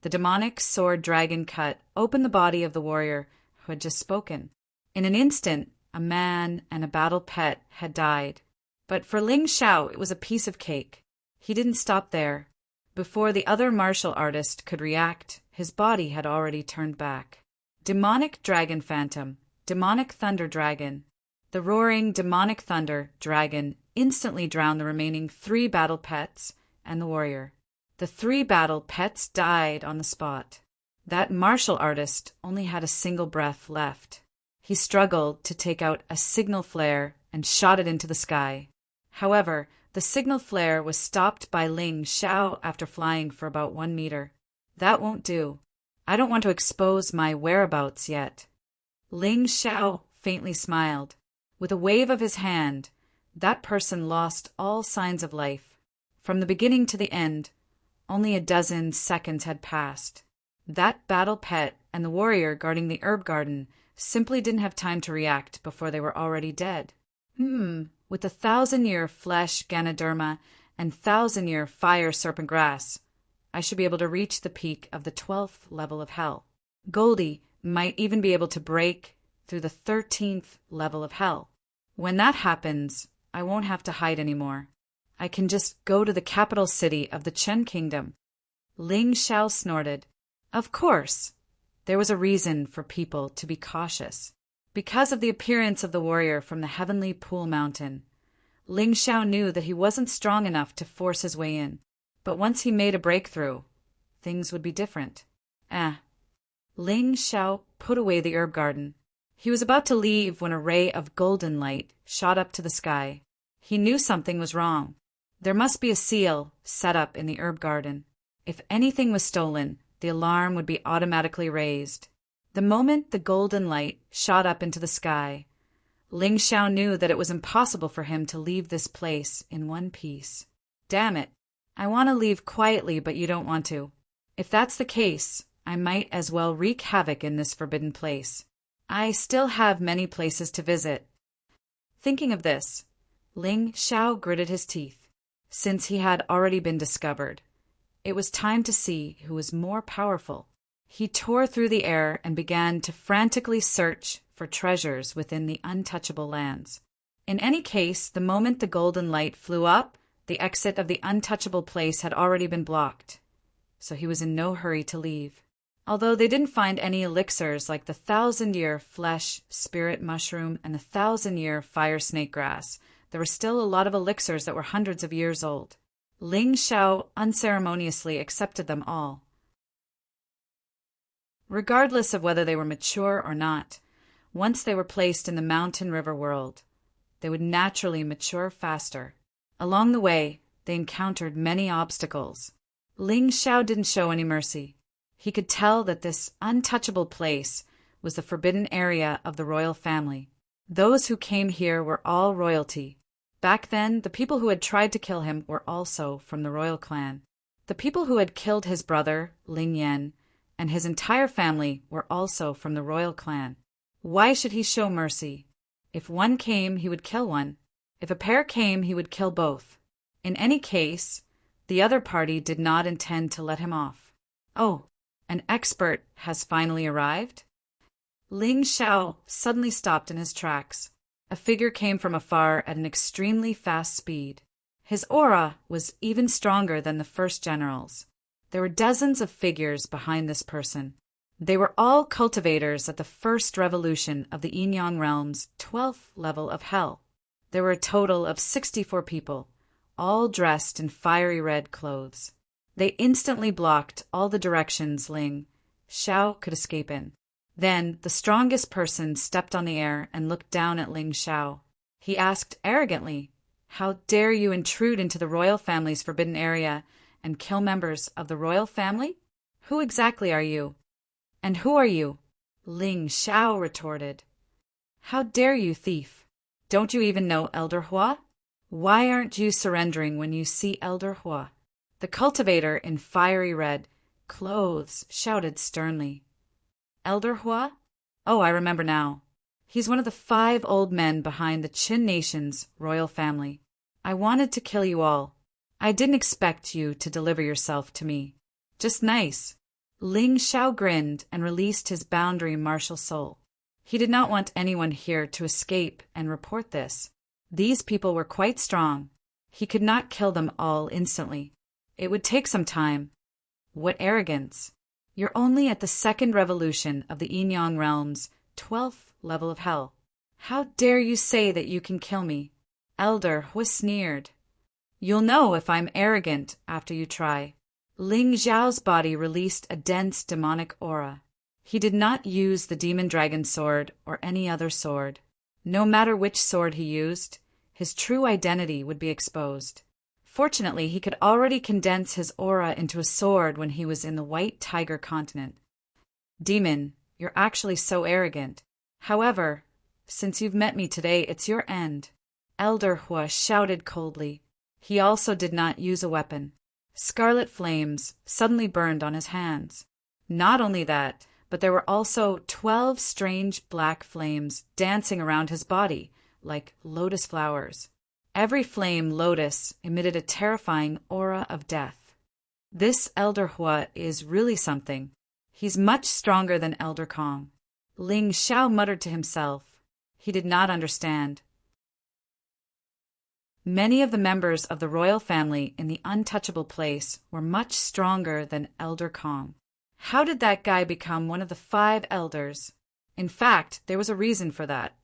the demonic sword dragon cut opened the body of the warrior who had just spoken. In an instant, a man and a battle pet had died. But for Ling Xiao, it was a piece of cake. He didn't stop there. Before the other martial artist could react, his body had already turned back. Demonic dragon phantom, demonic thunder dragon. The roaring demonic thunder dragon instantly drowned the remaining 3 battle pets and the warrior. The 3 battle pets died on the spot. That martial artist only had a single breath left. He struggled to take out a signal flare and shot it into the sky. However, the signal flare was stopped by Ling Xiao after flying for about 1 meter. That won't do. I don't want to expose my whereabouts yet. Ling Xiao faintly smiled. With a wave of his hand, that person lost all signs of life. From the beginning to the end, only a dozen seconds had passed. That battle pet and the warrior guarding the herb garden simply didn't have time to react before they were already dead. With the 1,000-year flesh Ganoderma and 1,000-year fire serpent grass, I should be able to reach the peak of the 12th level of hell. Goldie might even be able to break through the 13th level of hell. When that happens, I won't have to hide anymore. I can just go to the capital city of the Chen Kingdom. Ling Xiao snorted. Of course. There was a reason for people to be cautious. Because of the appearance of the warrior from the heavenly pool mountain, Ling Xiao knew that he wasn't strong enough to force his way in. But once he made a breakthrough, things would be different. Ling Xiao put away the herb garden. He was about to leave when a ray of golden light shot up to the sky. He knew something was wrong. There must be a seal set up in the herb garden. If anything was stolen, the alarm would be automatically raised. The moment the golden light shot up into the sky, Ling Xiao knew that it was impossible for him to leave this place in one piece. Damn it. I want to leave quietly, but you don't want to. If that's the case, I might as well wreak havoc in this forbidden place. I still have many places to visit. Thinking of this, Ling Xiao gritted his teeth. Since he had already been discovered, it was time to see who was more powerful. He tore through the air and began to frantically search for treasures within the untouchable lands. In any case, the moment the golden light flew up, the exit of the untouchable place had already been blocked, so he was in no hurry to leave. Although they didn't find any elixirs like the 1,000-year flesh spirit mushroom and the 1,000-year fire snake grass, there were still a lot of elixirs that were hundreds of years old. Ling Xiao unceremoniously accepted them all. Regardless of whether they were mature or not, once they were placed in the mountain river world, they would naturally mature faster. Along the way, they encountered many obstacles. Ling Xiao didn't show any mercy. He could tell that this untouchable place was the forbidden area of the royal family. Those who came here were all royalty. Back then, the people who had tried to kill him were also from the royal clan. The people who had killed his brother, Ling Yan, and his entire family were also from the royal clan. Why should he show mercy? If one came, he would kill one. If a pair came, he would kill both. In any case, the other party did not intend to let him off. Oh, an expert has finally arrived? Ling Xiao suddenly stopped in his tracks. A figure came from afar at an extremely fast speed. His aura was even stronger than the first general's. There were dozens of figures behind this person. They were all cultivators at the first revolution of the Yin-Yang realm's 12th level of hell. There were a total of 64 people, all dressed in fiery red clothes. They instantly blocked all the directions Ling Xiao could escape in. Then the strongest person stepped on the air and looked down at Ling Xiao. He asked arrogantly, "How dare you intrude into the royal family's forbidden area and kill members of the royal family? Who exactly are you? And who are you?" Ling Xiao retorted, "How dare you, thief? Don't you even know Elder Hua? Why aren't you surrendering when you see Elder Hua?" The cultivator in fiery red clothes shouted sternly. "Elder Hua? Oh, I remember now. He's one of the 5 old men behind the Qin Nation's royal family. I wanted to kill you all. I didn't expect you to deliver yourself to me. Just nice." Ling Xiao grinned and released his boundary martial soul. He did not want anyone here to escape and report this. These people were quite strong. He could not kill them all instantly. It would take some time. What arrogance! You're only at the 2nd revolution of the Yin-Yang realm's 12th level of hell. How dare you say that you can kill me? Elder Hua sneered. "You'll know if I'm arrogant after you try." Ling Xiao's body released a dense demonic aura. He did not use the demon dragon sword or any other sword. No matter which sword he used, his true identity would be exposed. Fortunately, he could already condense his aura into a sword when he was in the White Tiger continent. "Demon, you're actually so arrogant. However, since you've met me today, it's your end." Elder Hua shouted coldly. He also did not use a weapon. Scarlet flames suddenly burned on his hands. Not only that, but there were also 12 strange black flames dancing around his body, like lotus flowers. Every flame lotus emitted a terrifying aura of death. This Elder Hua is really something. He's much stronger than Elder Kong. Ling Xiao muttered to himself. He did not understand. Many of the members of the royal family in the untouchable place were much stronger than Elder Kong. How did that guy become one of the 5 elders? In fact, there was a reason for that.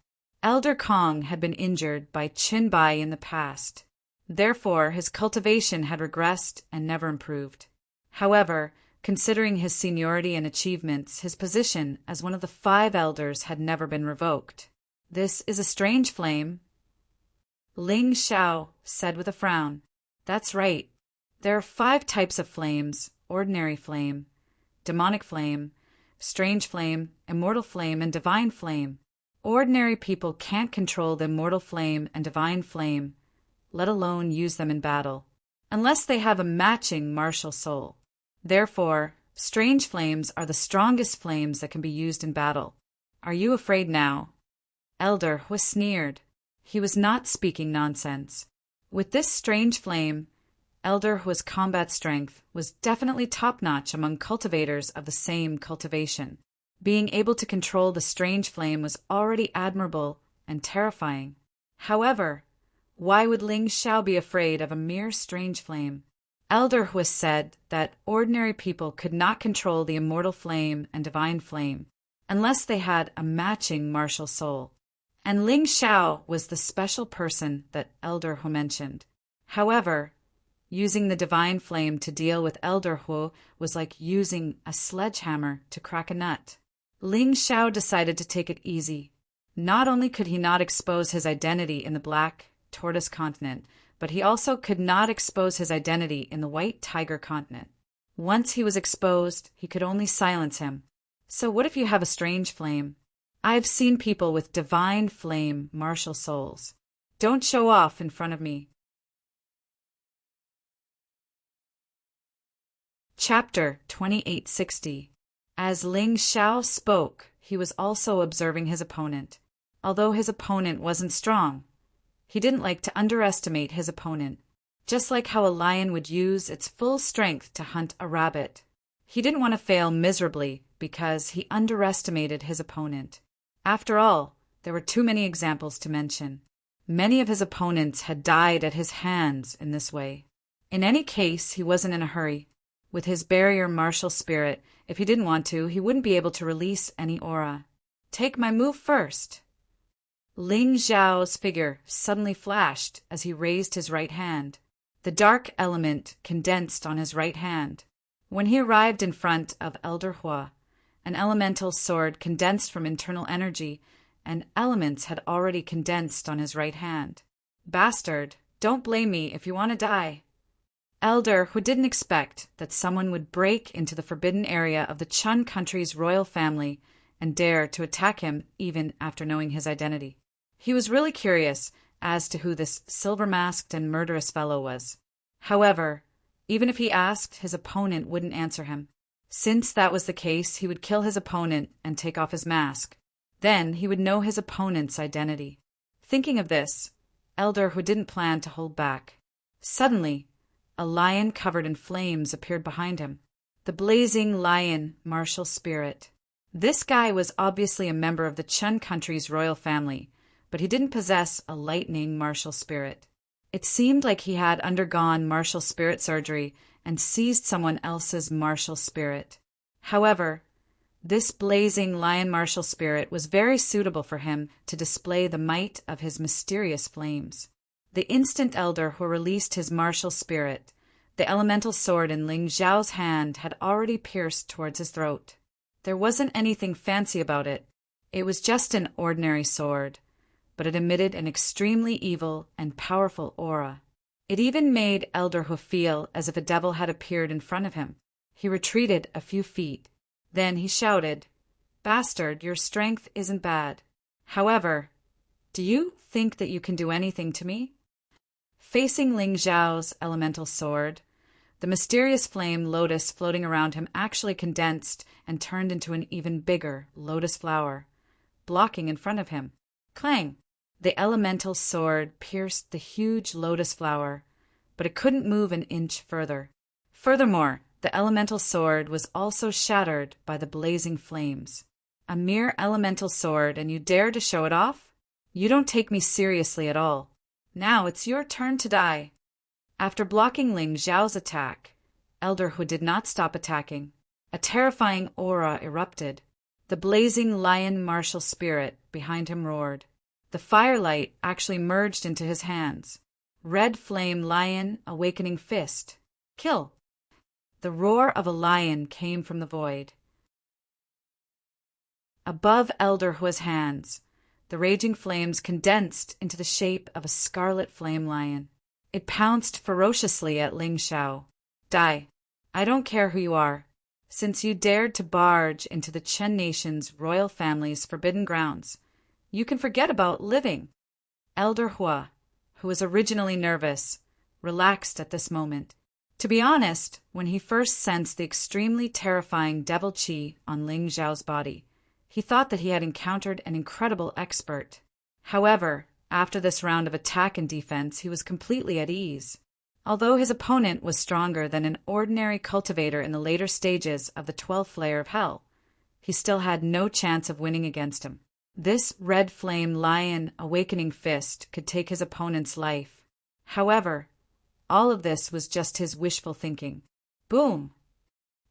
Elder Kong had been injured by Qin Bai in the past. Therefore, his cultivation had regressed and never improved. However, considering his seniority and achievements, his position as one of the 5 elders had never been revoked. This is a strange flame, Ling Xiao said with a frown. That's right. There are 5 types of flames: ordinary flame, demonic flame, strange flame, immortal flame, and divine flame. Ordinary people can't control the immortal flame and divine flame, let alone use them in battle, unless they have a matching martial soul. Therefore, strange flames are the strongest flames that can be used in battle. Are you afraid now? Elder Hu sneered. He was not speaking nonsense. With this strange flame, Elder Hu's combat strength was definitely top-notch among cultivators of the same cultivation. Being able to control the strange flame was already admirable and terrifying. However, why would Ling Xiao be afraid of a mere strange flame? Elder Hu said that ordinary people could not control the immortal flame and divine flame unless they had a matching martial soul. And Ling Xiao was the special person that Elder Hu mentioned. However, using the divine flame to deal with Elder Hu was like using a sledgehammer to crack a nut. Ling Xiao decided to take it easy. Not only could he not expose his identity in the Black Tortoise continent, but he also could not expose his identity in the White Tiger continent. Once he was exposed, he could only silence him. So what if you have a strange flame? I've seen people with divine flame martial souls. Don't show off in front of me. Chapter 2860. As Ling Xiao spoke, he was also observing his opponent. Although his opponent wasn't strong, he didn't like to underestimate his opponent, just like how a lion would use its full strength to hunt a rabbit. He didn't want to fail miserably because he underestimated his opponent. After all, there were too many examples to mention. Many of his opponents had died at his hands in this way. In any case, he wasn't in a hurry. With his barrier martial spirit, if he didn't want to, he wouldn't be able to release any aura. Take my move first. Ling Xiao's figure suddenly flashed as he raised his right hand. The dark element condensed on his right hand. When he arrived in front of Elder Hua, an elemental sword condensed from internal energy, and elements had already condensed on his right hand. Bastard, don't blame me if you want to die. Elder, who didn't expect that someone would break into the forbidden area of the Chun country's royal family and dare to attack him even after knowing his identity. He was really curious as to who this silver-masked and murderous fellow was. However, even if he asked, his opponent wouldn't answer him. Since that was the case, he would kill his opponent and take off his mask. Then he would know his opponent's identity. Thinking of this, Elder, who didn't plan to hold back. Suddenly, a lion covered in flames appeared behind him. The blazing lion martial spirit. This guy was obviously a member of the Chun country's royal family, but he didn't possess a lightning martial spirit. It seemed like he had undergone martial spirit surgery and seized someone else's martial spirit. However, this blazing lion martial spirit was very suitable for him to display the might of his mysterious flames. The instant Elder who released his martial spirit, the elemental sword in Ling Xiao's hand had already pierced towards his throat. There wasn't anything fancy about it. It was just an ordinary sword, but it emitted an extremely evil and powerful aura. It even made Elder Hu feel as if a devil had appeared in front of him. He retreated a few feet. Then he shouted, "Bastard, your strength isn't bad. However, do you think that you can do anything to me?" Facing Ling Xiao's elemental sword, the mysterious flame lotus floating around him actually condensed and turned into an even bigger lotus flower, blocking in front of him. Clang! The elemental sword pierced the huge lotus flower, but it couldn't move an inch further. Furthermore, the elemental sword was also shattered by the blazing flames. A mere elemental sword, and you dare to show it off? You don't take me seriously at all. Now it's your turn to die." After blocking Ling Xiao's attack, Elder Hu did not stop attacking. A terrifying aura erupted. The blazing lion martial spirit behind him roared. The firelight actually merged into his hands. Red flame lion awakening fist. Kill! The roar of a lion came from the void. Above Elder Hua's hands, the raging flames condensed into the shape of a scarlet flame lion. It pounced ferociously at Ling Xiao. "Die! I don't care who you are. Since you dared to barge into the Chen nation's royal family's forbidden grounds, you can forget about living." Elder Hua, who was originally nervous, relaxed at this moment. To be honest, when he first sensed the extremely terrifying devil qi on Ling Xiao's body, he thought that he had encountered an incredible expert. However, after this round of attack and defense, he was completely at ease. Although his opponent was stronger than an ordinary cultivator in the later stages of the 12th layer of hell, he still had no chance of winning against him. This red flame lion awakening fist could take his opponent's life. However, all of this was just his wishful thinking. Boom!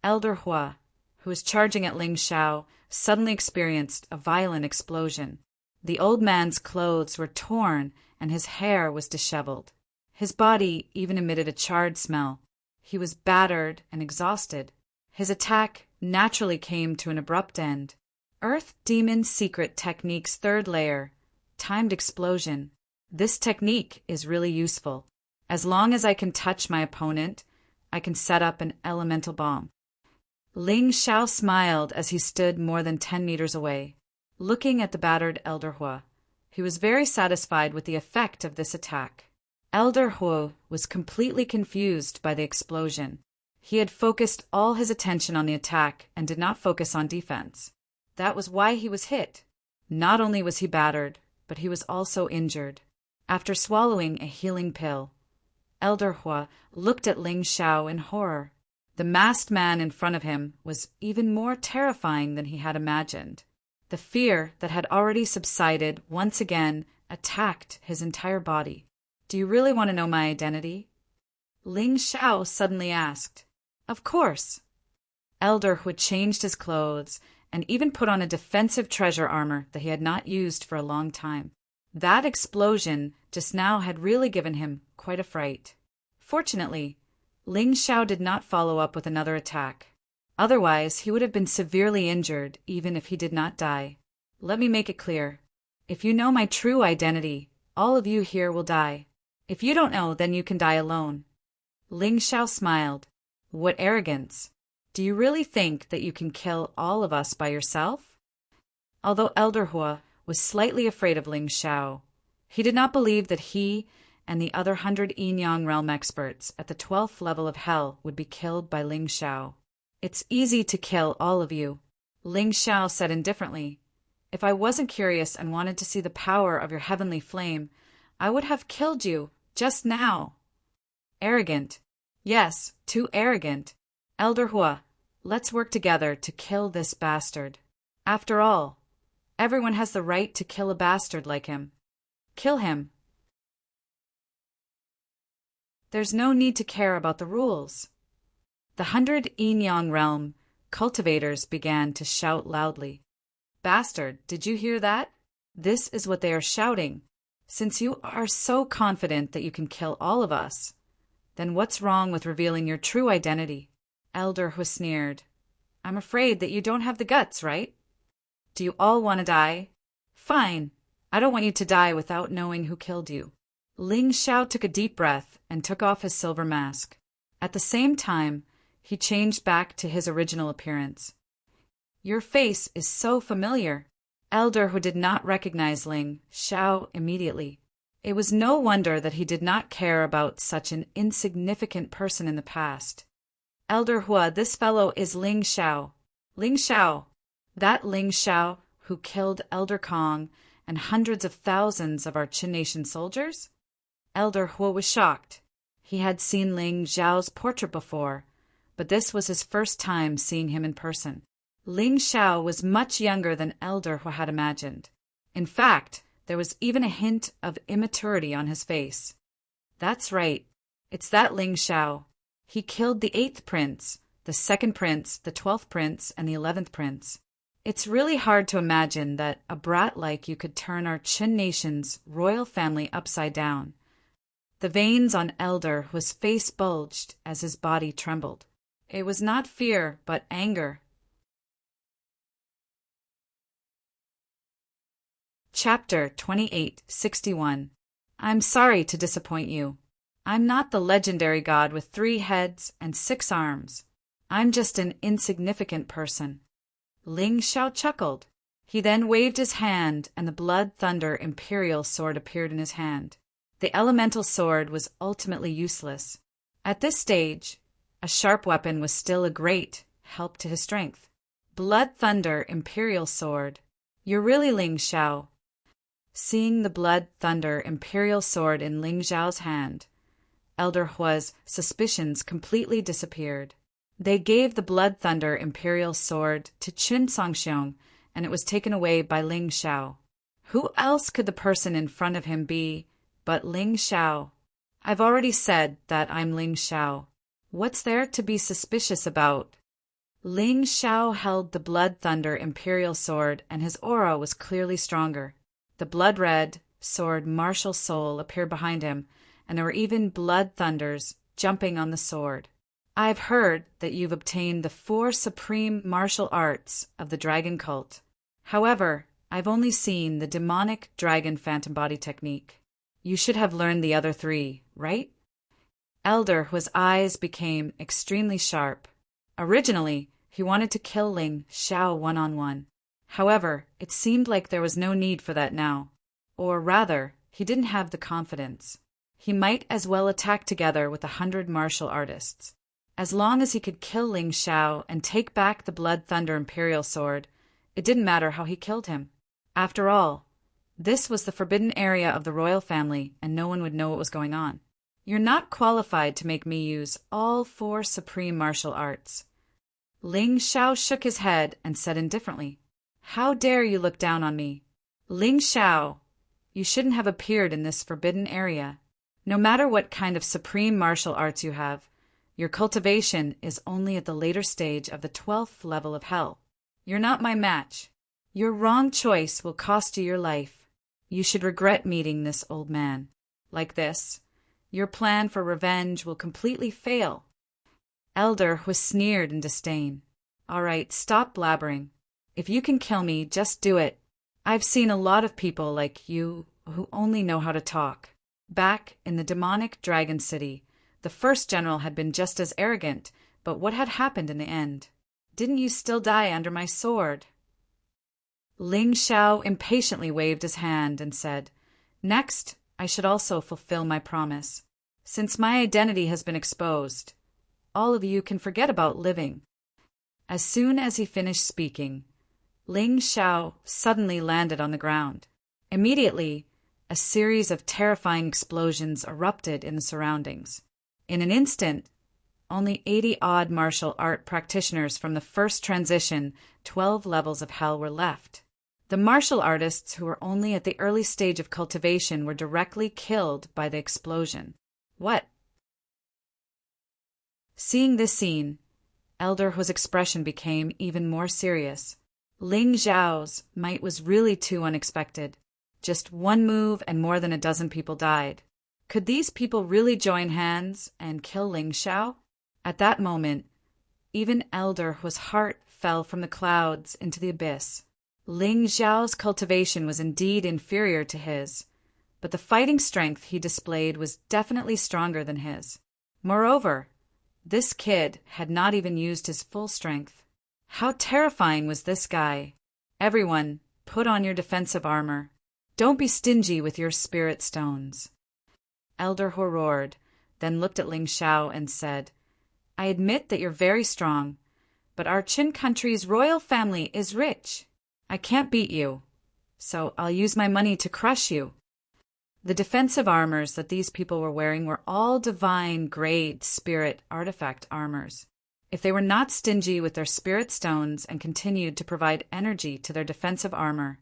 Elder Hua, who was charging at Ling Xiao, suddenly experienced a violent explosion. The old man's clothes were torn and his hair was disheveled. His body even emitted a charred smell. He was battered and exhausted. His attack naturally came to an abrupt end. Earth Demon Secret Technique's 3rd layer, timed explosion. This technique is really useful. As long as I can touch my opponent, I can set up an elemental bomb. Ling Xiao smiled as he stood more than 10 meters away, looking at the battered Elder Hua. He was very satisfied with the effect of this attack. Elder Hua was completely confused by the explosion. He had focused all his attention on the attack and did not focus on defense. That was why he was hit. Not only was he battered, but he was also injured. After swallowing a healing pill, Elder Hua looked at Ling Xiao in horror. The masked man in front of him was even more terrifying than he had imagined. The fear that had already subsided once again attacked his entire body. "Do you really want to know my identity?" Ling Xiao suddenly asked. "Of course." Elder Hua changed his clothes and even put on a defensive treasure armor that he had not used for a long time. That explosion just now had really given him quite a fright. Fortunately, Ling Xiao did not follow up with another attack. Otherwise, he would have been severely injured even if he did not die. Let me make it clear. If you know my true identity, all of you here will die. If you don't know, then you can die alone. Ling Xiao smiled. What arrogance! Do you really think that you can kill all of us by yourself? Although Elder Hua was slightly afraid of Ling Xiao, he did not believe that he and the other 100 Yin-Yang realm experts at the 12th level of hell would be killed by Ling Xiao. "It's easy to kill all of you," Ling Xiao said indifferently. "If I wasn't curious and wanted to see the power of your heavenly flame, I would have killed you just now." Arrogant. Yes, too arrogant. Elder Hua, let's work together to kill this bastard. After all, everyone has the right to kill a bastard like him. Kill him. There's no need to care about the rules. The 100 Yin-Yang realm cultivators began to shout loudly. "Bastard, did you hear that? This is what they are shouting. Since you are so confident that you can kill all of us, then what's wrong with revealing your true identity?" Elder Hu sneered. "I'm afraid that you don't have the guts, right? Do you all want to die? Fine. I don't want you to die without knowing who killed you." Ling Xiao took a deep breath and took off his silver mask. At the same time, he changed back to his original appearance. "Your face is so familiar." Elder Hu did not recognize Ling Xiao immediately. It was no wonder that he did not care about such an insignificant person in the past. "Elder Hua, this fellow is Ling Xiao." "Ling Xiao? That Ling Xiao who killed Elder Kong and hundreds of thousands of our Qin Nation soldiers?" Elder Hua was shocked. He had seen Ling Xiao's portrait before, but this was his first time seeing him in person. Ling Xiao was much younger than Elder Hu had imagined. In fact, there was even a hint of immaturity on his face. That's right. It's that Ling Xiao. He killed the 8th prince, the 2nd prince, the 12th prince, and the 11th prince. It's really hard to imagine that a brat like you could turn our Qin nation's royal family upside down. The veins on Elder Hu's face bulged as his body trembled. It was not fear, but anger. Chapter 2861. I'm sorry to disappoint you. I'm not the legendary god with 3 heads and 6 arms. I'm just an insignificant person. Ling Xiao chuckled. He then waved his hand, and the Blood Thunder Imperial Sword appeared in his hand. The elemental sword was ultimately useless. At this stage, a sharp weapon was still a great help to his strength. Blood Thunder Imperial Sword. You're really Ling Xiao. Seeing the Blood Thunder Imperial Sword in Ling Xiao's hand, Elder Hua's suspicions completely disappeared. They gave the Blood Thunder Imperial Sword to Qin Songxiong, and it was taken away by Ling Xiao. Who else could the person in front of him be but Ling Xiao? I've already said that I'm Ling Xiao. What's there to be suspicious about? Ling Xiao held the Blood Thunder Imperial Sword, and his aura was clearly stronger. The blood-red sword Martial Soul appeared behind him, and there were even blood thunders jumping on the sword. I've heard that you've obtained the 4 supreme martial arts of the dragon cult. However, I've only seen the demonic dragon phantom body technique. You should have learned the other 3, right? Elder Hu's eyes became extremely sharp. Originally, he wanted to kill Ling Xiao one-on-one. However, it seemed like there was no need for that now. Or rather, he didn't have the confidence. He might as well attack together with 100 martial artists. As long as he could kill Ling Xiao and take back the Blood Thunder Imperial Sword, it didn't matter how he killed him. After all, this was the forbidden area of the royal family, and no one would know what was going on. You're not qualified to make me use all 4 supreme martial arts. Ling Xiao shook his head and said indifferently, How dare you look down on me? Ling Xiao, you shouldn't have appeared in this forbidden area. No matter what kind of supreme martial arts you have, your cultivation is only at the later stage of the 12th level of hell. You're not my match. Your wrong choice will cost you your life. You should regret meeting this old man. Like this, your plan for revenge will completely fail. Elder was sneered in disdain. All right, stop blabbering. If you can kill me, just do it. I've seen a lot of people like you who only know how to talk. Back in the demonic Dragon City, the first general had been just as arrogant, but what had happened in the end? Didn't you still die under my sword? Ling Xiao impatiently waved his hand and said, Next, I should also fulfill my promise. Since my identity has been exposed, all of you can forget about living. As soon as he finished speaking, Ling Xiao suddenly landed on the ground. Immediately, a series of terrifying explosions erupted in the surroundings. In an instant, only 80-odd martial art practitioners from the first transition 12 levels of hell were left. The martial artists who were only at the early stage of cultivation were directly killed by the explosion. What? Seeing this scene, Elder Hu's expression became even more serious. Ling Xiao's might was really too unexpected. Just one move and more than a dozen people died. Could these people really join hands and kill Ling Xiao? At that moment, even Elder Hu's heart fell from the clouds into the abyss. Ling Xiao's cultivation was indeed inferior to his, but the fighting strength he displayed was definitely stronger than his. Moreover, this kid had not even used his full strength. How terrifying was this guy? Everyone, put on your defensive armor. Don't be stingy with your spirit stones. Elder Hu roared, then looked at Ling Xiao and said, I admit that you're very strong, but our Qin country's royal family is rich. I can't beat you, so I'll use my money to crush you. The defensive armors that these people were wearing were all divine grade spirit artifact armors. If they were not stingy with their spirit stones and continued to provide energy to their defensive armor,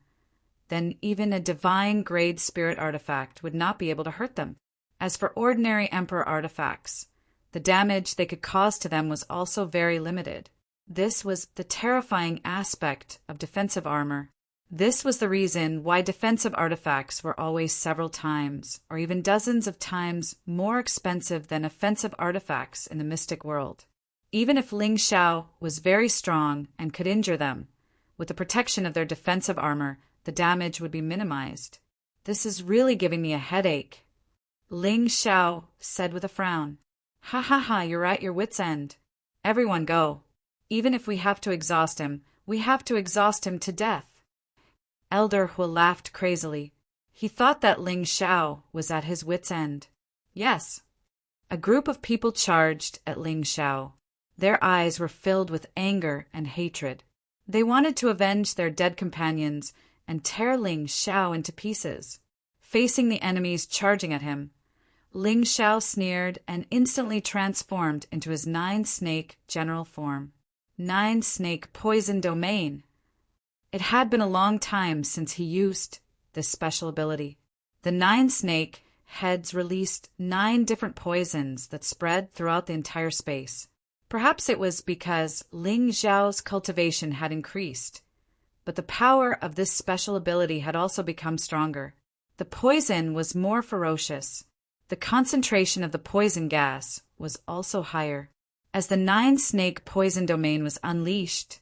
then even a divine-grade spirit artifact would not be able to hurt them. As for ordinary Emperor artifacts, the damage they could cause to them was also very limited. This was the terrifying aspect of defensive armor. This was the reason why defensive artifacts were always several times, or even dozens of times, more expensive than offensive artifacts in the mystic world. Even if Ling Xiao was very strong and could injure them, with the protection of their defensive armor, the damage would be minimized. This is really giving me a headache, Ling Xiao said with a frown. Ha ha ha, you're at your wit's end. Everyone go. Even if we have to exhaust him, we have to exhaust him to death. Elder Hua laughed crazily. He thought that Ling Xiao was at his wit's end. Yes. A group of people charged at Ling Xiao. Their eyes were filled with anger and hatred. They wanted to avenge their dead companions and tear Ling Xiao into pieces. Facing the enemies charging at him, Ling Xiao sneered and instantly transformed into his nine-snake general form. Nine-snake poison domain. It had been a long time since he used this special ability. The nine-snake heads released 9 different poisons that spread throughout the entire space. Perhaps it was because Ling Xiao's cultivation had increased, but the power of this special ability had also become stronger. The poison was more ferocious. The concentration of the poison gas was also higher. As the 9-snake poison domain was unleashed,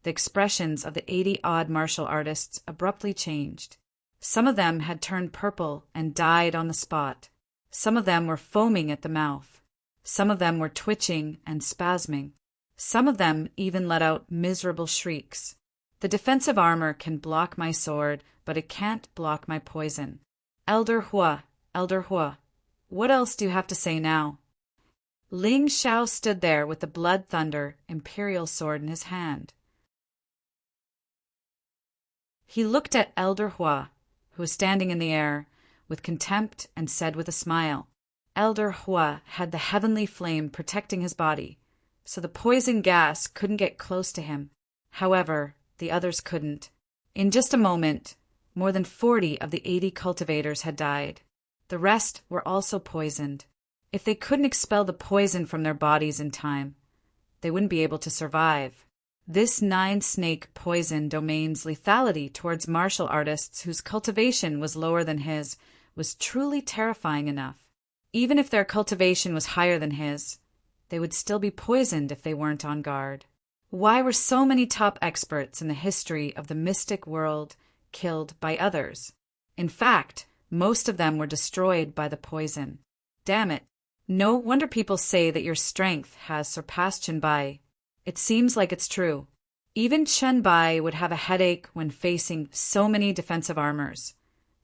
the expressions of the 80-odd martial artists abruptly changed. Some of them had turned purple and died on the spot. Some of them were foaming at the mouth. Some of them were twitching and spasming. Some of them even let out miserable shrieks. The defensive armor can block my sword, but it can't block my poison. Elder Hua, what else do you have to say now? Ling Xiao stood there with the Blood Thunder imperial sword in his hand. He looked at Elder Hua, who was standing in the air, with contempt and said with a smile. Elder Hua had the heavenly flame protecting his body, so the poison gas couldn't get close to him. However, the others couldn't. In just a moment, more than 40 of the 80 cultivators had died. The rest were also poisoned. If they couldn't expel the poison from their bodies in time, they wouldn't be able to survive. This 9-snake poison domain's lethality towards martial artists whose cultivation was lower than his was truly terrifying enough. Even if their cultivation was higher than his, they would still be poisoned if they weren't on guard. Why were so many top experts in the history of the mystic world killed by others? In fact, most of them were destroyed by the poison. Damn it. No wonder people say that your strength has surpassed Chen Bai. It seems like it's true. Even Chen Bai would have a headache when facing so many defensive armors,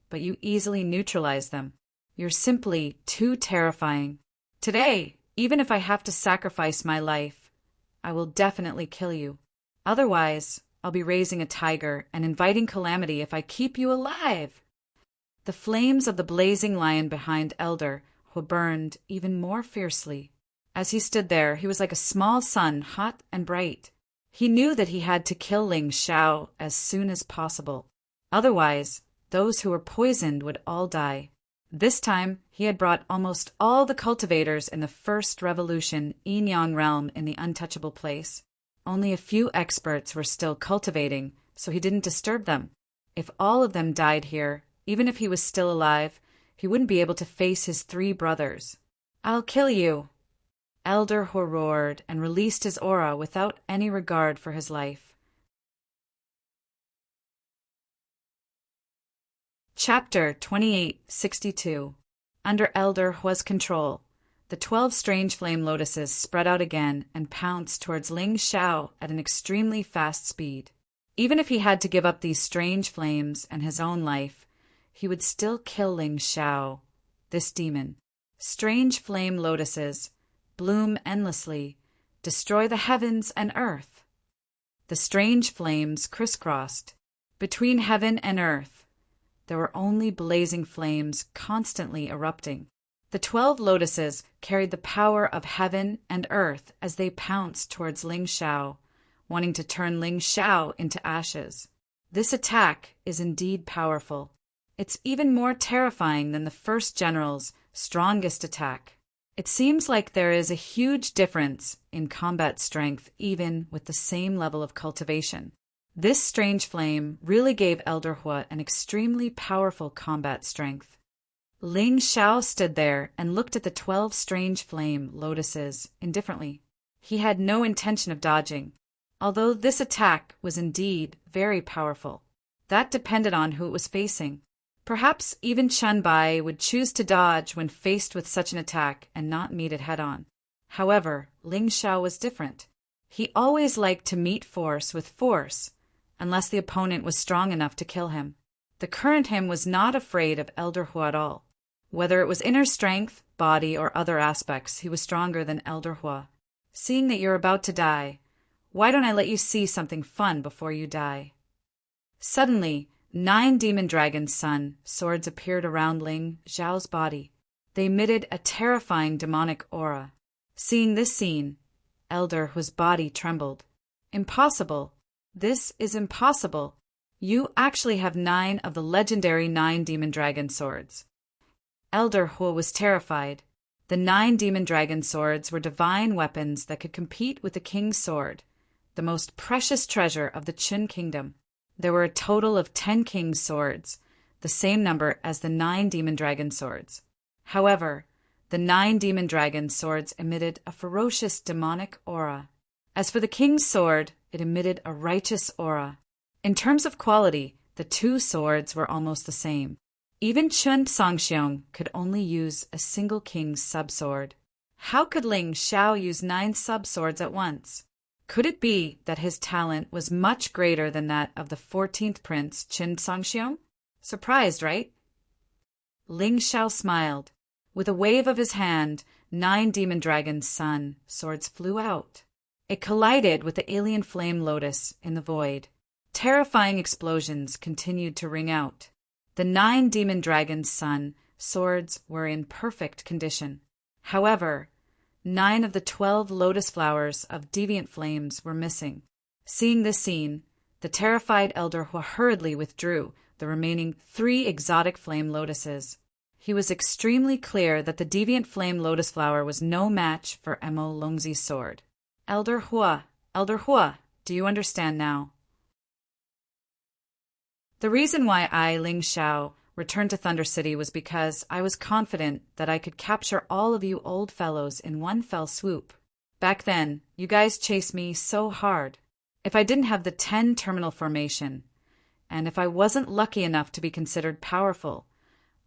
but you easily neutralize them. You're simply too terrifying. Today, even if I have to sacrifice my life, I will definitely kill you. Otherwise, I'll be raising a tiger and inviting calamity if I keep you alive. The flames of the blazing lion behind Elder Hua burned even more fiercely. As he stood there, he was like a small sun, hot and bright. He knew that he had to kill Ling Xiao as soon as possible. Otherwise, those who were poisoned would all die. This time, he had brought almost all the cultivators in the First Revolution Yin-Yang realm in the untouchable place. Only a few experts were still cultivating, so he didn't disturb them. If all of them died here, even if he was still alive, he wouldn't be able to face his 3 brothers. I'll kill you. Elder Hua roared and released his aura without any regard for his life. Chapter 2862. Under Elder Hua's control, the 12 strange flame lotuses spread out again and pounced towards Ling Xiao at an extremely fast speed. Even if he had to give up these strange flames and his own life, he would still kill Ling Xiao, this demon. Strange flame lotuses bloom endlessly, destroy the heavens and earth. The strange flames crisscrossed. Between heaven and earth, there were only blazing flames constantly erupting. The 12 lotuses carried the power of heaven and earth as they pounced towards Ling Xiao, wanting to turn Ling Xiao into ashes. This attack is indeed powerful. It's even more terrifying than the first general's strongest attack. It seems like there is a huge difference in combat strength even with the same level of cultivation. This strange flame really gave Elder Hua an extremely powerful combat strength. Ling Xiao stood there and looked at the 12 strange flame lotuses indifferently. He had no intention of dodging, although this attack was indeed very powerful. That depended on who it was facing. Perhaps even Chen Bai would choose to dodge when faced with such an attack and not meet it head-on. However, Ling Xiao was different. He always liked to meet force with force, unless the opponent was strong enough to kill him. The current him was not afraid of Elder Hua at all. Whether it was inner strength, body, or other aspects, he was stronger than Elder Hua. Seeing that you're about to die, why don't I let you see something fun before you die? Suddenly, 9 demon dragon's sun swords appeared around Ling Xiao's body. They emitted a terrifying demonic aura. Seeing this scene, Elder Hua's body trembled. Impossible. This is impossible. You actually have 9 of the legendary 9 demon dragon swords. Elder Hua was terrified. The 9 demon dragon swords were divine weapons that could compete with the king's sword, the most precious treasure of the Qin kingdom. There were a total of 10 king's swords, the same number as the 9 demon dragon swords. However, the 9 demon dragon swords emitted a ferocious demonic aura. As for the king's sword, it emitted a righteous aura. In terms of quality, the 2 swords were almost the same. Even Chun Songxiong could only use a single king's sub-sword. How could Ling Xiao use 9 sub-swords at once? Could it be that his talent was much greater than that of the 14th prince, Qin Songxiong? Surprised, right? Ling Xiao smiled. With a wave of his hand, 9 demon dragon's sun swords flew out. It collided with the alien flame lotus in the void. Terrifying explosions continued to ring out. The 9 demon dragon's sun swords were in perfect condition. However, 9 of the 12 lotus flowers of deviant flames were missing. Seeing this scene, the terrified Elder Hua hurriedly withdrew the remaining 3 exotic flame lotuses. He was extremely clear that the deviant flame lotus flower was no match for Mo Longzi's sword. Elder Hua, do you understand now? The reason why I, Ling Xiao, returned to Thunder City was because I was confident that I could capture all of you old fellows in one fell swoop. Back then, you guys chased me so hard. If I didn't have the 10 terminal formation, and if I wasn't lucky enough to be considered powerful,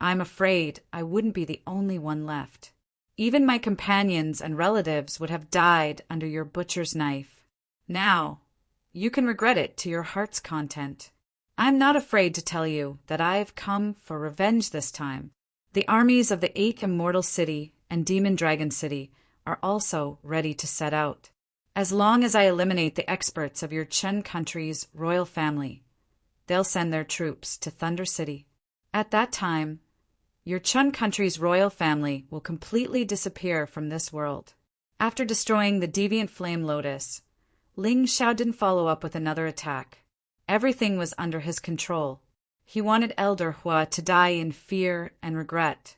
I'm afraid I wouldn't be the only one left. Even my companions and relatives would have died under your butcher's knife. Now, you can regret it to your heart's content. I'm not afraid to tell you that I've come for revenge this time. The armies of the 8th Immortal City and Demon Dragon City are also ready to set out. As long as I eliminate the experts of your Chen country's royal family, they'll send their troops to Thunder City. At that time, your Chen country's royal family will completely disappear from this world. After destroying the deviant flame lotus, Ling Xiao didn't follow up with another attack. Everything was under his control. He wanted Elder Hua to die in fear and regret.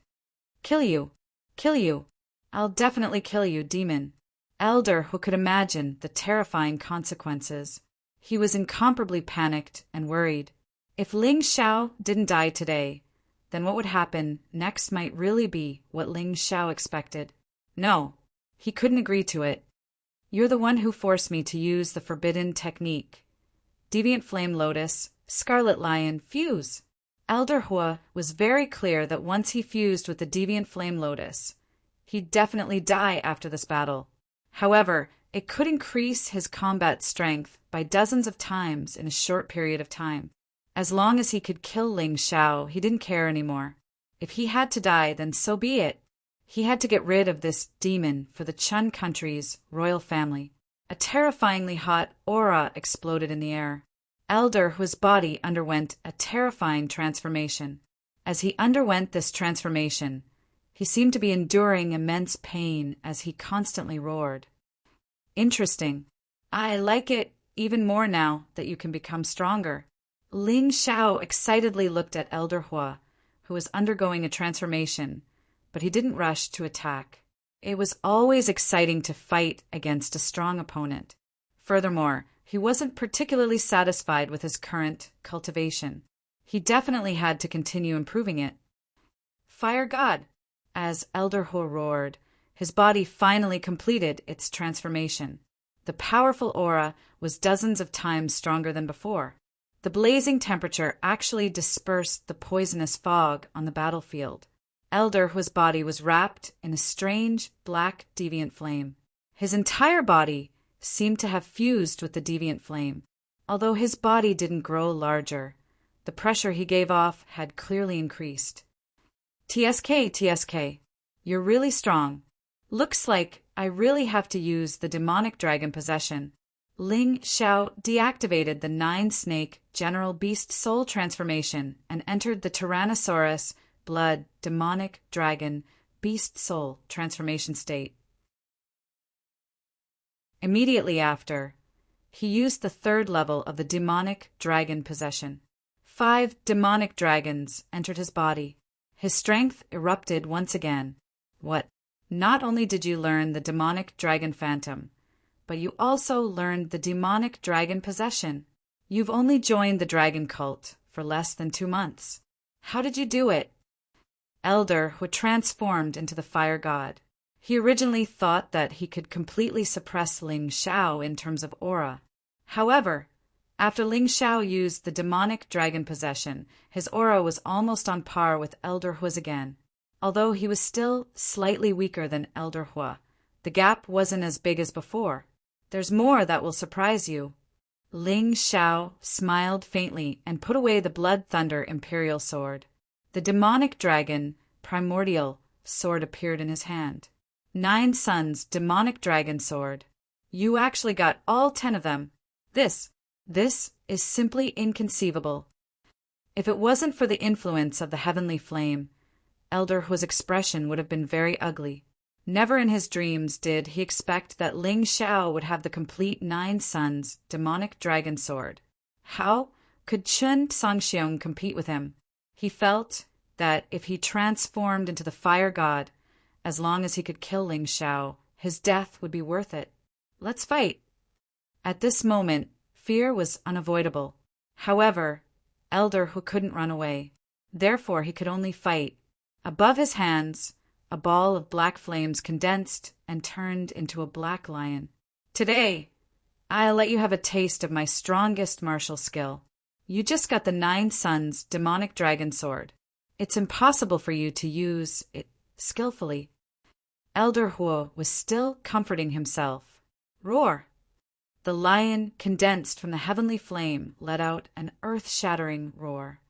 Kill you. I'll definitely kill you, demon. Elder Hua could imagine the terrifying consequences. He was incomparably panicked and worried. If Ling Xiao didn't die today, then what would happen next might really be what Ling Xiao expected. No, he couldn't agree to it. You're the one who forced me to use the forbidden technique. Deviant Flame Lotus, Scarlet Lion, fuse. Elder Hua was very clear that once he fused with the Deviant Flame Lotus, he'd definitely die after this battle. However, it could increase his combat strength by dozens of times in a short period of time. As long as he could kill Ling Xiao, he didn't care anymore. If he had to die, then so be it. He had to get rid of this demon for the Chun country's royal family. A terrifyingly hot aura exploded in the air. Elder Hua's body underwent a terrifying transformation. As he underwent this transformation, He seemed to be enduring immense pain as he constantly roared. Interesting. I like it even more now that you can become stronger. Ling Xiao excitedly looked at Elder Hua, who was undergoing a transformation, but he didn't rush to attack. It was always exciting to fight against a strong opponent. Furthermore, he wasn't particularly satisfied with his current cultivation. He definitely had to continue improving it. Fire God! As Elder Hua roared, his body finally completed its transformation. The powerful aura was dozens of times stronger than before. The blazing temperature actually dispersed the poisonous fog on the battlefield. Elder Hua's body was wrapped in a strange, black deviant flame. His entire body seemed to have fused with the deviant flame. Although his body didn't grow larger, the pressure he gave off had clearly increased. TSK, you're really strong. Looks like I really have to use the demonic dragon possession. Ling Xiao deactivated the 9-snake General Beast Soul transformation and entered the Tyrannosaurus Blood Demonic Dragon Beast Soul transformation state. Immediately after, he used the 3rd level of the demonic dragon possession. 5 demonic dragons entered his body. His strength erupted once again. What? Not only did you learn the demonic dragon phantom, but you also learned the demonic dragon possession. You've only joined the dragon cult for less than 2 months. How did you do it? Elder Hua transformed into the fire god. He originally thought that he could completely suppress Ling Xiao in terms of aura. However, after Ling Xiao used the demonic dragon possession, his aura was almost on par with Elder Hua's again. Although he was still slightly weaker than Elder Hua, the gap wasn't as big as before. There's more that will surprise you. Ling Xiao smiled faintly and put away the Blood Thunder Imperial Sword. The demonic dragon, primordial, sword appeared in his hand. 9 Suns demonic dragon sword. You actually got all 10 of them. This is simply inconceivable. If it wasn't for the influence of the heavenly flame, Elder Hua's expression would have been very ugly. Never in his dreams did he expect that Ling Xiao would have the complete 9 Suns demonic dragon sword. How could Chun Sangxiong compete with him? He felt that if he transformed into the fire god, as long as he could kill Ling Xiao, his death would be worth it. Let's fight. At this moment, fear was unavoidable. However, Elder Hua couldn't run away. Therefore, he could only fight. Above his hands, a ball of black flames condensed and turned into a black lion. Today, I'll let you have a taste of my strongest martial skill. You just got the 9 Suns demonic dragon sword. It's impossible for you to use it skillfully. Elder Hua was still comforting himself. Roar! The lion, condensed from the heavenly flame, let out an earth-shattering roar.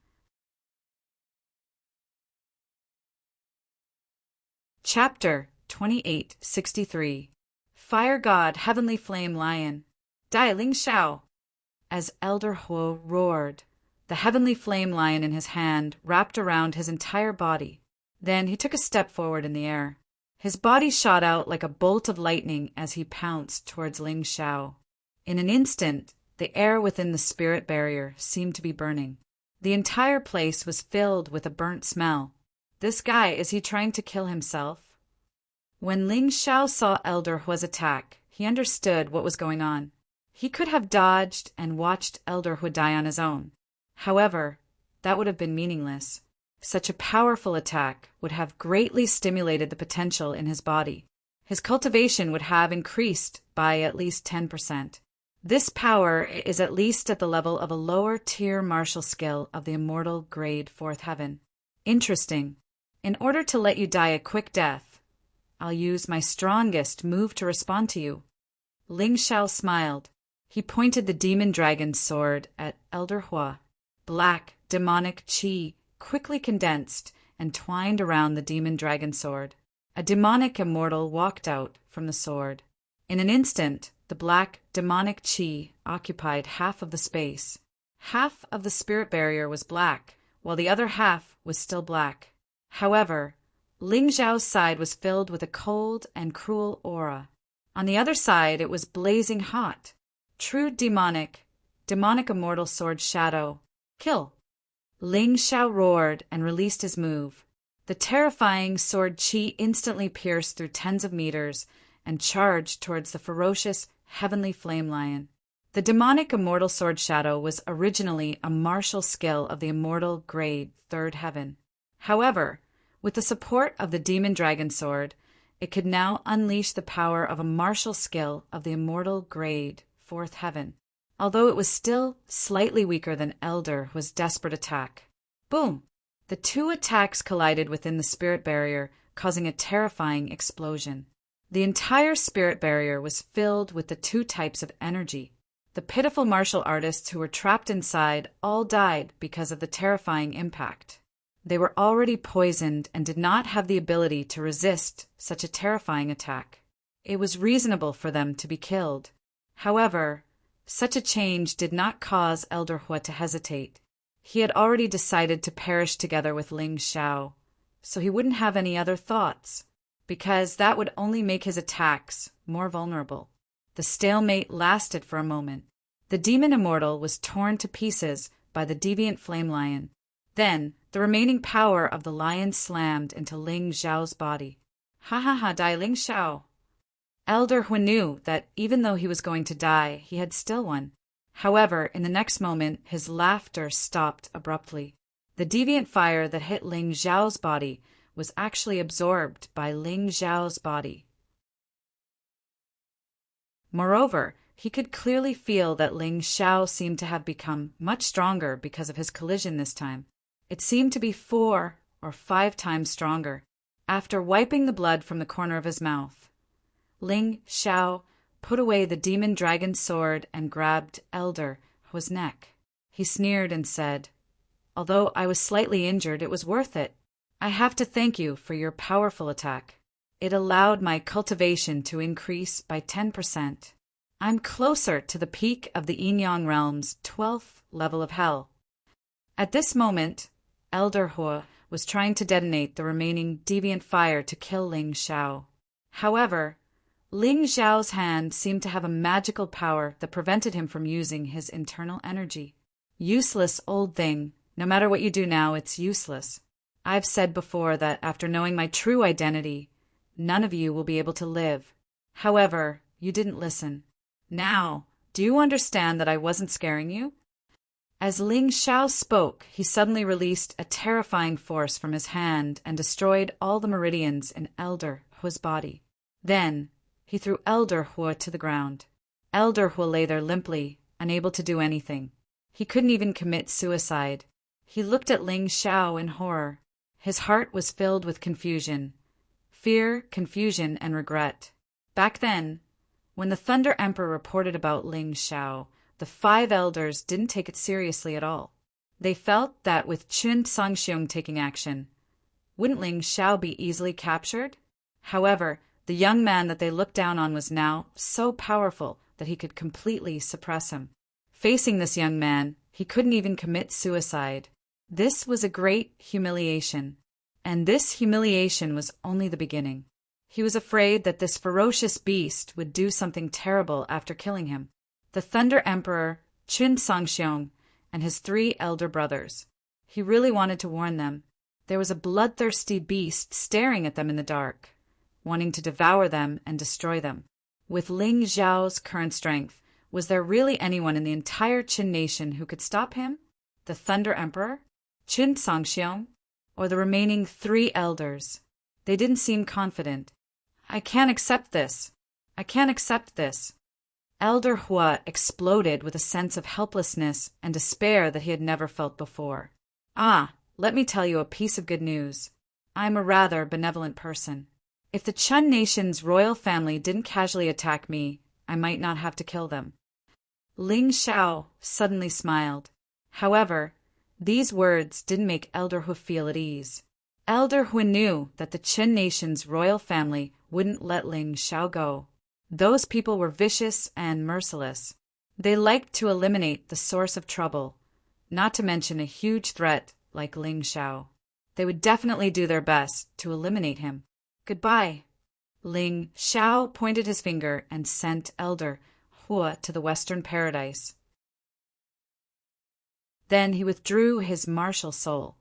Chapter 2863. Fire God Heavenly Flame Lion. Dai Ling Xiao. As Elder Hua roared, the heavenly flame lion in his hand wrapped around his entire body. Then he took a step forward in the air. His body shot out like a bolt of lightning as he pounced towards Ling Xiao. In an instant, the air within the spirit barrier seemed to be burning. The entire place was filled with a burnt smell. This guy, is he trying to kill himself? When Ling Xiao saw Elder Hua's attack, he understood what was going on. He could have dodged and watched Elder Hua die on his own. However, that would have been meaningless. Such a powerful attack would have greatly stimulated the potential in his body. His cultivation would have increased by at least 10%. This power is at least at the level of a lower-tier martial skill of the immortal grade 4th heaven. Interesting. In order to let you die a quick death, I'll use my strongest move to respond to you. Ling Xiao smiled. He pointed the demon dragon's sword at Elder Hua. Black, demonic chi quickly condensed and twined around the demon dragon sword. A demonic immortal walked out from the sword. In an instant, the black, demonic chi occupied half of the space. Half of the spirit barrier was black, while the other half was still black. However, Ling Zhao's side was filled with a cold and cruel aura. On the other side, it was blazing hot. True demonic immortal sword shadow. Kill. Ling Zhao roared and released his move. The terrifying sword qi instantly pierced through tens of meters and charged towards the ferocious, heavenly flame lion. The demonic immortal sword shadow was originally a martial skill of the immortal grade third heaven. However, with the support of the demon dragon sword, it could now unleash the power of a martial skill of the immortal grade fourth heaven. Although it was still slightly weaker than Elder Hua's desperate attack. Boom! The two attacks collided within the spirit barrier, causing a terrifying explosion. The entire spirit barrier was filled with the two types of energy. The pitiful martial artists who were trapped inside all died because of the terrifying impact. They were already poisoned and did not have the ability to resist such a terrifying attack. It was reasonable for them to be killed. However, such a change did not cause Elder Hua to hesitate. He had already decided to perish together with Ling Zhao, so he wouldn't have any other thoughts, because that would only make his attacks more vulnerable. The stalemate lasted for a moment. The demon immortal was torn to pieces by the deviant flame lion. Then, the remaining power of the lion slammed into Ling Zhao's body. Ha ha ha, die Ling Zhao. Elder Hua knew that even though he was going to die, he had still won. However, in the next moment, his laughter stopped abruptly. The deviant fire that hit Ling Zhao's body was actually absorbed by Ling Zhao's body. Moreover, he could clearly feel that Ling Zhao seemed to have become much stronger because of his collision this time. It seemed to be 4 or 5 times stronger. After wiping the blood from the corner of his mouth, Ling Zhao put away the demon dragon sword and grabbed Elder Hua's neck. He sneered and said, "Although I was slightly injured, it was worth it. I have to thank you for your powerful attack. It allowed my cultivation to increase by 10%. I'm closer to the peak of the Yin-Yang realm's 12th level of hell." At this moment, Elder Hua was trying to detonate the remaining deviant fire to kill Ling Zhao. However, Ling Zhao's hand seemed to have a magical power that prevented him from using his internal energy. Useless old thing. No matter what you do now, it's useless. I've said before that after knowing my true identity, none of you will be able to live. However, you didn't listen. Now, do you understand that I wasn't scaring you? As Ling Zhao spoke, he suddenly released a terrifying force from his hand and destroyed all the meridians in Elder Hua's body. Then, he threw Elder Hua to the ground. Elder Hua lay there limply, unable to do anything. He couldn't even commit suicide. He looked at Ling Zhao in horror. His heart was filled with confusion. Fear, confusion, and regret. Back then, when the Thunder Emperor reported about Ling Zhao, the 5 elders didn't take it seriously at all. They felt that with Qin Sangxiong taking action, wouldn't Ling Zhao be easily captured? However, the young man that they looked down on was now so powerful that he could completely suppress him. Facing this young man, he couldn't even commit suicide. This was a great humiliation. And this humiliation was only the beginning. He was afraid that this ferocious beast would do something terrible after killing him. The Thunder Emperor, Qin Sangxiong, and his 3 elder brothers. He really wanted to warn them. There was a bloodthirsty beast staring at them in the dark, wanting to devour them and destroy them. With Ling Zhao's current strength, was there really anyone in the entire Qin nation who could stop him? The Thunder Emperor? Qin Sangxiong? Or the remaining 3 elders? They didn't seem confident. I can't accept this. I can't accept this. Elder Hua exploded with a sense of helplessness and despair that he had never felt before. Ah, let me tell you a piece of good news. I'm a rather benevolent person. If the Chun nation's royal family didn't casually attack me, I might not have to kill them. Ling Zhao suddenly smiled. However, these words didn't make Elder Hua feel at ease. Elder Hua knew that the Qin nation's royal family wouldn't let Ling Zhao go. Those people were vicious and merciless. They liked to eliminate the source of trouble, not to mention a huge threat like Ling Zhao. They would definitely do their best to eliminate him. Goodbye. Ling Xiao pointed his finger and sent Elder Hua to the Western Paradise. Then he withdrew his martial soul.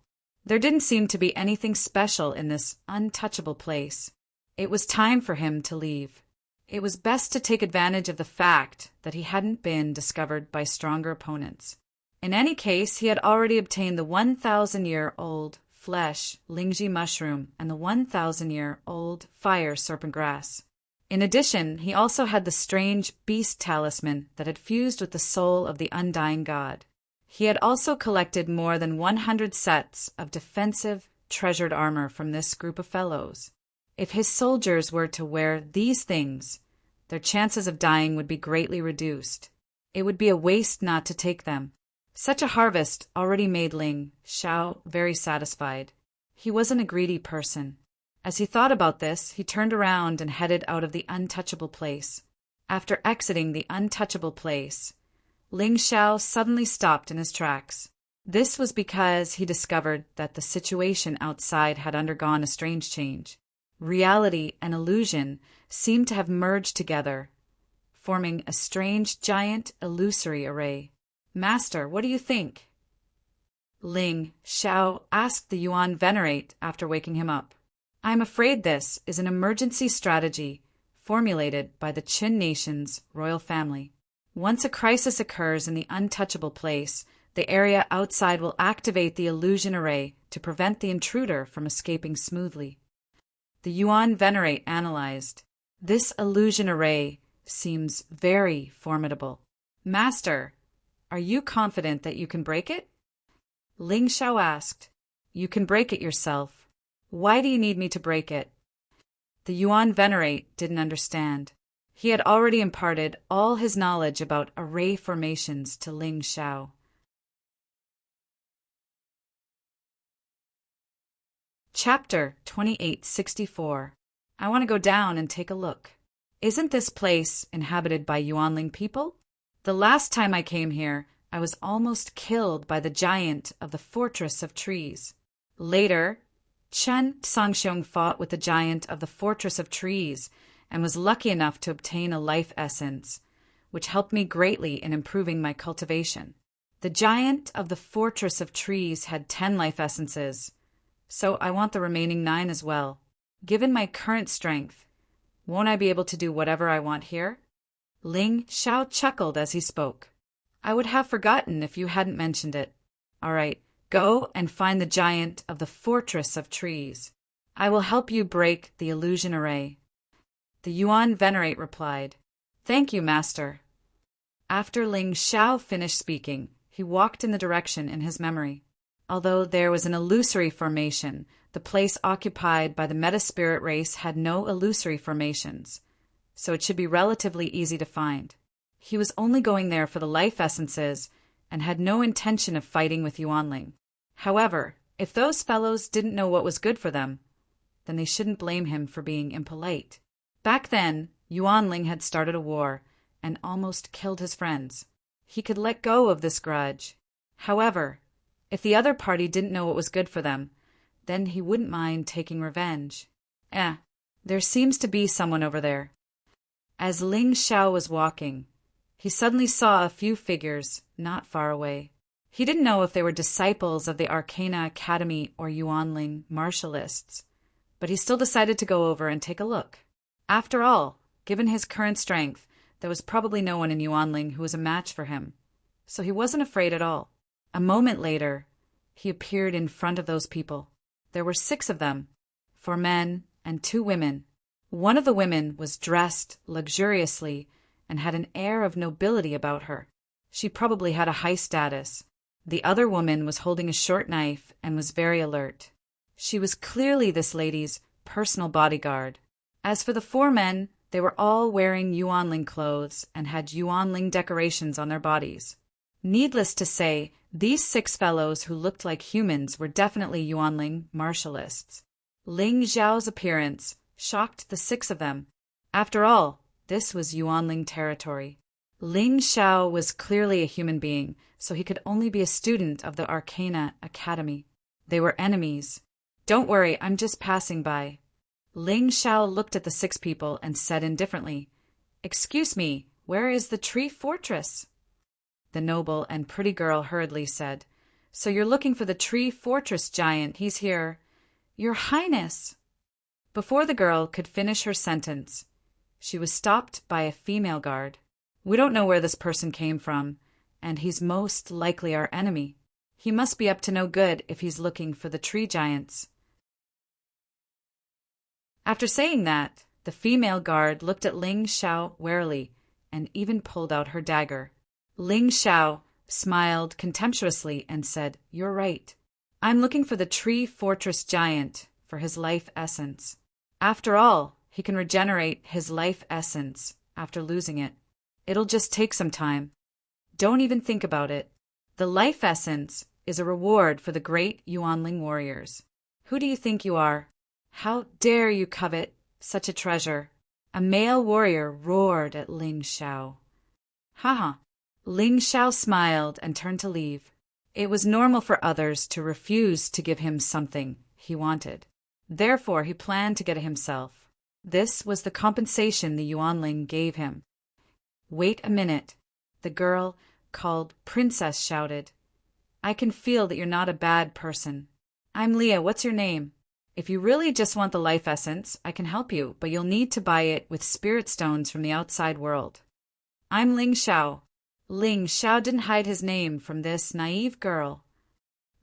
There didn't seem to be anything special in this untouchable place. It was time for him to leave. It was best to take advantage of the fact that he hadn't been discovered by stronger opponents. In any case, he had already obtained the 1,000-year-old flesh Lingji mushroom and the 1,000-year-old fire serpent grass. In addition, he also had the strange beast talisman that had fused with the soul of the undying god. He had also collected more than 100 sets of defensive, treasured armor from this group of fellows. If his soldiers were to wear these things, their chances of dying would be greatly reduced. It would be a waste not to take them. Such a harvest already made Ling Xiao very satisfied. He wasn't a greedy person. As he thought about this, he turned around and headed out of the untouchable place. After exiting the untouchable place, Ling Xiao suddenly stopped in his tracks. This was because he discovered that the situation outside had undergone a strange change. Reality and illusion seemed to have merged together, forming a strange, giant, illusory array. Master, what do you think? Ling Xiao asked the Yuan Venerate after waking him up. I'm afraid this is an emergency strategy formulated by the Qin nation's royal family. Once a crisis occurs in the untouchable place, the area outside will activate the illusion array to prevent the intruder from escaping smoothly. The Yuan Venerate analyzed. This illusion array seems very formidable. Master, are you confident that you can break it? Ling Xiao asked. You can break it yourself. Why do you need me to break it? The Yuan Venerate didn't understand. He had already imparted all his knowledge about array formations to Ling Xiao. Chapter 2864. I want to go down and take a look. Isn't this place inhabited by Yuanling people? The last time I came here, I was almost killed by the giant of the Fortress of Trees. Later, Chen Sangxiong fought with the giant of the Fortress of Trees and was lucky enough to obtain a life essence, which helped me greatly in improving my cultivation. The giant of the Fortress of Trees had 10 life essences, so I want the remaining 9 as well. Given my current strength, won't I be able to do whatever I want here? Ling Xiao chuckled as he spoke. I would have forgotten if you hadn't mentioned it. All right, go and find the giant of the Fortress of Trees. I will help you break the illusion array. The Yuan Venerate replied, Thank you, Master. After Ling Xiao finished speaking, he walked in the direction in his memory. Although there was an illusory formation, the place occupied by the meta-spirit race had no illusory formations, so it should be relatively easy to find. He was only going there for the life essences and had no intention of fighting with Yuanling. However, if those fellows didn't know what was good for them, then they shouldn't blame him for being impolite. Back then, Yuanling had started a war and almost killed his friends. He could let go of this grudge. However, if the other party didn't know what was good for them, then he wouldn't mind taking revenge. There seems to be someone over there. As Ling Xiao was walking, he suddenly saw a few figures not far away. He didn't know if they were disciples of the Arcana Academy or Yuanling martialists, but he still decided to go over and take a look. After all, given his current strength, there was probably no one in Yuanling who was a match for him, so he wasn't afraid at all. A moment later, he appeared in front of those people. There were 6 of them, 4 men and 2 women. One of the women was dressed luxuriously and had an air of nobility about her. She probably had a high status. The other woman was holding a short knife and was very alert. She was clearly this lady's personal bodyguard. As for the 4 men, they were all wearing Yuanling clothes and had Yuanling decorations on their bodies. Needless to say, these 6 fellows who looked like humans were definitely Yuanling martialists. Ling Xiao's appearance shocked the 6 of them. After all, this was Yuanling territory. Ling Xiao was clearly a human being, so he could only be a student of the Arcana Academy. They were enemies. Don't worry, I'm just passing by. Ling Xiao looked at the 6 people and said indifferently, Excuse me, where is the tree fortress? The noble and pretty girl hurriedly said, So you're looking for the tree fortress giant, he's here. Your Highness! Before the girl could finish her sentence, she was stopped by a female guard. We don't know where this person came from, and he's most likely our enemy. He must be up to no good if he's looking for the tree giants. After saying that, the female guard looked at Ling Xiao warily and even pulled out her dagger. Ling Xiao smiled contemptuously and said, You're right. I'm looking for the tree fortress giant for his life essence. After all, he can regenerate his life essence after losing it. It'll just take some time. Don't even think about it. The life essence is a reward for the great Yuanling warriors. Who do you think you are? How dare you covet such a treasure? A male warrior roared at Ling Xiao. Haha. Ling Xiao smiled and turned to leave. It was normal for others to refuse to give him something he wanted. Therefore, he planned to get it himself. This was the compensation the Yuanling gave him. Wait a minute. The girl called Princess shouted. I can feel that you're not a bad person. I'm Leah. What's your name? If you really just want the life essence, I can help you, but you'll need to buy it with spirit stones from the outside world. I'm Ling Xiao. Ling Xiao didn't hide his name from this naive girl.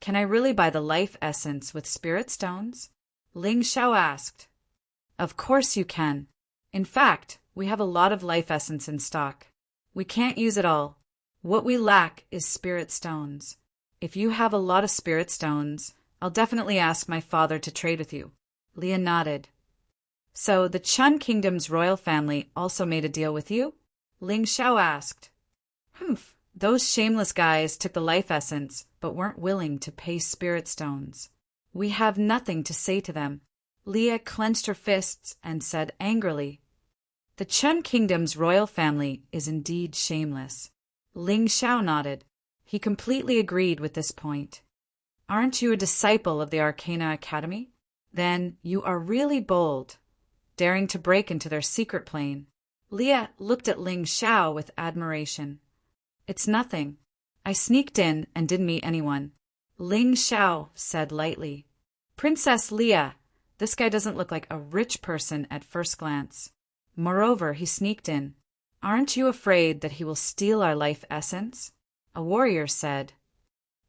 Can I really buy the life essence with spirit stones? Ling Xiao asked. Of course you can. In fact, we have a lot of life essence in stock. We can't use it all. What we lack is spirit stones. If you have a lot of spirit stones, I'll definitely ask my father to trade with you. Leah nodded. So the Chun Kingdom's royal family also made a deal with you? Ling Xiao asked. Humph, those shameless guys took the life essence, but weren't willing to pay spirit stones. We have nothing to say to them. Leah clenched her fists and said angrily, The Chun Kingdom's royal family is indeed shameless. Ling Xiao nodded. He completely agreed with this point. Aren't you a disciple of the Arcana Academy? Then you are really bold, daring to break into their secret plane. Leah looked at Ling Xiao with admiration. It's nothing. I sneaked in and didn't meet anyone. Ling Xiao said lightly. Princess Leah, this guy doesn't look like a rich person at first glance. Moreover, he sneaked in. Aren't you afraid that he will steal our life essence? A warrior said.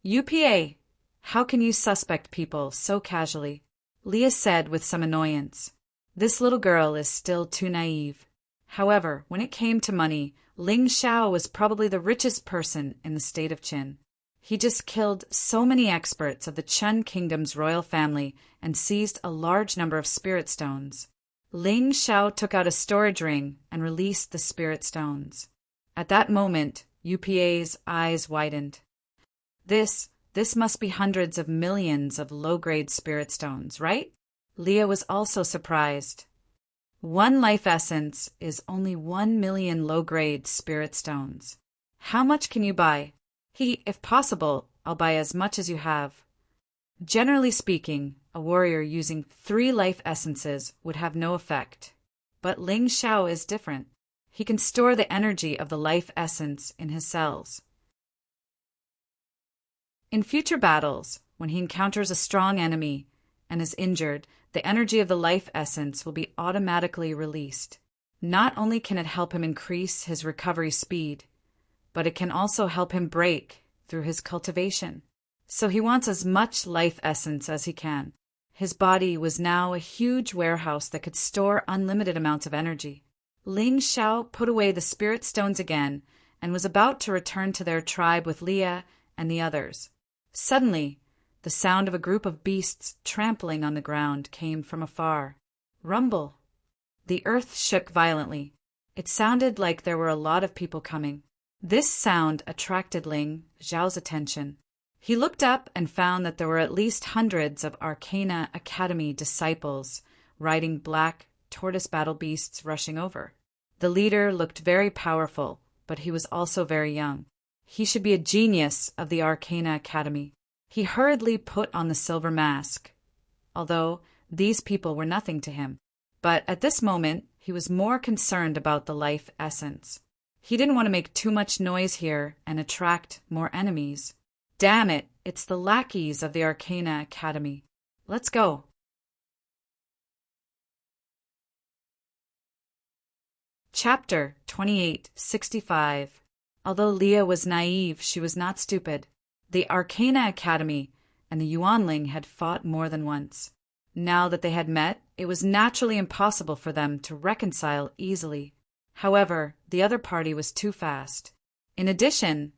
UPA, how can you suspect people so casually? Leah said with some annoyance. This little girl is still too naive. However, when it came to money, Ling Xiao was probably the richest person in the state of Qin. He just killed so many experts of the Chun Kingdom's royal family and seized a large number of spirit stones. Ling Xiao took out a storage ring and released the spirit stones. At that moment, UPA's eyes widened. This must be hundreds of millions of low-grade spirit stones, right? Leah was also surprised. One life essence is only 1 million low-grade spirit stones. How much can you buy? If possible, I'll buy as much as you have. Generally speaking, a warrior using 3 life essences would have no effect. But Ling Xiao is different. He can store the energy of the life essence in his cells. In future battles, when he encounters a strong enemy and is injured, the energy of the life essence will be automatically released. Not only can it help him increase his recovery speed, but it can also help him break through his cultivation. So he wants as much life essence as he can. His body was now a huge warehouse that could store unlimited amounts of energy. Ling Xiao put away the spirit stones again and was about to return to their tribe with Leah and the others. Suddenly, the sound of a group of beasts trampling on the ground came from afar. Rumble. The earth shook violently. It sounded like there were a lot of people coming. This sound attracted Ling Xiao's attention. He looked up and found that there were at least hundreds of Arcana Academy disciples riding black tortoise battle beasts rushing over. The leader looked very powerful, but he was also very young. He should be a genius of the Arcana Academy. He hurriedly put on the silver mask. although these people were nothing to him. But at this moment, he was more concerned about the life essence. He didn't want to make too much noise here and attract more enemies. Damn it, it's the lackeys of the Arcana Academy. Let's go. Chapter 2865. Although Leah was naive, she was not stupid. The Arcana Academy and the Yuanling had fought more than once. Now that they had met, it was naturally impossible for them to reconcile easily. However, the other party was too fast. In addition,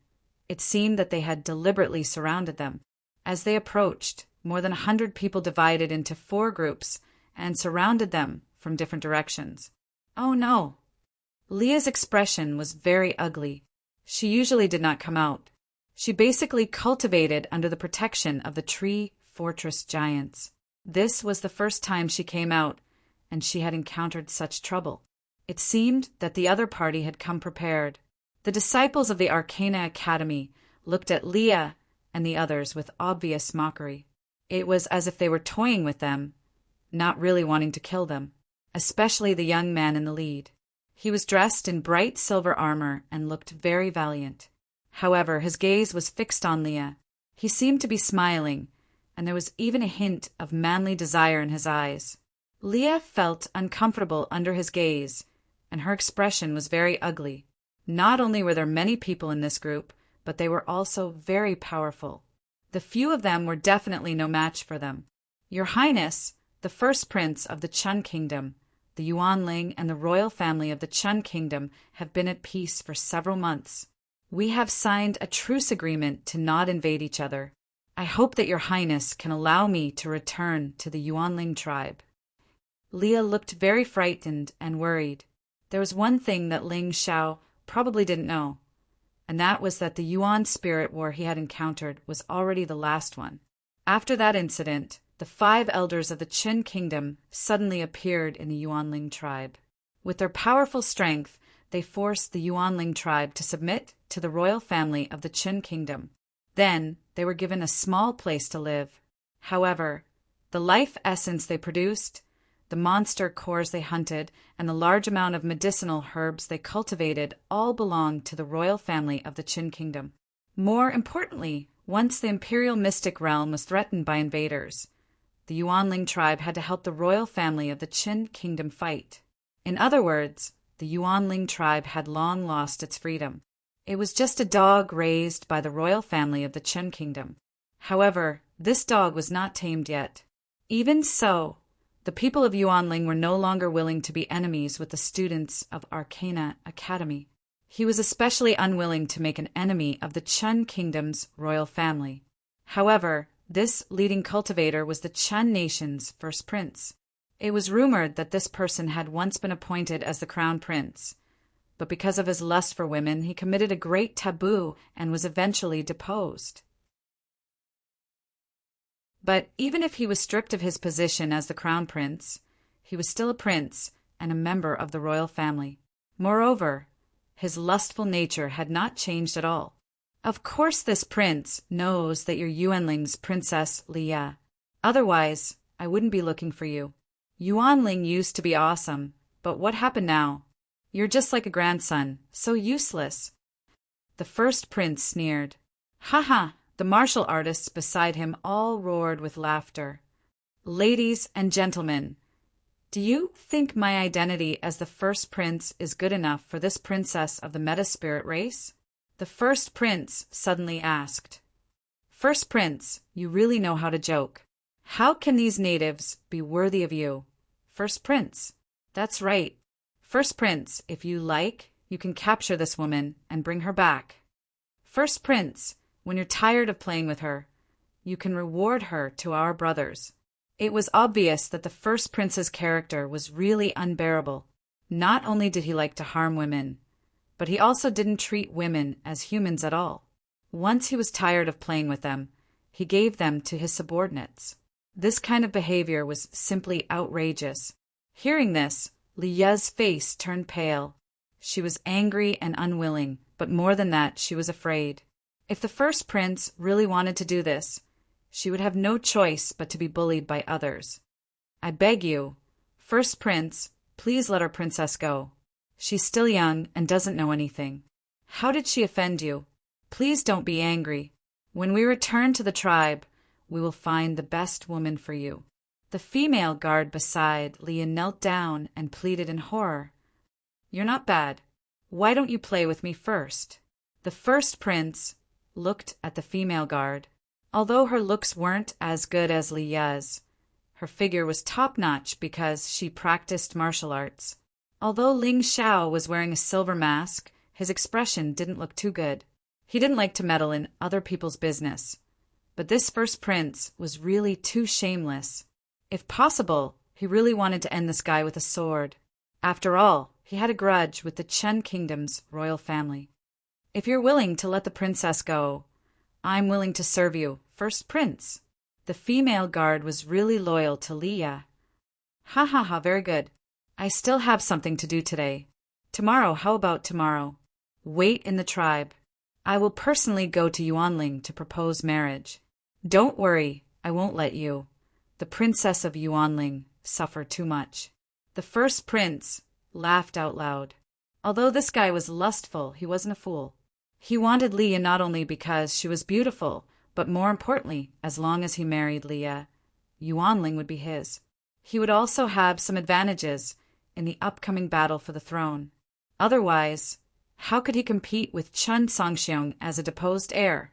it seemed that they had deliberately surrounded them. As they approached, more than 100 people divided into 4 groups and surrounded them from different directions. Oh no! Leah's expression was very ugly. She usually did not come out. She basically cultivated under the protection of the tree fortress giants. This was the first time she came out, and she had encountered such trouble. It seemed that the other party had come prepared. The disciples of the Arcana Academy looked at Leah and the others with obvious mockery. It was as if they were toying with them, not really wanting to kill them, especially the young man in the lead. He was dressed in bright silver armor and looked very valiant. However, his gaze was fixed on Leah. He seemed to be smiling, and there was even a hint of manly desire in his eyes. Leah felt uncomfortable under his gaze, and her expression was very ugly. Not only were there many people in this group, but they were also very powerful. The few of them were definitely no match for them. Your Highness, the first prince of the Chun Kingdom, the Yuanling and the royal family of the Chun Kingdom have been at peace for several months. We have signed a truce agreement to not invade each other. I hope that your Highness can allow me to return to the Yuanling tribe. Leah looked very frightened and worried. There was one thing that Ling Xiao probably didn't know, and that was that the Yuan spirit war he had encountered was already the last one. After that incident, the 5 elders of the Qin Kingdom suddenly appeared in the Yuanling tribe. With their powerful strength, they forced the Yuanling tribe to submit to the royal family of the Qin Kingdom. Then, they were given a small place to live. However, the life essence they produced, the monster cores they hunted, and the large amount of medicinal herbs they cultivated all belonged to the royal family of the Qin Kingdom. More importantly, once the imperial mystic realm was threatened by invaders, the Yuanling tribe had to help the royal family of the Qin Kingdom fight. In other words, the Yuanling tribe had long lost its freedom. It was just a dog raised by the royal family of the Qin Kingdom. However, this dog was not tamed yet. Even so, the people of Yuanling were no longer willing to be enemies with the students of Arcana Academy. He was especially unwilling to make an enemy of the Chun Kingdom's royal family. However, this leading cultivator was the Chun nation's first prince. It was rumored that this person had once been appointed as the crown prince, but because of his lust for women, he committed a great taboo and was eventually deposed. But even if he was stripped of his position as the crown prince, he was still a prince and a member of the royal family. Moreover, his lustful nature had not changed at all. Of course this prince knows that you're Yuanling's Princess Leah. Otherwise, I wouldn't be looking for you. Yuanling used to be awesome, but what happened now? You're just like a grandson, so useless. The first prince sneered. Ha ha! The martial artists beside him all roared with laughter. Ladies and gentlemen, do you think my identity as the first prince is good enough for this princess of the Metaspirit race? The first prince suddenly asked. First prince, you really know how to joke. How can these natives be worthy of you? First prince, that's right. First prince, if you like, you can capture this woman and bring her back. First prince, when you're tired of playing with her, you can reward her to our brothers. It was obvious that the first prince's character was really unbearable. Not only did he like to harm women, but he also didn't treat women as humans at all. Once he was tired of playing with them, he gave them to his subordinates. This kind of behavior was simply outrageous. Hearing this, Lia's face turned pale. She was angry and unwilling, but more than that, she was afraid. If the first prince really wanted to do this, She would have no choice but to be bullied by others. I beg you, first prince, please let our princess go. She's still young and doesn't know anything. How did she offend you? Please don't be angry. When we return to the tribe, we will find the best woman for you. The female guard beside Leah knelt down and pleaded in horror. You're not bad. Why don't you play with me first? The first prince looked at the female guard. Although her looks weren't as good as Leah's, her figure was top-notch because she practiced martial arts. Although Ling Xiao was wearing a silver mask, his expression didn't look too good. He didn't like to meddle in other people's business. But this first prince was really too shameless. If possible, he really wanted to end this guy with a sword. After all, he had a grudge with the Chen Kingdom's royal family. If you're willing to let the princess go, I'm willing to serve you, first prince. The female guard was really loyal to Leah. Ha ha ha, very good. I still have something to do today. Tomorrow, how about tomorrow? Wait in the tribe. I will personally go to Yuanling to propose marriage. Don't worry, I won't let you. The princess of Yuanling suffer too much. The first prince laughed out loud. Although this guy was lustful, he wasn't a fool. He wanted Leah not only because she was beautiful, but more importantly, as long as he married Leah, Yuanling would be his. He would also have some advantages in the upcoming battle for the throne. Otherwise, how could he compete with Chen Songxiong as a deposed heir?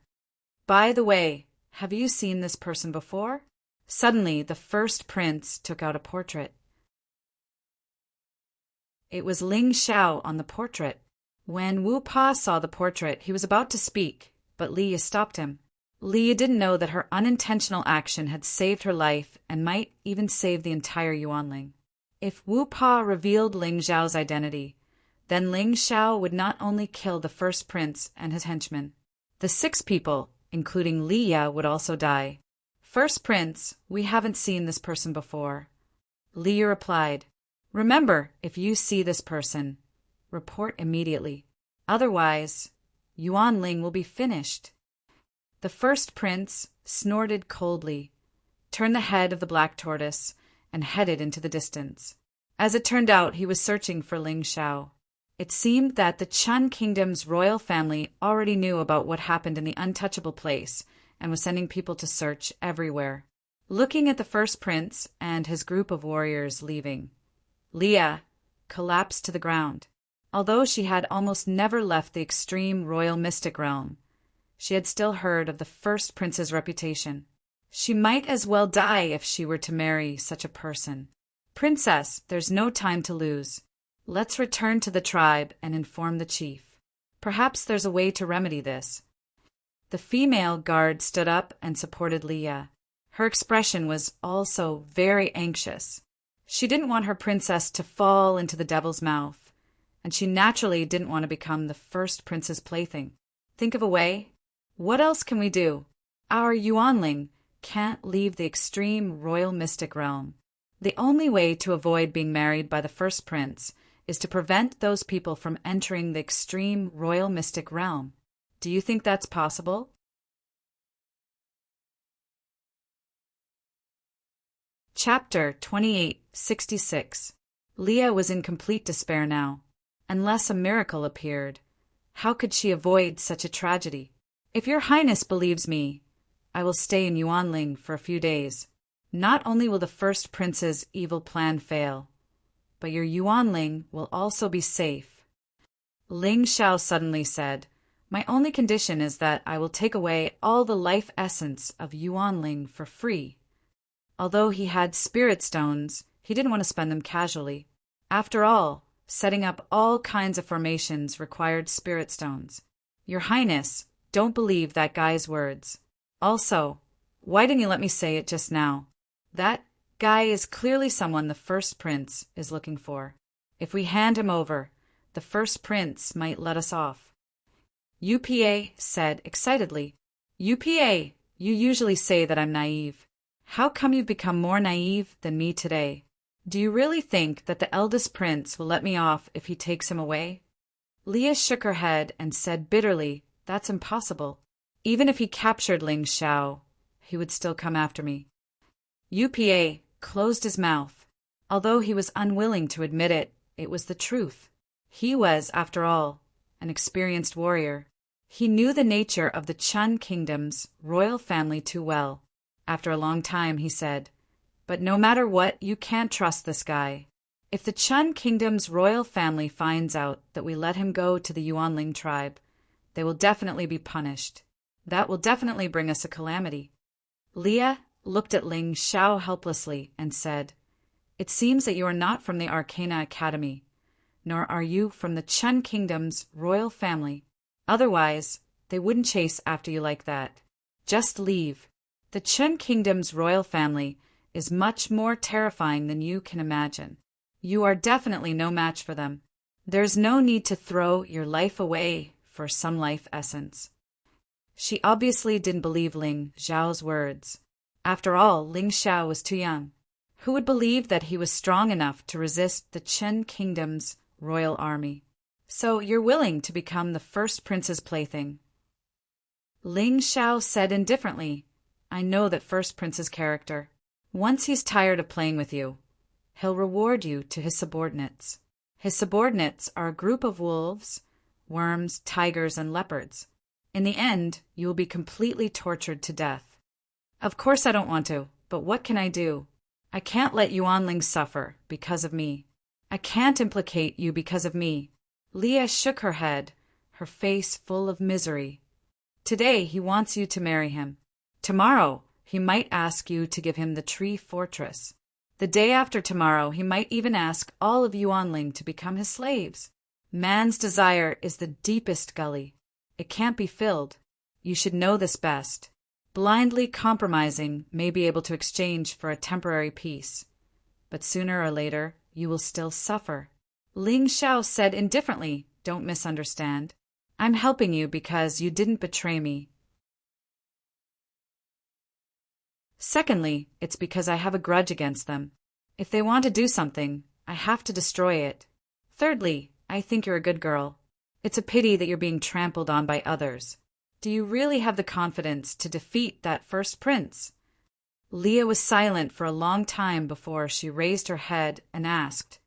By the way, have you seen this person before? Suddenly, the first prince took out a portrait. It was Ling Xiao on the portrait. When Wu Pa saw the portrait, he was about to speak, but Leah stopped him. Leah didn't know that her unintentional action had saved her life and might even save the entire Yuanling. If Wu Pa revealed Ling Xiao's identity, then Ling Xiao would not only kill the first prince and his henchmen. The 6 people, including Leah, would also die. First prince, we haven't seen this person before. Leah replied, remember, if you see this person, report immediately. Otherwise, Yuanling will be finished. The first prince snorted coldly, turned the head of the black tortoise, and headed into the distance. As it turned out, he was searching for Ling Xiao. It seemed that the Chen Kingdom's royal family already knew about what happened in the untouchable place and was sending people to search everywhere. Looking at the first prince and his group of warriors leaving, Leah collapsed to the ground. Although she had almost never left the extreme royal mystic realm, she had still heard of the first prince's reputation. She might as well die if she were to marry such a person. Princess, there's no time to lose. Let's return to the tribe and inform the chief. Perhaps there's a way to remedy this. The female guard stood up and supported Leah. Her expression was also very anxious. She didn't want her princess to fall into the devil's mouth, and she naturally didn't want to become the first prince's plaything. Think of a way? What else can we do? Our Yuanling can't leave the extreme royal mystic realm. The only way to avoid being married by the first prince is to prevent those people from entering the extreme royal mystic realm. Do you think that's possible? Chapter 2866. Leah was in complete despair now. Unless a miracle appeared, how could she avoid such a tragedy? If your highness believes me, I will stay in Yuanling for a few days. Not only will the first prince's evil plan fail, but your Yuanling will also be safe. Ling Xiao suddenly said, my only condition is that I will take away all the life essence of Yuanling for free. Although he had spirit stones, he didn't want to spend them casually. After all, setting up all kinds of formations required spirit stones. Your Highness, don't believe that guy's words. Also, why didn't you let me say it just now? That guy is clearly someone the first prince is looking for. If we hand him over, the first prince might let us off. UPA said excitedly, UPA, you usually say that I'm naive. How come you've become more naive than me today? Do you really think that the eldest prince will let me off if he takes him away? Leah shook her head and said bitterly, that's impossible. Even if he captured Ling Xiao, he would still come after me. UPA closed his mouth. Although he was unwilling to admit it, it was the truth. He was, after all, an experienced warrior. He knew the nature of the Chun Kingdom's royal family too well. After a long time, he said, "But no matter what, you can't trust this guy. If the Chun Kingdom's royal family finds out that we let him go to the Yuanling tribe, they will definitely be punished. That will definitely bring us a calamity." Leah looked at Ling Xiao helplessly and said, "It seems that you are not from the Arcana Academy, nor are you from the Chun Kingdom's royal family. Otherwise, they wouldn't chase after you like that. Just leave. The Chun Kingdom's royal family is much more terrifying than you can imagine. You are definitely no match for them. There's no need to throw your life away for some life essence." She obviously didn't believe Ling Xiao's words. After all, Ling Xiao was too young. Who would believe that he was strong enough to resist the Chun Kingdom's royal army? "So you're willing to become the first prince's plaything?" Ling Xiao said indifferently, "I know that first prince's character. Once he's tired of playing with you, he'll reward you to his subordinates. His subordinates are a group of wolves, worms, tigers, and leopards. In the end, you will be completely tortured to death." "Of course I don't want to, but what can I do? I can't let Yuanling suffer because of me. I can't implicate you because of me." Leah shook her head, her face full of misery. "Today he wants you to marry him. Tomorrow he might ask you to give him the Tree Fortress. The day after tomorrow he might even ask all of Yuanling to become his slaves. Man's desire is the deepest gully. It can't be filled. You should know this best. Blindly compromising may be able to exchange for a temporary peace, but sooner or later you will still suffer." Ling Xiao said indifferently, "Don't misunderstand. I'm helping you because you didn't betray me. Secondly, it's because I have a grudge against them. If they want to do something, I have to destroy it. Thirdly, I think you're a good girl. It's a pity that you're being trampled on by others. Do you really have the confidence to defeat that first prince?" Leah was silent for a long time before she raised her head and asked,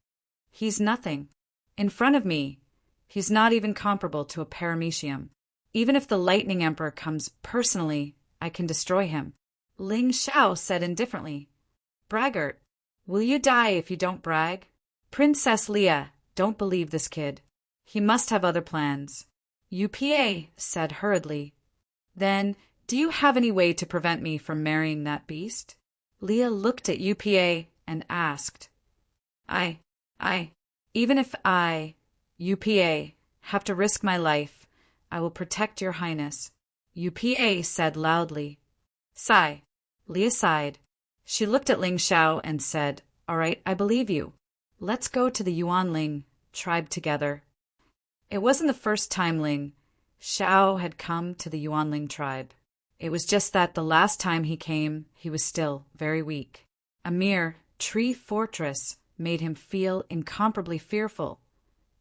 "He's nothing. In front of me, he's not even comparable to a paramecium. Even if the Lightning Emperor comes personally, I can destroy him." Ling Xiao said indifferently, "Braggart, will you die if you don't brag?" "Princess Leah, don't believe this kid. He must have other plans." UPA said hurriedly, "Then, do you have any way to prevent me from marrying that beast?" Leah looked at UPA and asked, Even if I, UPA, have to risk my life, I will protect your highness," UPA said loudly. "Sigh." Leah sighed. She looked at Ling Xiao and said, "All right, I believe you. Let's go to the Yuanling tribe together." It wasn't the first time Ling Xiao had come to the Yuanling tribe. It was just that the last time he came, he was still very weak. A mere tree fortress made him feel incomparably fearful,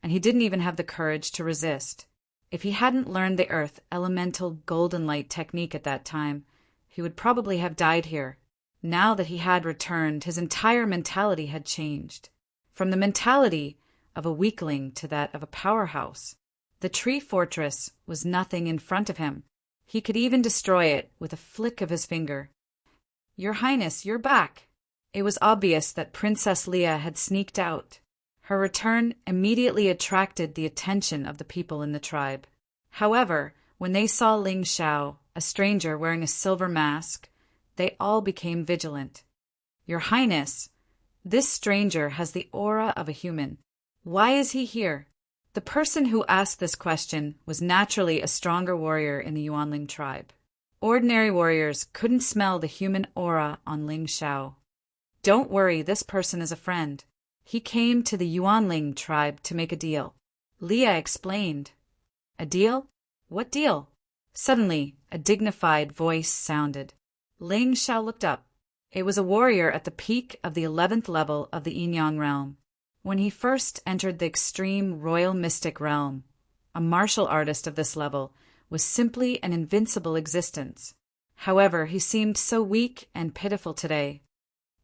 and he didn't even have the courage to resist. If he hadn't learned the earth elemental golden light technique at that time, he would probably have died here. Now that he had returned, his entire mentality had changed. From the mentality of a weakling to that of a powerhouse. The tree fortress was nothing in front of him. He could even destroy it with a flick of his finger. "Your Highness, you're back." It was obvious that Princess Leah had sneaked out. Her return immediately attracted the attention of the people in the tribe. However, when they saw Ling Xiao, a stranger wearing a silver mask, they all became vigilant. "Your Highness, this stranger has the aura of a human. Why is he here?" The person who asked this question was naturally a stronger warrior in the Yuanling tribe. Ordinary warriors couldn't smell the human aura on Ling Xiao. "Don't worry, this person is a friend. He came to the Yuanling tribe to make a deal," Leah explained. "A deal? What deal?" Suddenly, a dignified voice sounded. Ling Xiao looked up. It was a warrior at the peak of the 11th level of the Yin-Yang realm. When he first entered the extreme royal mystic realm, a martial artist of this level was simply an invincible existence. However, he seemed so weak and pitiful today.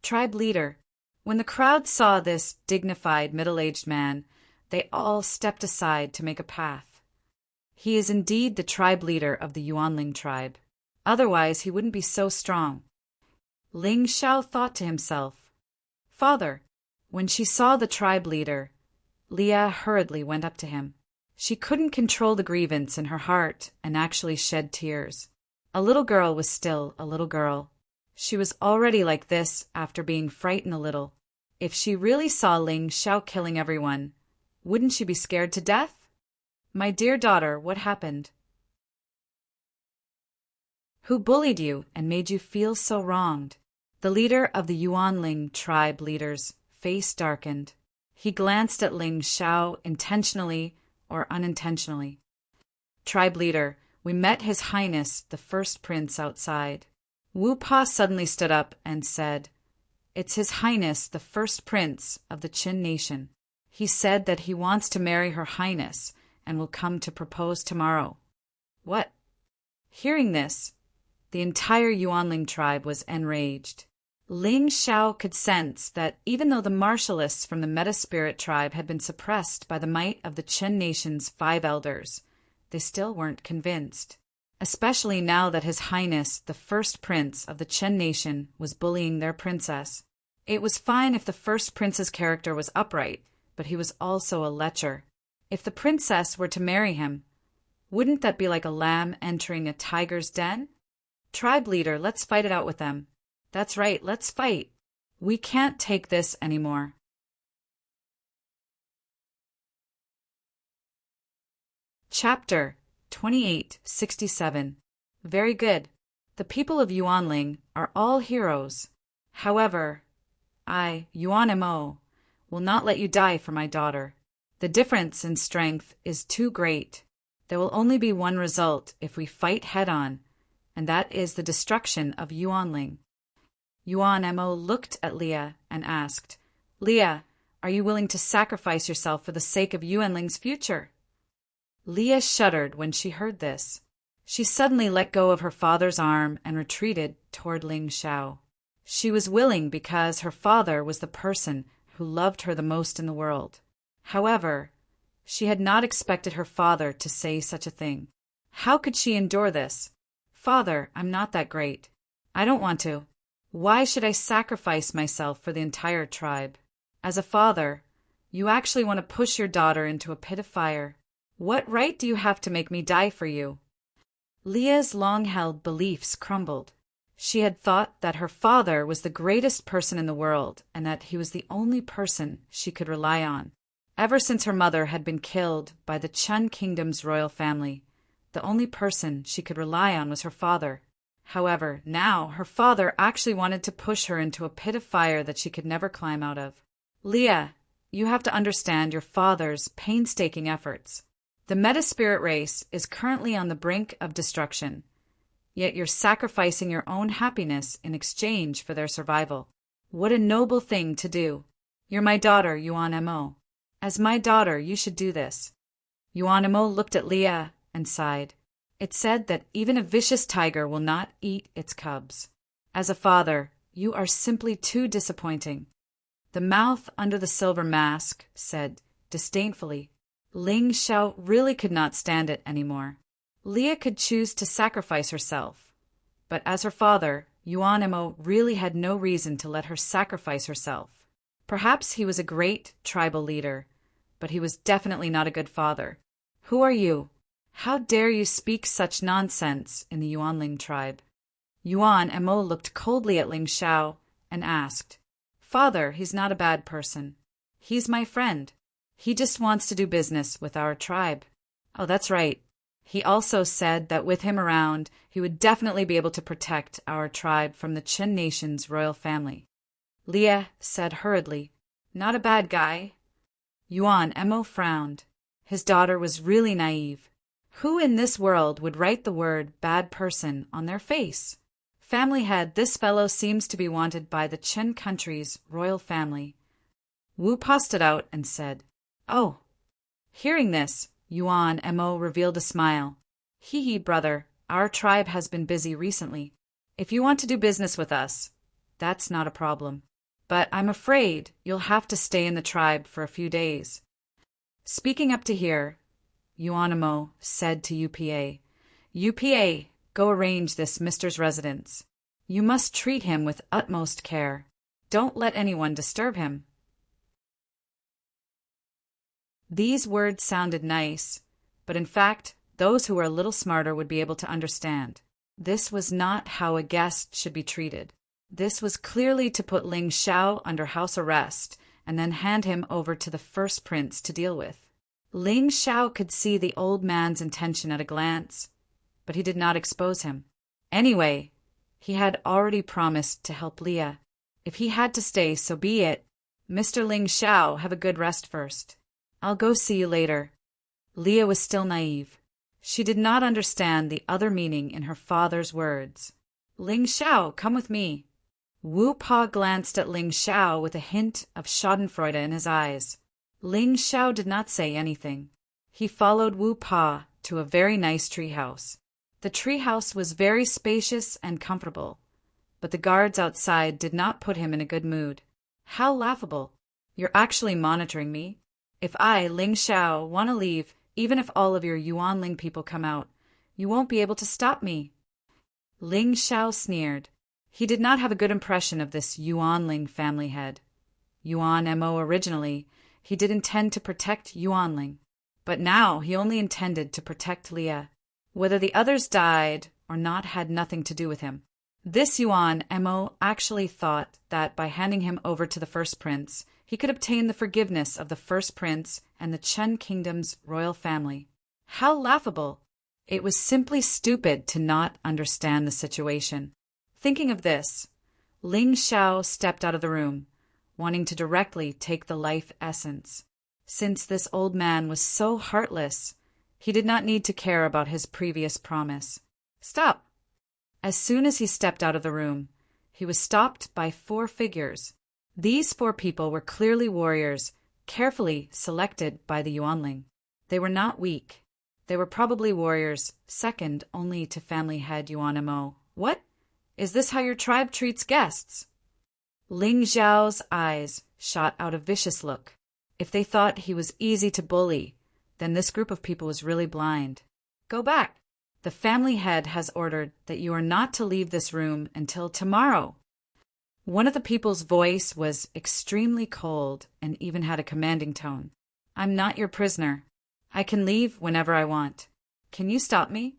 Tribe leader. When the crowd saw this dignified middle-aged man, they all stepped aside to make a path. He is indeed the tribe leader of the Yuanling tribe. Otherwise, he wouldn't be so strong. Ling Xiao thought to himself. Father. When she saw the tribe leader, Leah hurriedly went up to him. She couldn't control the grievance in her heart and actually shed tears. A little girl was still a little girl. She was already like this after being frightened a little. If she really saw Ling Xiao killing everyone, wouldn't she be scared to death? My dear daughter, what happened? Who bullied you and made you feel so wronged? The leader of the Yuanling tribe leader's face darkened. He glanced at Ling Xiao intentionally or unintentionally. Tribe leader, we met His Highness the First Prince outside. Wu Pa suddenly stood up and said, It's His Highness the First Prince of the Qin Nation. He said that he wants to marry Her Highness and will come to propose tomorrow. What? Hearing this, the entire Yuanling tribe was enraged. Ling Xiao could sense that even though the martialists from the Meta-Spirit tribe had been suppressed by the might of the Qin Nation's 5 elders, they still weren't convinced. Especially now that His Highness, the First Prince of the Qin Nation, was bullying their princess. It was fine if the First Prince's character was upright, but he was also a lecher. If the princess were to marry him, wouldn't that be like a lamb entering a tiger's den? Tribe leader, let's fight it out with them. That's right, let's fight. We can't take this anymore. Chapter 2867. Very good. The people of Yuanling are all heroes. However, I, Yuan Mo, will not let you die for my daughter. The difference in strength is too great. There will only be one result if we fight head-on, and that is the destruction of Yuanling. Yuan Mo looked at Leah and asked, Leah, are you willing to sacrifice yourself for the sake of Yuanling's future? Leah shuddered when she heard this. She suddenly let go of her father's arm and retreated toward Ling Xiao. She was willing because her father was the person who loved her the most in the world. However, she had not expected her father to say such a thing. How could she endure this? Father, I'm not that great. I don't want to. Why should I sacrifice myself for the entire tribe? As a father, you actually want to push your daughter into a pit of fire. What right do you have to make me die for you? Leah's long-held beliefs crumbled. She had thought that her father was the greatest person in the world and that he was the only person she could rely on. Ever since her mother had been killed by the Chun Kingdom's royal family, the only person she could rely on was her father. However, now her father actually wanted to push her into a pit of fire that she could never climb out of. Leah, you have to understand your father's painstaking efforts. The Meta-Spirit race is currently on the brink of destruction, yet you're sacrificing your own happiness in exchange for their survival. What a noble thing to do. You're my daughter, Yuan Mo. As my daughter, you should do this. Yuan Mo looked at Leah and sighed. It said that even a vicious tiger will not eat its cubs. As a father, you are simply too disappointing. The mouth under the silver mask said disdainfully. Ling Xiao really could not stand it anymore. Leah could choose to sacrifice herself, but as her father, Yuan Mo really had no reason to let her sacrifice herself. Perhaps he was a great tribal leader, but he was definitely not a good father. Who are you? How dare you speak such nonsense in the Yuanling tribe? Yuan Mo looked coldly at Ling Xiao and asked, Father, he's not a bad person. He's my friend. He just wants to do business with our tribe. Oh, that's right. He also said that with him around, he would definitely be able to protect our tribe from the Qin Nation's royal family. Leah said hurriedly, Not a bad guy. Yuan Mo frowned. His daughter was really naive. Who in this world would write the word bad person on their face? Family head, this fellow seems to be wanted by the Qin country's royal family. Wu passed it out and said, Oh. Hearing this, Yuan Mo revealed a smile. Hee hee, brother, our tribe has been busy recently. If you want to do business with us, that's not a problem. But I'm afraid you'll have to stay in the tribe for a few days. Speaking up to here, Yuanamo said to UPA. UPA, go arrange this Mister's residence. You must treat him with utmost care. Don't let anyone disturb him. These words sounded nice, but in fact, those who were a little smarter would be able to understand. This was not how a guest should be treated. This was clearly to put Ling Xiao under house arrest and then hand him over to the first prince to deal with. Ling Xiao could see the old man's intention at a glance, but he did not expose him. Anyway, he had already promised to help Leah. If he had to stay, so be it. Mr. Ling Xiao, have a good rest first. I'll go see you later. Leah was still naive. She did not understand the other meaning in her father's words. Ling Xiao, come with me. Wu Pa glanced at Ling Xiao with a hint of schadenfreude in his eyes. Ling Xiao did not say anything. He followed Wu Pa to a very nice treehouse. The treehouse was very spacious and comfortable, but the guards outside did not put him in a good mood. How laughable! You're actually monitoring me? If I, Ling Xiao, want to leave, even if all of your Yuanling people come out, you won't be able to stop me. Ling Xiao sneered. He did not have a good impression of this Yuanling family head. Yuan Mo originally, he did intend to protect Yuanling, but now he only intended to protect Leah. Whether the others died or not had nothing to do with him. This Yuan Mo actually thought that by handing him over to the first prince, he could obtain the forgiveness of the first prince and the Chen kingdom's royal family. How laughable! It was simply stupid to not understand the situation. Thinking of this, Ling Xiao stepped out of the room, wanting to directly take the life essence. Since this old man was so heartless, he did not need to care about his previous promise. Stop! As soon as he stepped out of the room, he was stopped by 4 figures. These 4 people were clearly warriors, carefully selected by the Yuanling. They were not weak. They were probably warriors, second only to family head Yuan Mo. What? Is this how your tribe treats guests? Ling Xiao's eyes shot out a vicious look. If they thought he was easy to bully, then this group of people was really blind. Go back. The family head has ordered that you are not to leave this room until tomorrow. One of the people's voice was extremely cold and even had a commanding tone. I'm not your prisoner. I can leave whenever I want. Can you stop me?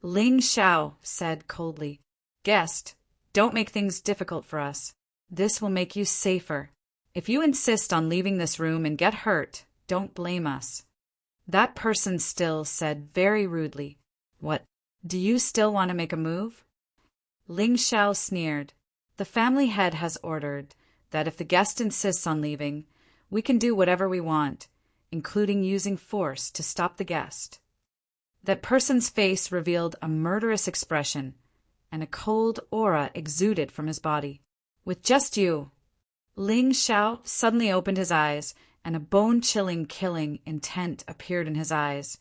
Ling Xiao said coldly, Guest, don't make things difficult for us. This will make you safer. If you insist on leaving this room and get hurt, don't blame us. That person still said very rudely, What, do you still want to make a move? Ling Xiao sneered. The family head has ordered that if the guest insists on leaving, we can do whatever we want, including using force to stop the guest. That person's face revealed a murderous expression, and a cold aura exuded from his body. With just you. Ling Xiao suddenly opened his eyes, and a bone-chilling killing intent appeared in his eyes,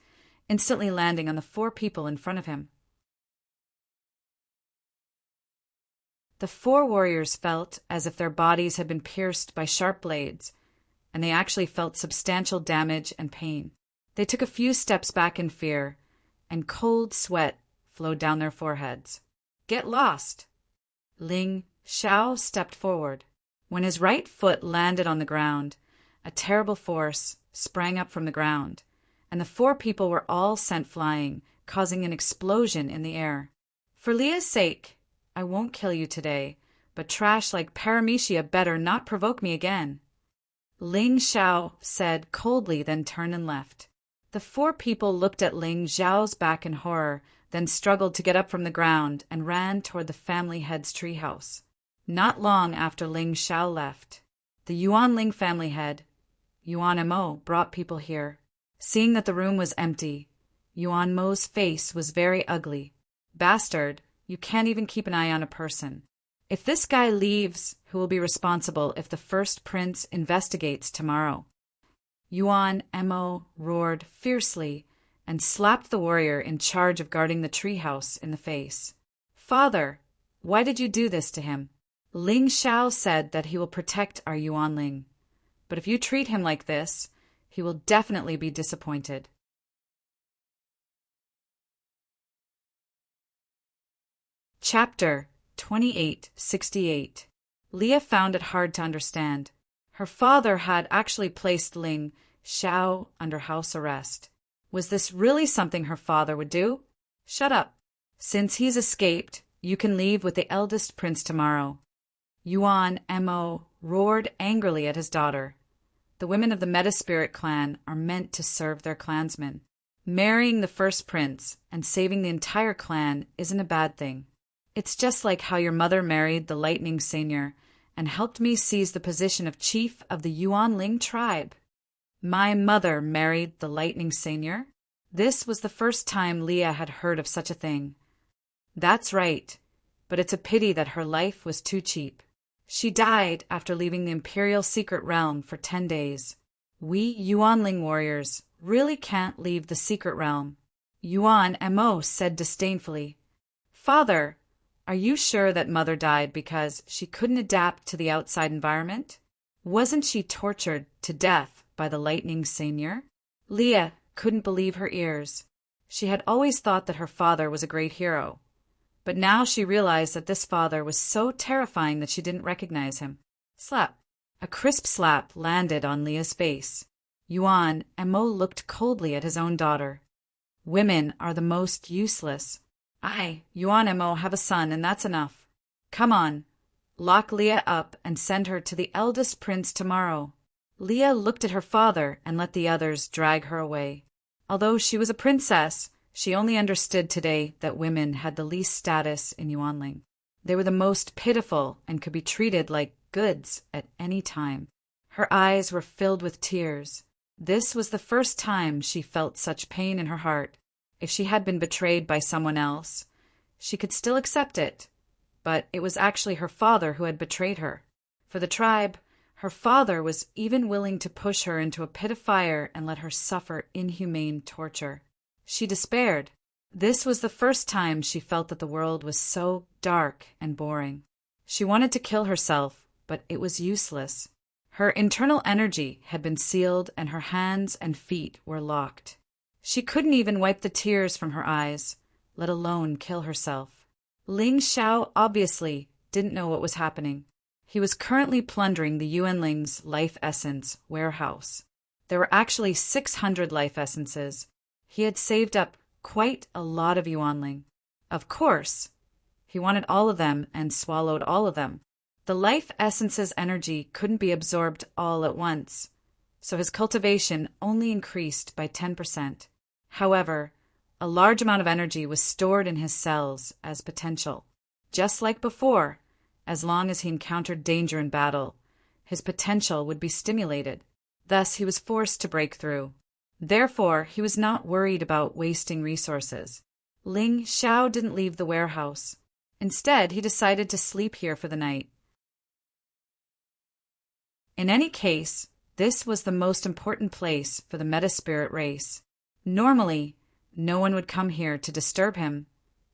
instantly landing on the 4 people in front of him. The 4 warriors felt as if their bodies had been pierced by sharp blades, and they actually felt substantial damage and pain. They took a few steps back in fear, and cold sweat flowed down their foreheads. Get lost! Ling Xiao stepped forward. When his right foot landed on the ground, a terrible force sprang up from the ground, and the 4 people were all sent flying, causing an explosion in the air. For Leah's sake, I won't kill you today, but trash like Paramecia better not provoke me again. Ling Xiao said coldly, then turned and left. The 4 people looked at Ling Xiao's back in horror, then struggled to get up from the ground and ran toward the family head's treehouse. Not long after Ling Xiao left, the Yuanling family head, Yuan Mo, brought people here. Seeing that the room was empty, Yuan Mo's face was very ugly. Bastard, you can't even keep an eye on a person. If this guy leaves, who will be responsible if the first prince investigates tomorrow? Yuan Mo roared fiercely and slapped the warrior in charge of guarding the treehouse in the face. Father, Why did you do this to him? Ling Xiao said that he will protect our Yuanling. But if you treat him like this, he will definitely be disappointed. Chapter 2868. Leah found it hard to understand. Her father had actually placed Ling Xiao under house arrest. Was this really something her father would do? Shut up. Since he's escaped, you can leave with the eldest prince tomorrow. Yuan Mo roared angrily at his daughter. The women of the Metaspirit clan are meant to serve their clansmen. Marrying the first prince and saving the entire clan isn't a bad thing. It's just like how your mother married the Lightning Seigneur and helped me seize the position of chief of the Yuanling tribe. My mother married the Lightning Seigneur? This was the first time Leah had heard of such a thing. That's right, but it's a pity that her life was too cheap. She died after leaving the Imperial Secret Realm for 10 days. We Yuanling warriors really can't leave the Secret Realm. Yuan Mo said disdainfully. Father, are you sure that Mother died because she couldn't adapt to the outside environment? Wasn't she tortured to death by the Lightning Seigneur? Leah couldn't believe her ears. She had always thought that her father was a great hero. But now she realized that this father was so terrifying that she didn't recognize him. Slap. A crisp slap landed on Leah's face. Yuan Mo looked coldly at his own daughter. Women are the most useless. I, Yuan Mo, have a son, and that's enough. Come on. Lock Leah up and send her to the eldest prince tomorrow. Leah looked at her father and let the others drag her away. Although she was a princess, she only understood today that women had the least status in Yuanling. They were the most pitiful and could be treated like goods at any time. Her eyes were filled with tears. This was the first time she felt such pain in her heart. If she had been betrayed by someone else, she could still accept it. But it was actually her father who had betrayed her. For the tribe, her father was even willing to push her into a pit of fire and let her suffer inhumane torture. She despaired. This was the first time she felt that the world was so dark and boring. She wanted to kill herself, but it was useless. Her internal energy had been sealed and her hands and feet were locked. She couldn't even wipe the tears from her eyes, let alone kill herself. Ling Xiao obviously didn't know what was happening. He was currently plundering the Yuanling's life essence warehouse. There were actually 600 life essences. He had saved up quite a lot of Yuanling. Of course, he wanted all of them and swallowed all of them. The life essence's energy couldn't be absorbed all at once, so his cultivation only increased by 10%. However, a large amount of energy was stored in his cells as potential. Just like before, as long as he encountered danger in battle, his potential would be stimulated. Thus, he was forced to break through. Therefore, he was not worried about wasting resources. Ling Xiao didn't leave the warehouse. Instead, he decided to sleep here for the night. In any case, this was the most important place for the Metaspirit race. Normally, no one would come here to disturb him,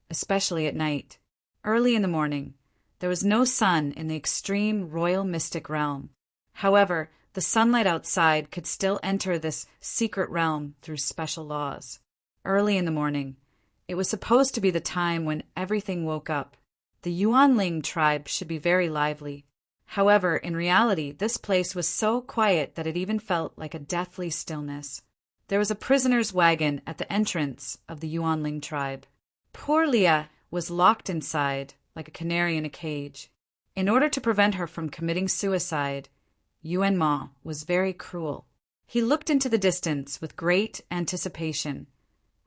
especially at night. Early in the morning, there was no sun in the extreme royal mystic realm. However, the sunlight outside could still enter this secret realm through special laws. Early in the morning, it was supposed to be the time when everything woke up. The Yuanling tribe should be very lively. However, in reality, this place was so quiet that it even felt like a deathly stillness. There was a prisoner's wagon at the entrance of the Yuanling tribe. Poor Leah was locked inside, like a canary in a cage. In order to prevent her from committing suicide, Yuan Ma was very cruel. He looked into the distance with great anticipation,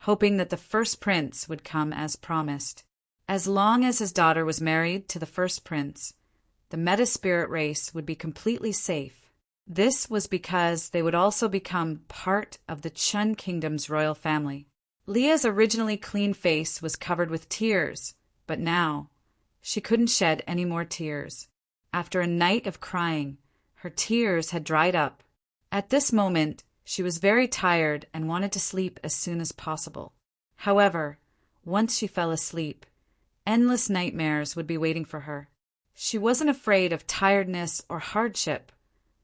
hoping that the first prince would come as promised. As long as his daughter was married to the first prince, the Metaspirit race would be completely safe. This was because they would also become part of the Chun Kingdom's royal family. Leah's originally clean face was covered with tears, but now she couldn't shed any more tears. After a night of crying, her tears had dried up. At this moment, she was very tired and wanted to sleep as soon as possible. However, once she fell asleep, Endless nightmares would be waiting for her. She wasn't afraid of tiredness or hardship,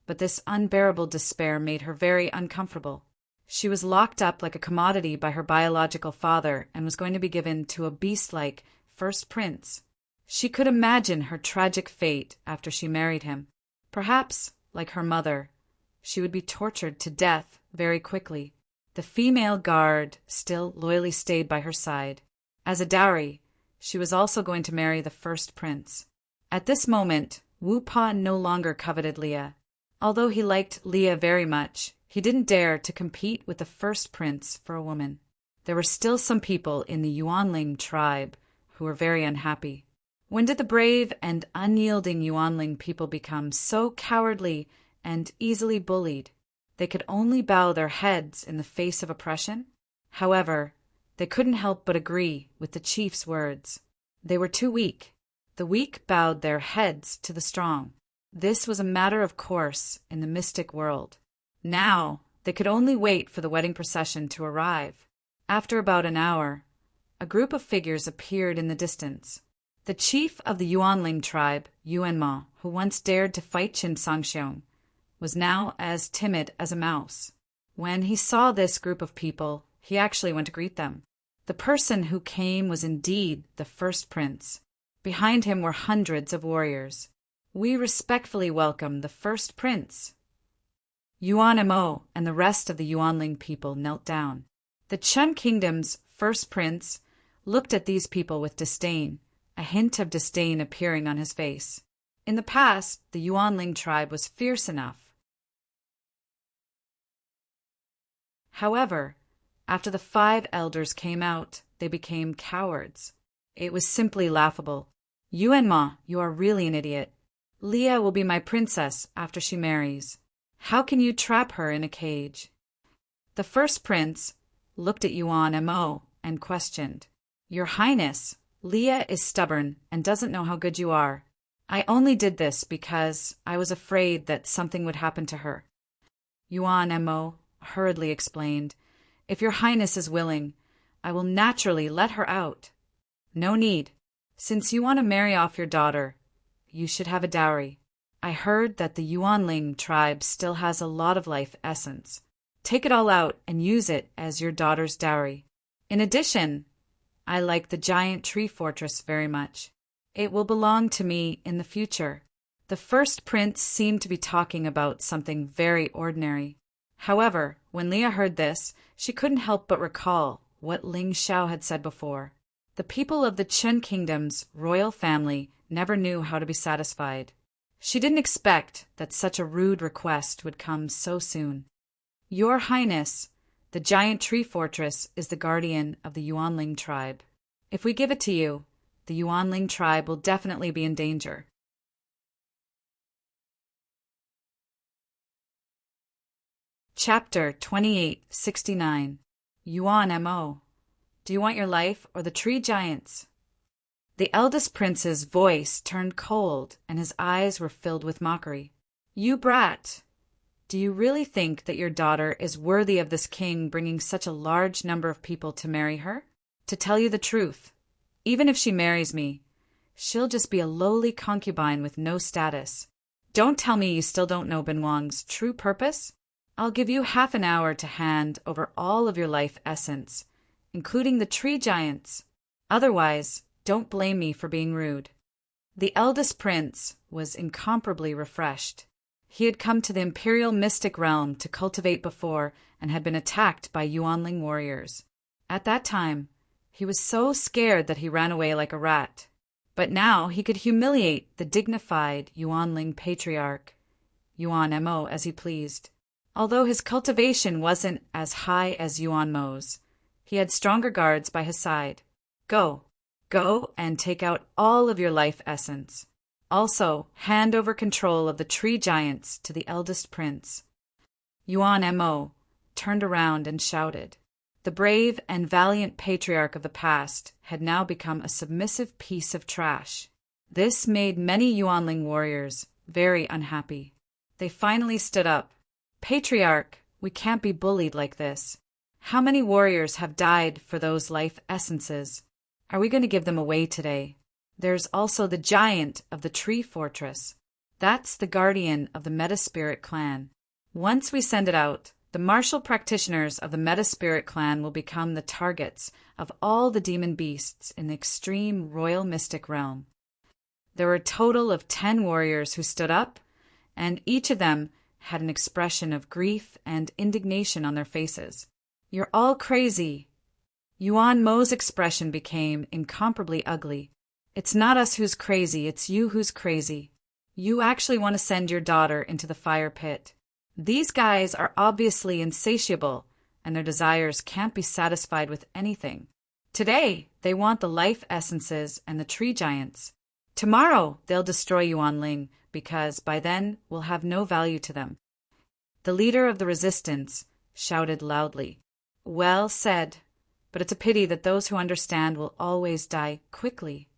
but this unbearable despair made her very uncomfortable. She was locked up like a commodity by her biological father and was going to be given to a beast-like first prince. She could imagine her tragic fate after she married him. Perhaps, like her mother, she would be tortured to death very quickly. The female guard still loyally stayed by her side. As a dowry, she was also going to marry the first prince. At this moment, Wu Pa no longer coveted Leah. Although he liked Leah very much, he didn't dare to compete with the first prince for a woman. There were still some people in the Yuanling tribe who were very unhappy. When did the brave and unyielding Yuanling people become so cowardly and easily bullied? They could only bow their heads in the face of oppression. However, they couldn't help but agree with the chief's words. They were too weak. The weak bowed their heads to the strong. This was a matter of course in the mystic world. Now, they could only wait for the wedding procession to arrive. After about an hour, a group of figures appeared in the distance. The chief of the Yuanling tribe, Yuanma, who once dared to fight Qin Sangxiong, was now as timid as a mouse. When he saw this group of people, he actually went to greet them. The person who came was indeed the first prince. Behind him were hundreds of warriors. We respectfully welcome the first prince. Yuan Mo and the rest of the Yuanling people knelt down. The Chen Kingdom's first prince looked at these people with disdain, a hint of disdain appearing on his face. In the past, the Yuanling tribe was fierce enough. However, after the 5 elders came out, they became cowards. It was simply laughable. Yuanma, you are really an idiot. Leah will be my princess after she marries. How can you trap her in a cage? The first prince looked at Yuan Mo and questioned, Your Highness, Leah is stubborn and doesn't know how good you are. I only did this because I was afraid that something would happen to her. Yuan Mo hurriedly explained, If your Highness is willing, I will naturally let her out. No need. Since you want to marry off your daughter, you should have a dowry. I heard that the Yuanling tribe still has a lot of life essence. Take it all out and use it as your daughter's dowry. In addition, I like the giant tree fortress very much. It will belong to me in the future. The first prince seemed to be talking about something very ordinary. However, when Leah heard this, she couldn't help but recall what Ling Xiao had said before. The people of the Chen Kingdom's royal family never knew how to be satisfied. She didn't expect that such a rude request would come so soon. Your Highness, the giant tree fortress is the guardian of the Yuanling tribe. If we give it to you, the Yuanling tribe will definitely be in danger. Chapter 2869. Yuan Mo. Do you want your life or the tree giants? The eldest prince's voice turned cold and his eyes were filled with mockery. You brat! Do you really think that your daughter is worthy of this king bringing such a large number of people to marry her? To tell you the truth, even if she marries me, she'll just be a lowly concubine with no status. Don't tell me you still don't know Ben Wang's true purpose? I'll give you half an hour to hand over all of your life essence, including the tree giants. Otherwise, don't blame me for being rude. The eldest prince was incomparably refreshed. He had come to the imperial mystic realm to cultivate before and had been attacked by Yuanling warriors. At that time, he was so scared that he ran away like a rat. But now he could humiliate the dignified Yuanling patriarch, Yuan Mo, as he pleased. Although his cultivation wasn't as high as Yuan Mo's, he had stronger guards by his side. Go and take out all of your life essence. Also, hand over control of the tree giants to the eldest prince. Yuan Mo turned around and shouted. The brave and valiant patriarch of the past had now become a submissive piece of trash. This made many Yuanling warriors very unhappy. They finally stood up. Patriarch, we can't be bullied like this. How many warriors have died for those life essences? Are we going to give them away today? There's also the giant of the tree fortress. That's the guardian of the Metaspirit clan. Once we send it out, the martial practitioners of the Metaspirit clan will become the targets of all the demon beasts in the extreme royal mystic realm. There were a total of 10 warriors who stood up, and each of them had an expression of grief and indignation on their faces. You're all crazy. Yuan Mo's expression became incomparably ugly. It's not us who's crazy, it's you who's crazy. You actually want to send your daughter into the fire pit. These guys are obviously insatiable, and their desires can't be satisfied with anything. Today, they want the life essences and the tree giants. Tomorrow, they'll destroy Yuan Ling, because by then we'll have no value to them. The leader of the resistance shouted loudly. Well said, but it's a pity that those who understand will always die quickly.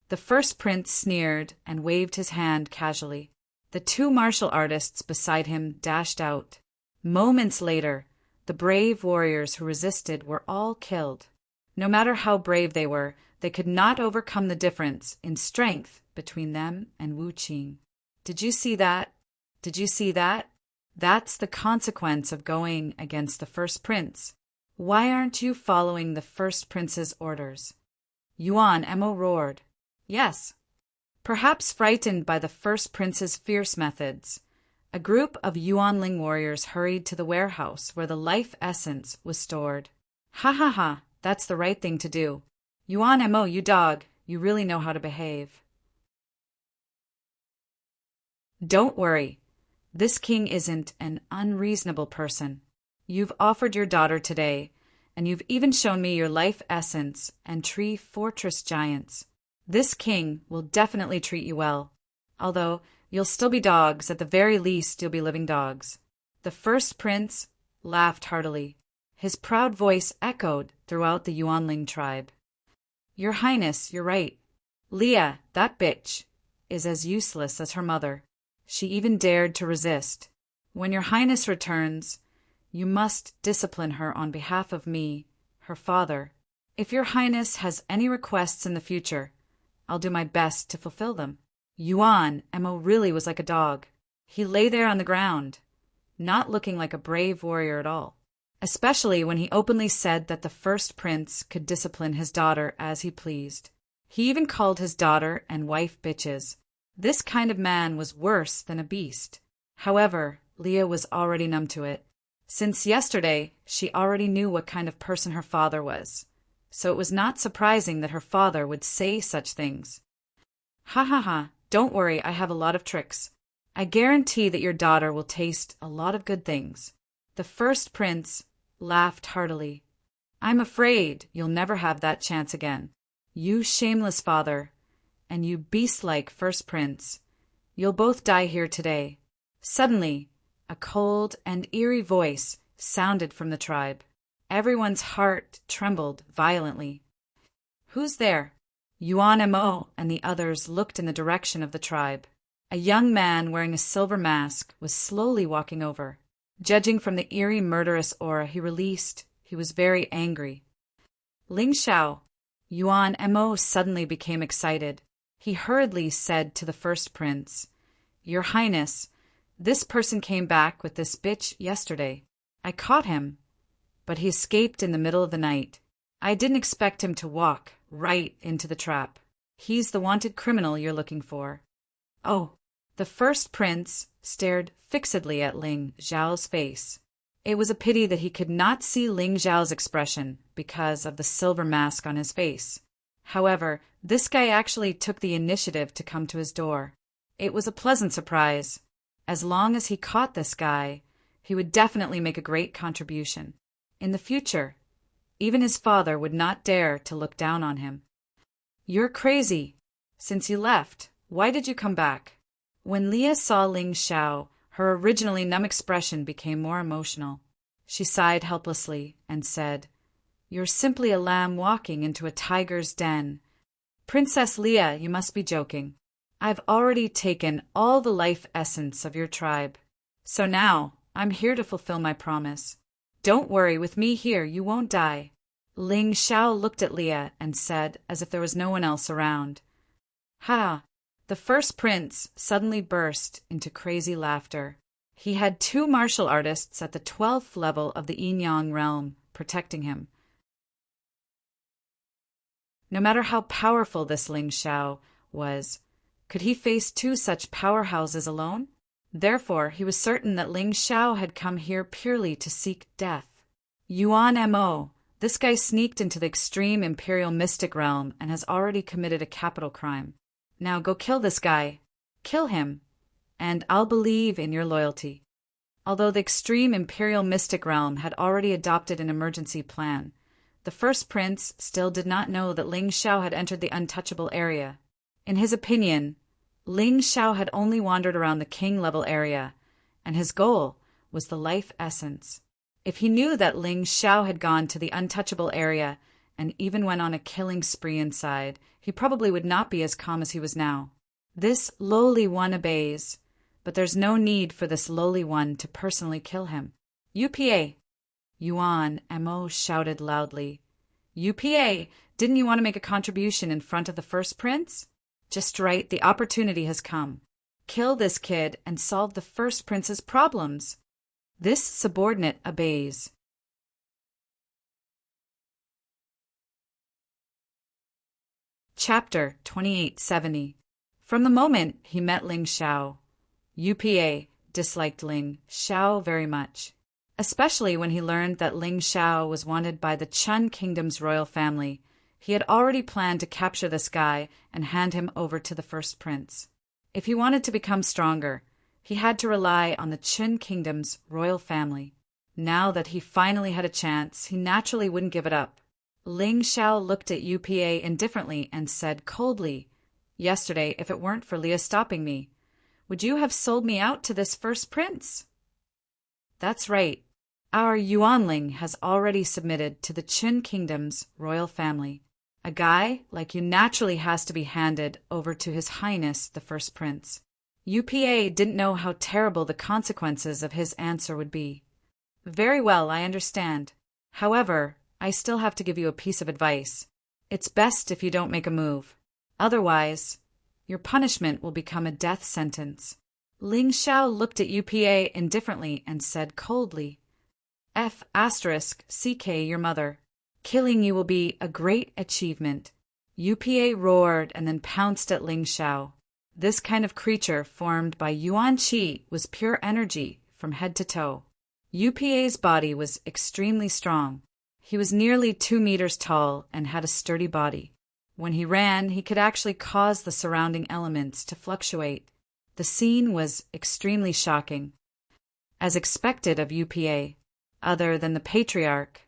The first prince sneered and waved his hand casually. The 2 martial artists beside him dashed out. Moments later, the brave warriors who resisted were all killed. No matter how brave they were, they could not overcome the difference in strength between them and Wu Qing. Did you see that? Did you see that? That's the consequence of going against the first prince. Why aren't you following the first prince's orders? Yuan Mo roared. Yes. Perhaps frightened by the first prince's fierce methods, a group of Yuanling warriors hurried to the warehouse where the life essence was stored. Ha ha ha, that's the right thing to do. Yuan Mo, you dog, you really know how to behave. Don't worry, this king isn't an unreasonable person. You've offered your daughter today, and you've even shown me your life essence and tree fortress giants. This king will definitely treat you well, although you'll still be dogs, at the very least you'll be living dogs. The first prince laughed heartily. His proud voice echoed throughout the Yuanling tribe. Your Highness, you're right. Leah, that bitch, is as useless as her mother. She even dared to resist. When your Highness returns, you must discipline her on behalf of me, her father. If your Highness has any requests in the future, I'll do my best to fulfill them. Yuan Mo really was like a dog. He lay there on the ground, not looking like a brave warrior at all, especially when he openly said that the first prince could discipline his daughter as he pleased. He even called his daughter and wife bitches. This kind of man was worse than a beast. However, Leah was already numb to it. Since yesterday, she already knew what kind of person her father was, so it was not surprising that her father would say such things. Ha ha ha, don't worry, I have a lot of tricks. I guarantee that your daughter will taste a lot of good things. The first prince laughed heartily. I'm afraid you'll never have that chance again. You shameless father, and you beast-like first prince. You'll both die here today. Suddenly, a cold and eerie voice sounded from the tribe. Everyone's heart trembled violently. Who's there? Yuan Mo and the others looked in the direction of the tribe. A young man wearing a silver mask was slowly walking over. Judging from the eerie murderous aura he released, he was very angry. Ling Xiao. Yuan Mo suddenly became excited. He hurriedly said to the first prince, Your Highness, this person came back with this bitch yesterday. I caught him, but he escaped in the middle of the night. I didn't expect him to walk right into the trap. He's the wanted criminal you're looking for. Oh, the first prince stared fixedly at Ling Xiao's face. It was a pity that he could not see Ling Xiao's expression because of the silver mask on his face. However, this guy actually took the initiative to come to his door. It was a pleasant surprise. As long as he caught this guy, he would definitely make a great contribution. In the future, even his father would not dare to look down on him. You're crazy. Since you left, why did you come back? When Leah saw Ling Xiao, her originally numb expression became more emotional. She sighed helplessly and said, You're simply a lamb walking into a tiger's den. Princess Leah, you must be joking. I've already taken all the life essence of your tribe. So now, I'm here to fulfill my promise. Don't worry, with me here, you won't die. Ling Xiao looked at Leah and said, as if there was no one else around, "Ha!" The first prince suddenly burst into crazy laughter. He had 2 martial artists at the 12th level of the yin-yang realm protecting him. No matter how powerful this Ling Xiao was, could he face 2 such powerhouses alone? Therefore, he was certain that Ling Xiao had come here purely to seek death. Yuan Mo. This guy sneaked into the extreme imperial mystic realm and has already committed a capital crime. Now go kill this guy. Kill him, and I'll believe in your loyalty. Although the extreme imperial mystic realm had already adopted an emergency plan, the first prince still did not know that Ling Xiao had entered the untouchable area. In his opinion, Ling Xiao had only wandered around the king-level area, and his goal was the life essence. If he knew that Ling Xiao had gone to the untouchable area and even went on a killing spree inside, he probably would not be as calm as he was now. This lowly one obeys, but there's no need for this lowly one to personally kill him. UPA! Yuan Mo shouted loudly. UPA! Didn't you want to make a contribution in front of the first prince? Just right, the opportunity has come. Kill this kid and solve the first prince's problems. This subordinate obeys. Chapter 2870. From the moment he met Ling Xiao, UPA disliked Ling Xiao very much, especially when he learned that Ling Xiao was wanted by the Chun Kingdom's royal family. He had already planned to capture this guy and hand him over to the first prince. If he wanted to become stronger, he had to rely on the Chun Kingdom's royal family. Now that he finally had a chance, he naturally wouldn't give it up. Ling Xiao looked at UPA indifferently and said coldly, "Yesterday, if it weren't for Leah stopping me, would you have sold me out to this first prince?" "That's right. Our Yuanling has already submitted to the Qin Kingdom's royal family. A guy like you naturally has to be handed over to His Highness the First Prince." UPA didn't know how terrible the consequences of his answer would be. "Very well, I understand. However, I still have to give you a piece of advice. It's best if you don't make a move. Otherwise, your punishment will become a death sentence." Ling Xiao looked at UPA indifferently and said coldly, "F***CK your mother. Killing you will be a great achievement." UPA roared and then pounced at Ling Xiao. This kind of creature formed by Yuan Qi was pure energy from head to toe. UPA's body was extremely strong. He was nearly 2 meters tall and had a sturdy body. When he ran, he could actually cause the surrounding elements to fluctuate. The scene was extremely shocking. As expected of UPA, other than the patriarch,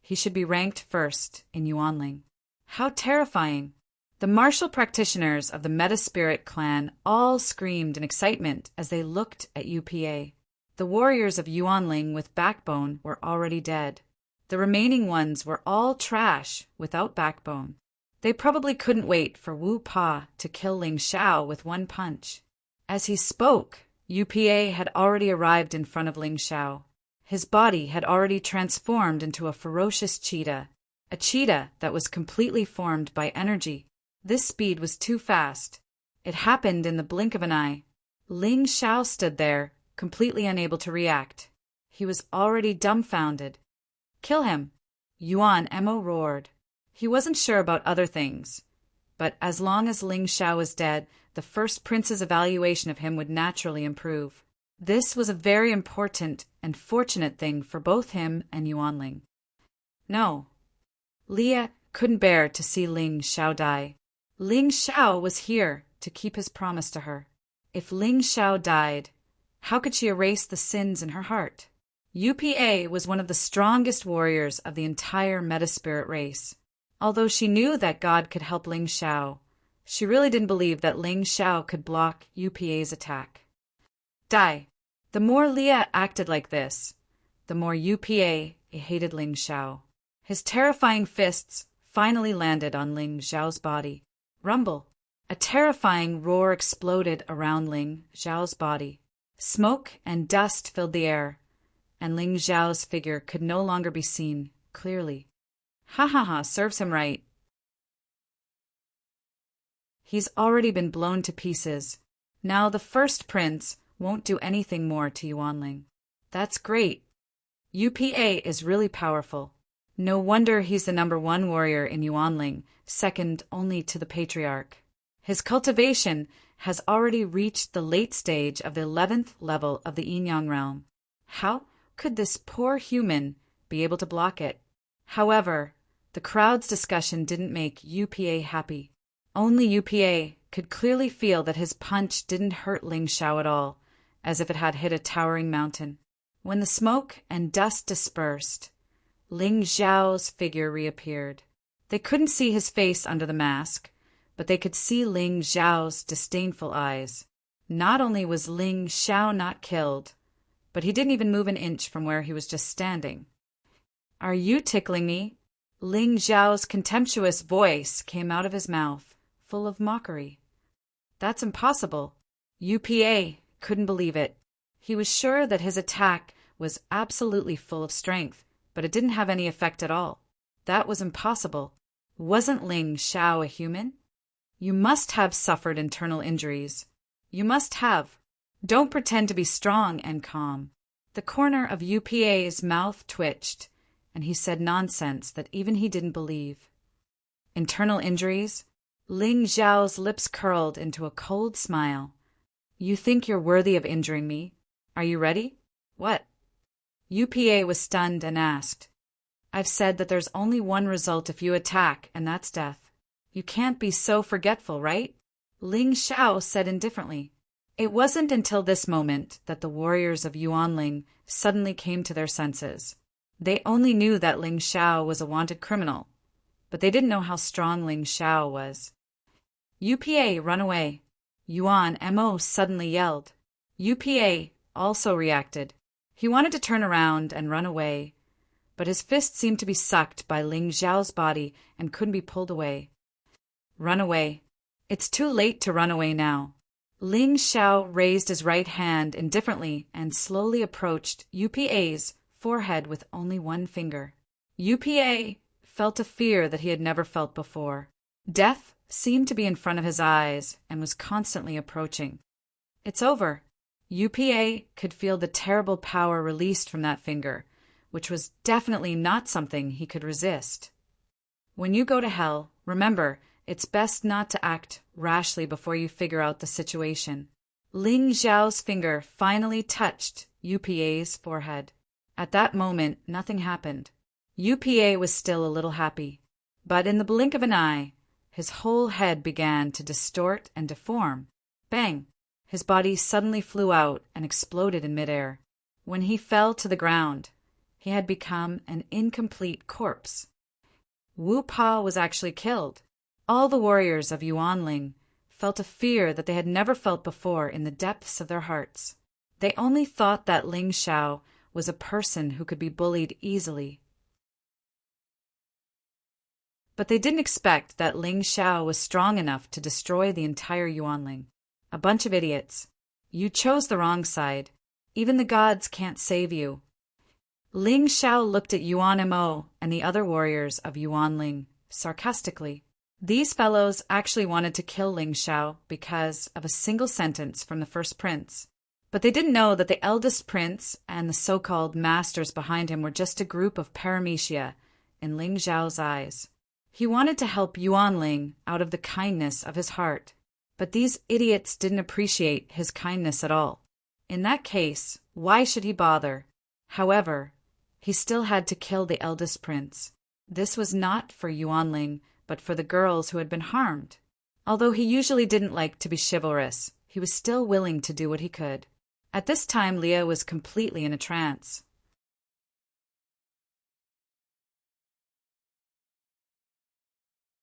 he should be ranked first in Yuanling. How terrifying! The martial practitioners of the Meta-Spirit clan all screamed in excitement as they looked at UPA. The warriors of Yuanling with backbone were already dead. The remaining ones were all trash without backbone. They probably couldn't wait for Wu Pa to kill Ling Xiao with one punch. As he spoke, UPA had already arrived in front of Ling Xiao. His body had already transformed into a ferocious cheetah, a cheetah that was completely formed by energy. This speed was too fast. It happened in the blink of an eye. Ling Xiao stood there, completely unable to react. He was already dumbfounded. "Kill him!" Yuan Mo roared. He wasn't sure about other things, but as long as Ling Xiao was dead, the first prince's evaluation of him would naturally improve. This was a very important and fortunate thing for both him and Yuanling. No. Leah couldn't bear to see Ling Xiao die. Ling Xiao was here to keep his promise to her. If Ling Xiao died, how could she erase the sins in her heart? UPA was one of the strongest warriors of the entire Meta-Spirit race. Although she knew that God could help Ling Xiao, she really didn't believe that Ling Xiao could block UPA's attack. Die. The more Leah acted like this, the more UPA hated Ling Xiao. His terrifying fists finally landed on Ling Xiao's body. Rumble. A terrifying roar exploded around Ling Xiao's body. Smoke and dust filled the air, and Ling Xiao's figure could no longer be seen clearly. Ha ha ha, serves him right. He's already been blown to pieces. Now the first prince won't do anything more to Yuanling. That's great. UPA is really powerful. No wonder he's the #1 warrior in Yuanling, second only to the patriarch. His cultivation has already reached the late stage of the 11th level of the Yin-Yang realm. How could this poor human be able to block it? However, the crowd's discussion didn't make UPA happy. Only UPA could clearly feel that his punch didn't hurt Ling Xiao at all, as if it had hit a towering mountain. When the smoke and dust dispersed, Ling Xiao's figure reappeared. They couldn't see his face under the mask, but they could see Ling Xiao's disdainful eyes. Not only was Ling Xiao not killed, but he didn't even move an inch from where he was just standing. "Are you tickling me?" Ling Xiao's contemptuous voice came out of his mouth, full of mockery. "That's impossible." UPA couldn't believe it. He was sure that his attack was absolutely full of strength, but it didn't have any effect at all. That was impossible. Wasn't Ling Xiao a human? You must have suffered internal injuries. You must have. Don't pretend to be strong and calm. The corner of UPA's mouth twitched, and he said nonsense that even he didn't believe. Internal injuries? Ling Xiao's lips curled into a cold smile. "You think you're worthy of injuring me? Are you ready?" "What?" UPA was stunned and asked. "I've said that there's only one result if you attack, and that's death. You can't be so forgetful, right?" Ling Xiao said indifferently. It wasn't until this moment that the warriors of Yuanling suddenly came to their senses. They only knew that Ling Xiao was a wanted criminal, but they didn't know how strong Ling Xiao was. "UPA, run away!" Yuan Mo suddenly yelled. UPA also reacted. He wanted to turn around and run away, but his fist seemed to be sucked by Ling Xiao's body and couldn't be pulled away. "Run away. It's too late to run away now." Ling Xiao raised his right hand indifferently and slowly approached UPA's forehead with only one finger. UPA felt a fear that he had never felt before. Death seemed to be in front of his eyes and was constantly approaching. "It's over." UPA could feel the terrible power released from that finger, which was definitely not something he could resist. When you go to hell, remember, it's best not to act rashly before you figure out the situation. Ling Xiao's finger finally touched UPA's forehead. At that moment, nothing happened. UPA was still a little happy, but in the blink of an eye, his whole head began to distort and deform. Bang! His body suddenly flew out and exploded in midair. When he fell to the ground, he had become an incomplete corpse. Wu Pa was actually killed. All the warriors of Yuanling felt a fear that they had never felt before in the depths of their hearts. They only thought that Ling Xiao was a person who could be bullied easily. But they didn't expect that Ling Xiao was strong enough to destroy the entire Yuanling. A bunch of idiots. You chose the wrong side. Even the gods can't save you. Ling Xiao looked at Yuan Mo and the other warriors of Yuanling sarcastically. These fellows actually wanted to kill Ling Xiao because of a single sentence from the first prince. But they didn't know that the eldest prince and the so-called masters behind him were just a group of paramecia in Ling Xiao's eyes. He wanted to help Yuanling out of the kindness of his heart. But these idiots didn't appreciate his kindness at all. In that case, why should he bother? However, he still had to kill the eldest prince. This was not for Yuanling, but for the girls who had been harmed. Although he usually didn't like to be chivalrous, he was still willing to do what he could. At this time, Leah was completely in a trance.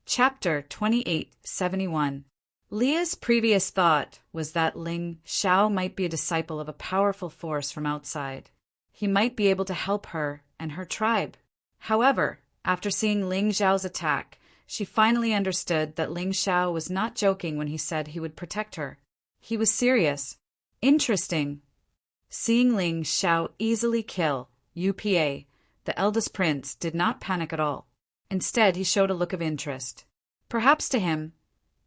Chapter 2871. Leah's previous thought was that Ling Xiao might be a disciple of a powerful force from outside. He might be able to help her and her tribe. However, after seeing Ling Xiao's attack, she finally understood that Ling Xiao was not joking when he said he would protect her. He was serious. Interesting. Seeing Ling Xiao easily kill UPA, the eldest prince did not panic at all. Instead, he showed a look of interest. Perhaps to him,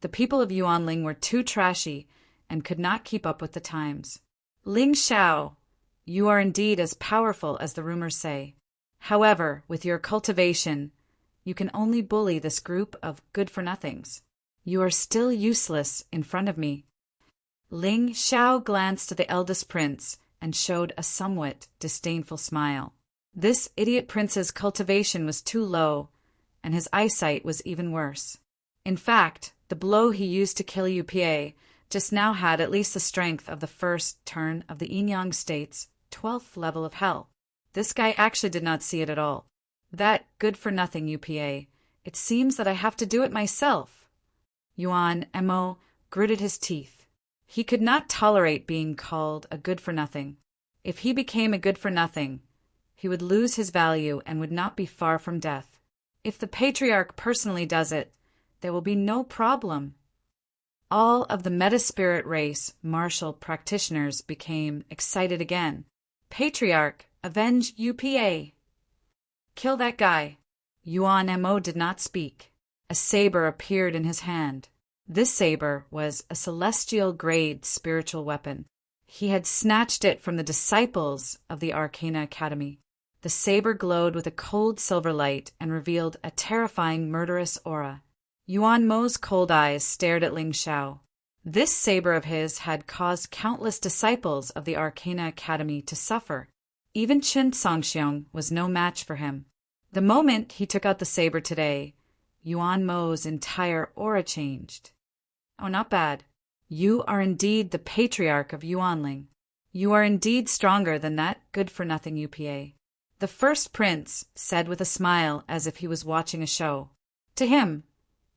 the people of Yuanling were too trashy and could not keep up with the times. Ling Xiao, you are indeed as powerful as the rumors say. However, with your cultivation, you can only bully this group of good-for-nothings. You are still useless in front of me. Ling Xiao glanced at the eldest prince and showed a somewhat disdainful smile. This idiot prince's cultivation was too low, and his eyesight was even worse. In fact, the blow he used to kill UPA just now had at least the strength of the first turn of the Yin-Yang State's 12th level of hell. This guy actually did not see it at all. That good-for-nothing UPA. It seems that I have to do it myself. Yuan Mo gritted his teeth. He could not tolerate being called a good-for-nothing. If he became a good-for-nothing, he would lose his value and would not be far from death. If the Patriarch personally does it, there will be no problem. All of the Meta-Spirit race martial practitioners became excited again. Patriarch, avenge UPA. Kill that guy. Yuan Mo did not speak. A saber appeared in his hand. This saber was a celestial-grade spiritual weapon. He had snatched it from the disciples of the Arcana Academy. The saber glowed with a cold silver light and revealed a terrifying murderous aura. Yuan Mo's cold eyes stared at Ling Xiao. This saber of his had caused countless disciples of the Arcana Academy to suffer. Even Qin Songxiong was no match for him. The moment he took out the saber today, Yuan Mo's entire aura changed. Oh, not bad. You are indeed the Patriarch of Yuanling. You are indeed stronger than that good-for-nothing UPA. The first prince said with a smile as if he was watching a show. To him,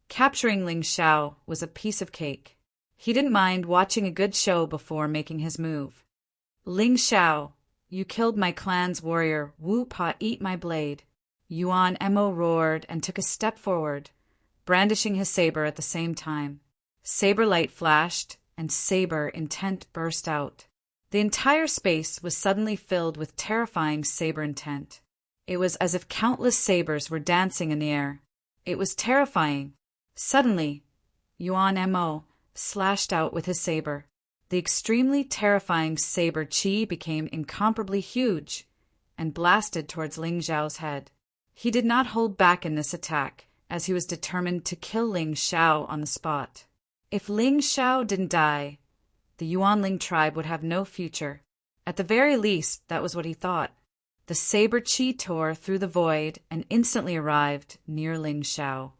capturing Ling Xiao was a piece of cake. He didn't mind watching a good show before making his move. Ling Xiao, you killed my clan's warrior, Wu Pa, eat my blade. Yuan Mo roared and took a step forward, brandishing his saber at the same time. Saber light flashed, and saber intent burst out. The entire space was suddenly filled with terrifying saber intent. It was as if countless sabers were dancing in the air. It was terrifying. Suddenly, Yuan Mo slashed out with his saber. The extremely terrifying saber chi became incomparably huge and blasted towards Ling Xiao's head. He did not hold back in this attack, as he was determined to kill Ling Xiao on the spot. If Ling Xiao didn't die, the Yuanling tribe would have no future. At the very least, that was what he thought. The saber chi tore through the void and instantly arrived near Ling Xiao.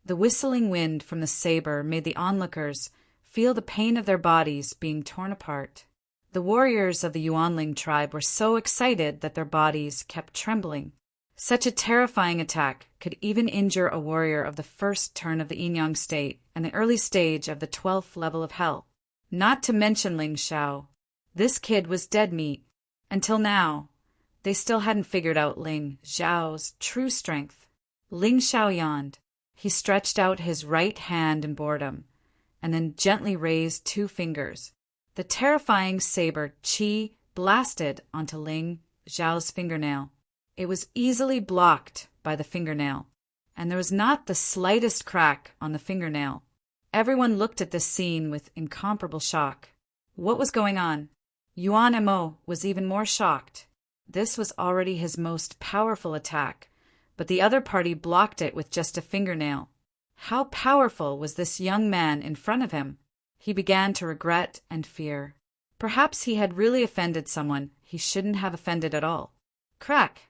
The whistling wind from the saber made the onlookers feel the pain of their bodies being torn apart. The warriors of the Yuanling tribe were so excited that their bodies kept trembling. Such a terrifying attack could even injure a warrior of the first turn of the Yin-Yang state and the early stage of the 12th level of hell. Not to mention Ling Xiao. This kid was dead meat. Until now, they still hadn't figured out Ling Xiao's true strength. Ling Xiao yawned. He stretched out his right hand in boredom, and then gently raised 2 fingers. The terrifying saber chi blasted onto Ling Xiao's fingernail. It was easily blocked by the fingernail, and there was not the slightest crack on the fingernail. Everyone looked at this scene with incomparable shock. What was going on? Yuan Mo was even more shocked. This was already his most powerful attack, but the other party blocked it with just a fingernail. How powerful was this young man in front of him? He began to regret and fear. Perhaps he had really offended someone he shouldn't have offended at all. Crack!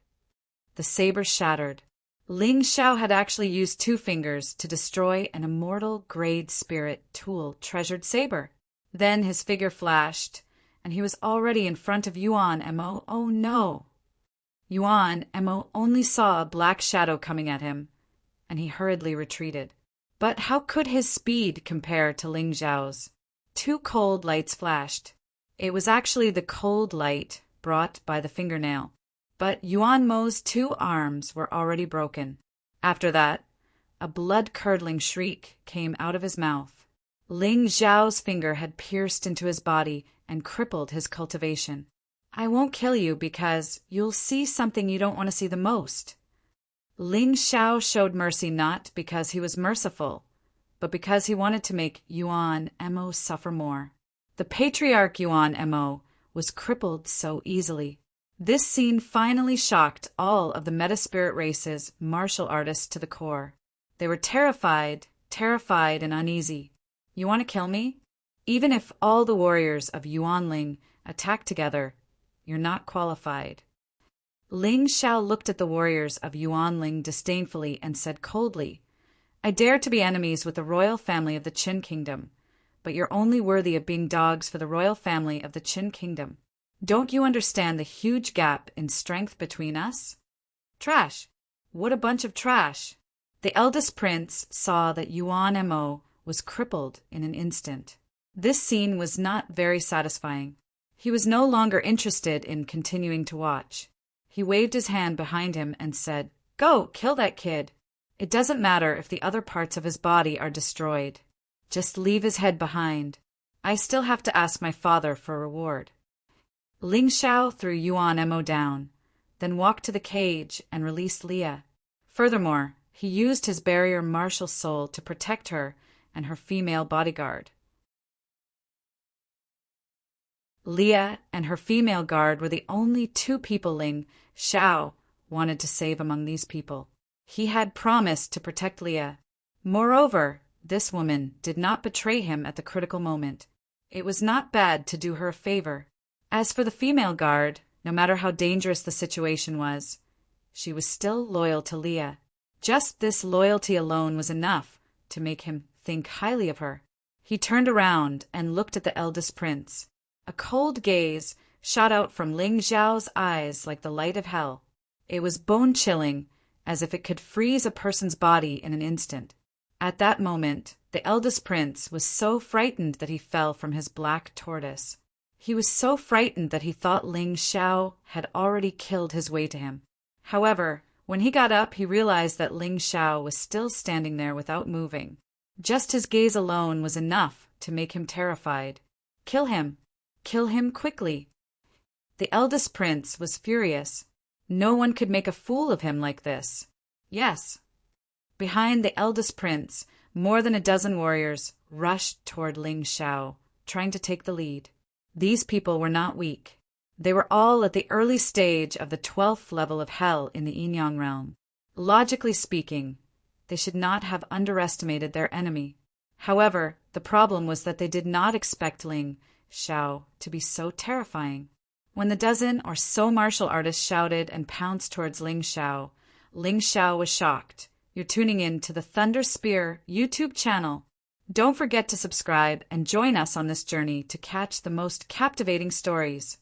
The saber shattered. Ling Xiao had actually used 2 fingers to destroy an immortal grade spirit tool treasured saber. Then his figure flashed, and he was already in front of Yuan Mo. Oh no! Yuan Mo only saw a black shadow coming at him, and he hurriedly retreated. But how could his speed compare to Ling Xiao's? 2 cold lights flashed. It was actually the cold light brought by the fingernail. But Yuan Mo's 2 arms were already broken. After that, a blood-curdling shriek came out of his mouth. Ling Xiao's finger had pierced into his body and crippled his cultivation. I won't kill you because you'll see something you don't want to see the most. Ling Xiao showed mercy not because he was merciful, but because he wanted to make Yuan Mo suffer more. The patriarch Yuan Mo was crippled so easily. This scene finally shocked all of the Metaspirit race's martial artists to the core. They were terrified and uneasy. You want to kill me? Even if all the warriors of Yuanling attack together, you're not qualified. Ling Xiao looked at the warriors of Yuanling disdainfully and said coldly, I dare to be enemies with the royal family of the Qin Kingdom, but you're only worthy of being dogs for the royal family of the Qin Kingdom. Don't you understand the huge gap in strength between us? Trash! What a bunch of trash! The eldest prince saw that Yuan Mo was crippled in an instant. This scene was not very satisfying. He was no longer interested in continuing to watch. He waved his hand behind him and said, Go, kill that kid. It doesn't matter if the other parts of his body are destroyed. Just leave his head behind. I still have to ask my father for a reward. Ling Xiao threw Yuan Mo down, then walked to the cage and released Leah. Furthermore, he used his barrier martial soul to protect her and her female bodyguard. Leah and her female guard were the only two people Ling Xiao wanted to save among these people. He had promised to protect Leah. Moreover, this woman did not betray him at the critical moment. It was not bad to do her a favor. As for the female guard, no matter how dangerous the situation was, she was still loyal to Leah. Just this loyalty alone was enough to make him think highly of her. He turned around and looked at the eldest prince. A cold gaze shot out from Ling Xiao's eyes like the light of hell. It was bone-chilling, as if it could freeze a person's body in an instant. At that moment, the eldest prince was so frightened that he fell from his black tortoise. He was so frightened that he thought Ling Xiao had already killed his way to him. However, when he got up, he realized that Ling Xiao was still standing there without moving. Just his gaze alone was enough to make him terrified. Kill him! Kill him quickly! The eldest prince was furious. No one could make a fool of him like this. Yes. Behind the eldest prince, more than a dozen warriors rushed toward Ling Xiao, trying to take the lead. These people were not weak. They were all at the early stage of the 12th level of hell in the Yin-Yang realm. Logically speaking, they should not have underestimated their enemy. However, the problem was that they did not expect Ling Xiao to be so terrifying. When the dozen or so martial artists shouted and pounced towards Ling Xiao was shocked. You're tuning in to the Thunder Spear YouTube channel. Don't forget to subscribe and join us on this journey to catch the most captivating stories.